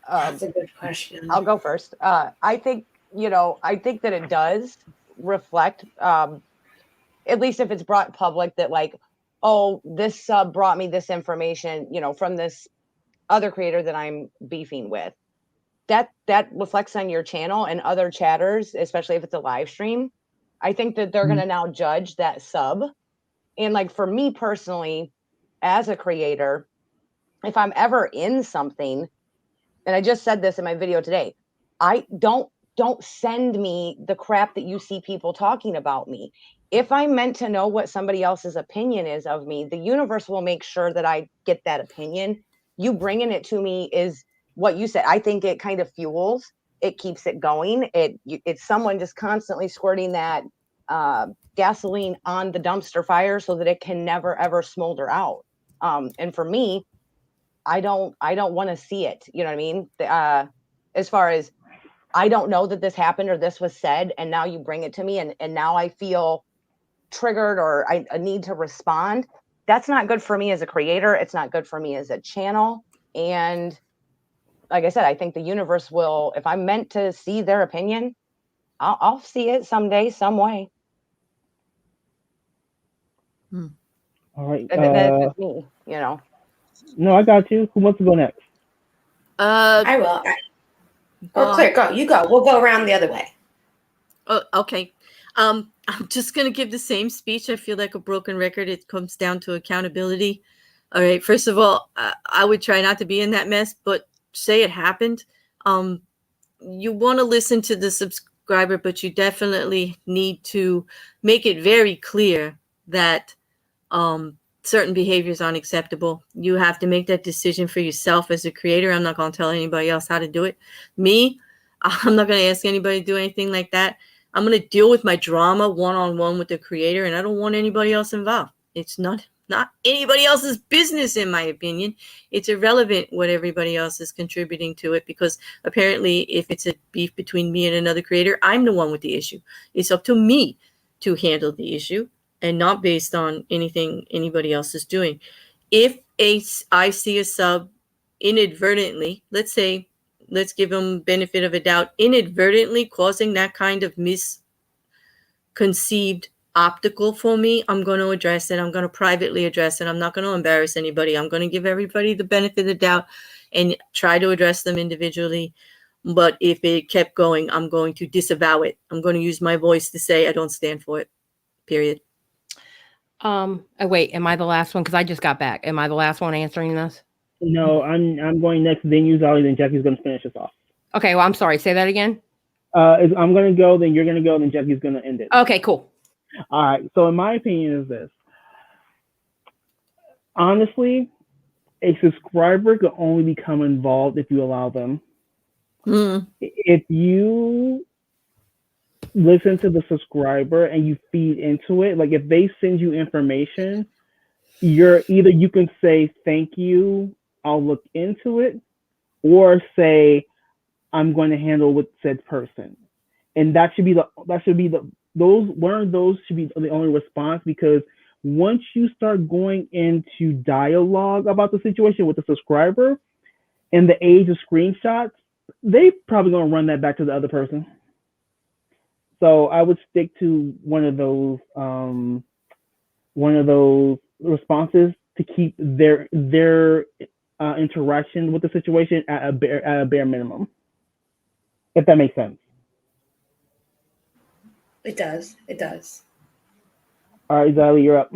That's a good question. I'll go first. I think that it does reflect, at least if it's brought public, that like, oh, this sub brought me this information, from this other creator that I'm beefing with. That reflects on your channel and other chatters, especially if it's a live stream. I think that they're going to now judge that sub. And like for me personally, as a creator, if I'm ever in something, and I just said this in my video today, I don't send me the crap that you see people talking about me. If I'm meant to know what somebody else's opinion is of me, the universe will make sure that I get that opinion. You bringing it to me is what you said. I think it kind of fuels it keeps it going. It's someone just constantly squirting that gasoline on the dumpster fire so that it can never ever smolder out. And for me, I don't want to see it. You know what I mean? As far as, I don't know that this happened or this was said, and now you bring it to me, and now I feel triggered or I need to respond. That's not good for me as a creator. It's not good for me as a channel. And like I said, I think the universe will, if I'm meant to see their opinion, I'll see it someday, some way. All right. That's just me, you know. No, I got you. Who wants to go next? I will. Or Claire, go. You go. We'll go around the other way. Oh, okay. I'm just going to give the same speech. I feel like a broken record. It comes down to accountability. All right. First of all, I would try not to be in that mess, but say it happened. You want to listen to the subscriber, but you definitely need to make it very clear that certain behaviors aren't acceptable. You have to make that decision for yourself as a creator. I'm not going to tell anybody else how to do it. Me, I'm not going to ask anybody to do anything like that. I'm going to deal with my drama one-on-one with the creator, and I don't want anybody else involved. It's not anybody else's business, in my opinion. It's irrelevant what everybody else is contributing to it, because apparently if it's a beef between me and another creator, I'm the one with the issue. It's up to me to handle the issue and not based on anything anybody else is doing. If I see a sub inadvertently, let's give them benefit of a doubt, inadvertently causing that kind of misconceived optical for me, I'm going to address it. I'm going to privately address it. I'm not going to embarrass anybody. I'm going to give everybody the benefit of the doubt and try to address them individually. But if it kept going, I'm going to disavow it. I'm going to use my voice to say I don't stand for it. Period. Oh, wait, am I the last one? Because I just got back. Am I the last one answering this? No, I'm going next. Then you, Xylie. Then Jackie's going to finish us off. Okay. Well, I'm sorry. Say that again. I'm going to go. Then you're going to go. Then Jackie's going to end it. Okay. Cool. All right. So in my opinion is this. Honestly, a subscriber can only become involved if you allow them. If you listen to the subscriber and you feed into it, like if they send you information, you can say thank you, I'll look into it, or say I'm going to handle with said person. And that should be the only response, because once you start going into dialogue about the situation with the subscriber and the age of screenshots, they probably going to run that back to the other person. So I would stick to one of those responses to keep their interaction with the situation at a bare minimum, if that makes sense. It does. It does. All right, Xylie, you're up.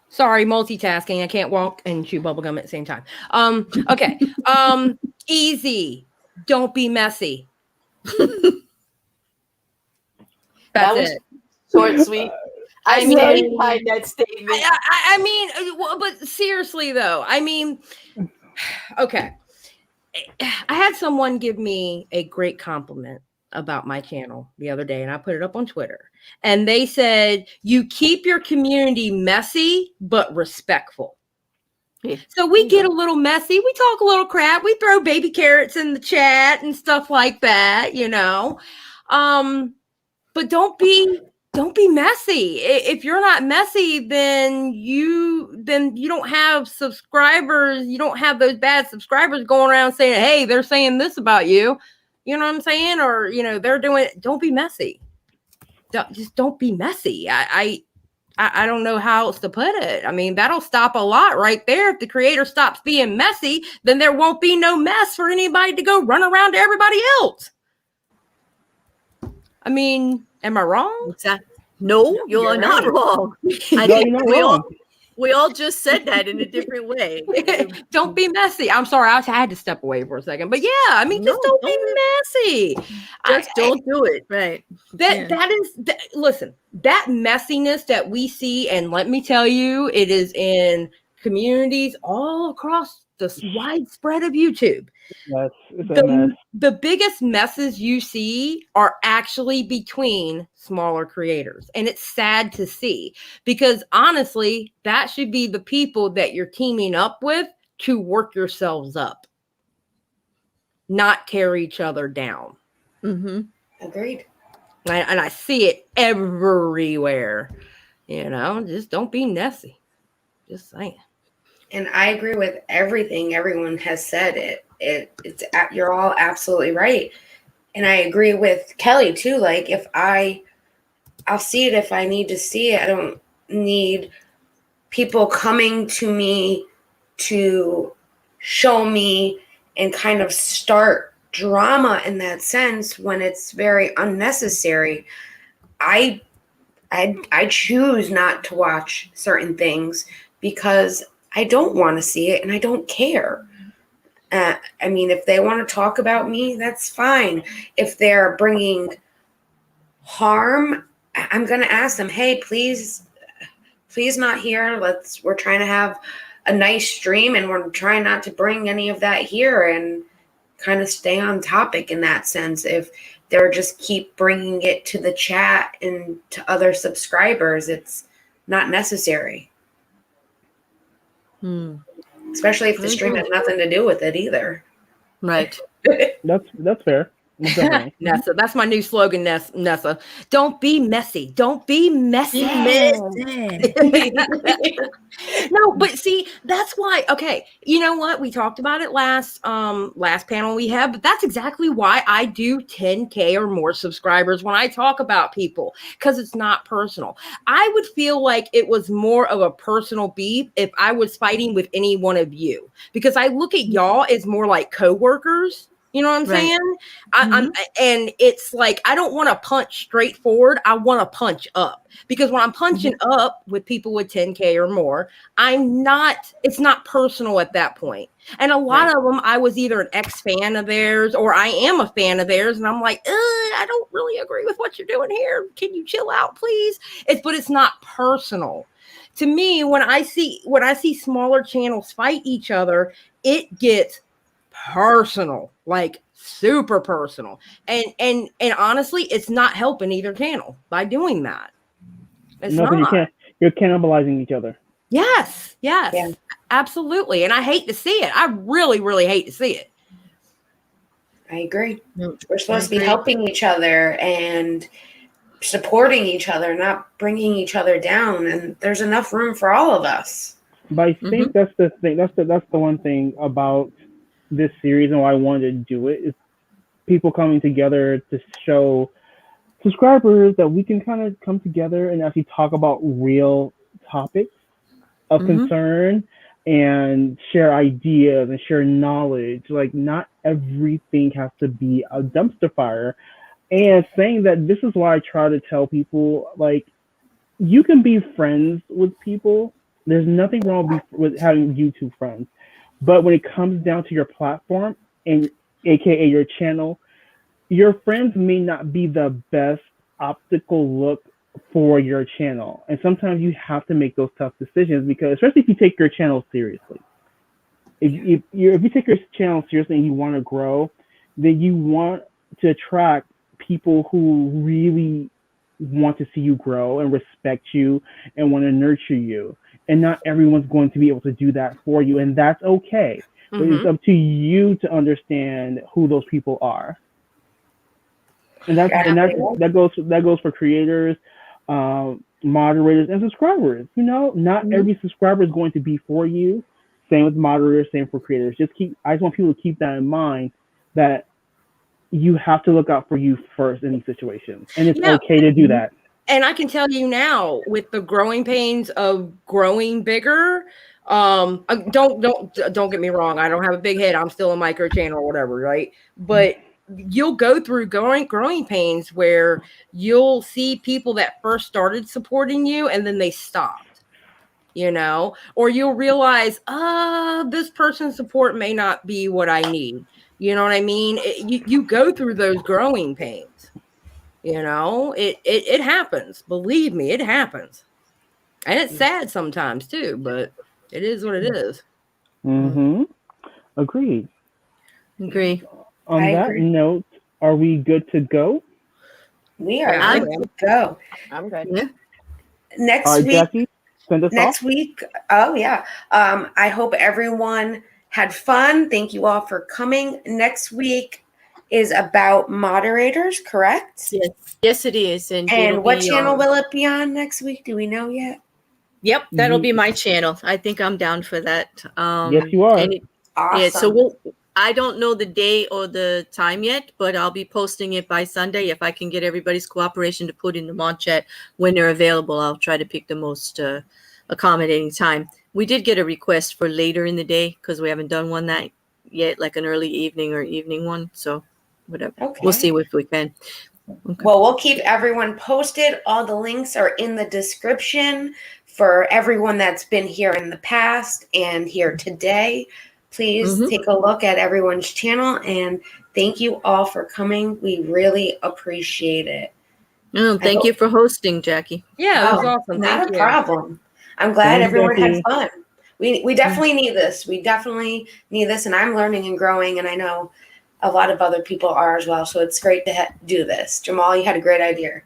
Sorry, multitasking. I can't walk and chew bubblegum at the same time. Okay. Easy. Don't be messy. That's it. Short, sweet. I mean, that statement. I mean, but seriously though, I mean, okay. I had someone give me a great compliment about my channel the other day, and I put it up on Twitter. And they said, you keep your community messy, but respectful. Yeah. So we get a little messy. We talk a little crap. We throw baby carrots in the chat and stuff like that, you know. But don't be messy. If you're not messy, then you don't have subscribers. You don't have those bad subscribers going around saying, hey, they're saying this about you. You know what I'm saying? Or, you know, they're doing it. Don't be messy. Don't be messy. I don't know how else to put it. I mean, that'll stop a lot right there. If the creator stops being messy, then there won't be no mess for anybody to go run around to everybody else. I mean, am I wrong? No, you're not wrong. I think we all just said that in a different way. Don't be messy. I'm sorry, I had to step away for a second. But yeah, I mean, just don't be messy. Just don't do it. Right. Listen, that messiness that we see, and let me tell you, it is in communities all across the wide spread of YouTube. Yes, it's a mess. The biggest messes you see are actually between smaller creators. And it's sad to see, because honestly, that should be the people that you're teaming up with to work yourselves up, not tear each other down. Agreed. And I see it everywhere. Just don't be messy. Just saying. And I agree with everything everyone has said. You're all absolutely right. And I agree with Kelly too. Like, I'll see it if I need to see it. I don't need people coming to me to show me and kind of start drama in that sense when it's very unnecessary. I choose not to watch certain things because I don't want to see it and I don't care. I mean, if they want to talk about me, that's fine. If they're bringing harm, I'm going to ask them, hey, please not here. We're trying to have a nice stream and we're trying not to bring any of that here, and kind of stay on topic in that sense. If they're just keep bringing it to the chat and to other subscribers, it's not necessary. Especially if the stream has nothing to do with it either. Right. That's fair. Nessa, that's my new slogan, Nessa. Don't be messy. Don't be messy. No, but see, that's why. Okay, you know what? We talked about it last panel we had, but that's exactly why I do 10K or more subscribers when I talk about people, because it's not personal. I would feel like it was more of a personal beef if I was fighting with any one of you, because I look at y'all as more like coworkers. You know what I'm saying? And it's like, I don't want to punch straight forward. I want to punch up, because when I'm punching up with people with 10K or more, it's not personal at that point. And a lot of them, I was either an ex-fan of theirs or I am a fan of theirs. And I'm like, I don't really agree with what you're doing here. Can you chill out, please? But it's not personal. To me, when I see smaller channels fight each other, it gets personal, like super personal, and honestly, it's not helping either channel by doing that. You're cannibalizing each other. Yes, absolutely, and I hate to see it. I really, really hate to see it. I agree. We're supposed to be helping each other and supporting each other, not bringing each other down, and there's enough room for all of us. But I think that's the thing. That's the one thing about this series and why I wanted to do it, is people coming together to show subscribers that we can kind of come together and actually talk about real topics of concern and share ideas and share knowledge. Like, not everything has to be a dumpster fire. And saying that, this is why I try to tell people, like, you can be friends with people. There's nothing wrong with having YouTube friends. But when it comes down to your platform, and aka your channel, your friends may not be the best optical look for your channel. And sometimes you have to make those tough decisions, because especially if you take your channel seriously. If you take your channel seriously and you want to grow, then you want to attract people who really want to see you grow and respect you and want to nurture you. And not everyone's going to be able to do that for you, and that's okay. But it's up to you to understand who those people are. And that goes for creators, moderators, and subscribers. Not every subscriber is going to be for you. Same with moderators, same for creators. I just want people to keep that in mind, that you have to look out for you first in these situations, and it's okay to do that. And I can tell you now, with the growing pains of growing bigger, don't get me wrong. I don't have a big head. I'm still a micro channel or whatever, right? But you'll go through growing pains where you'll see people that first started supporting you and then they stopped, or you'll realize, this person's support may not be what I need. You know what I mean? You go through those growing pains. It happens. Believe me, it happens. And it's sad sometimes too, but It is what it is. Mm-hmm. Agreed. Agree. On I that agree. note, are we good to go? We are Yeah, good to go. I'm good. Yeah. Next All right, week. Jacci, send us Next off. week. Oh yeah. I hope everyone had fun. Thank you all for coming. Next week is about moderators, correct? Yes. Yes, it is. And it'll And what be, channel will it be on next week? Do we know yet? Yep, that'll be my channel. I think I'm down for that. Yes, you are. And Awesome. yeah, so I don't know the day or the time yet, but I'll be posting it by Sunday. If I can get everybody's cooperation to put in the mod chat when they're available, I'll try to pick the most accommodating time. We did get a request for later in the day because we haven't done one that yet, like an early evening or evening one. So whatever. Okay. We'll see if we can. Okay. Well, we'll keep everyone posted. All the links are in the description for everyone that's been here in the past and here today. Please take a look at everyone's channel, and thank you all for coming. We really appreciate it. Thank you for hosting, Jackie. Yeah, it was awesome. Not Thank a you. problem. I'm glad Thanks, everyone had Jackie. fun. We definitely need this. We definitely need this, and I'm learning and growing, and I know a lot of other people are as well. So it's great to do this. Jamal, you had a great idea.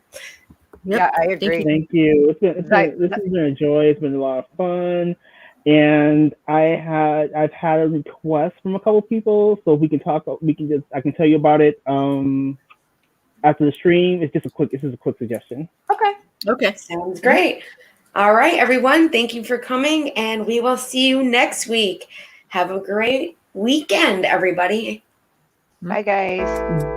Yep. Yeah, I agree. Thank you. This has been a joy. It's been a lot of fun. And I've had a request from a couple people, so we can talk. I can tell you about it after the stream. This is a quick suggestion. Okay. Sounds great. All right, everyone. Thank you for coming, and we will see you next week. Have a great weekend, everybody. Bye, guys.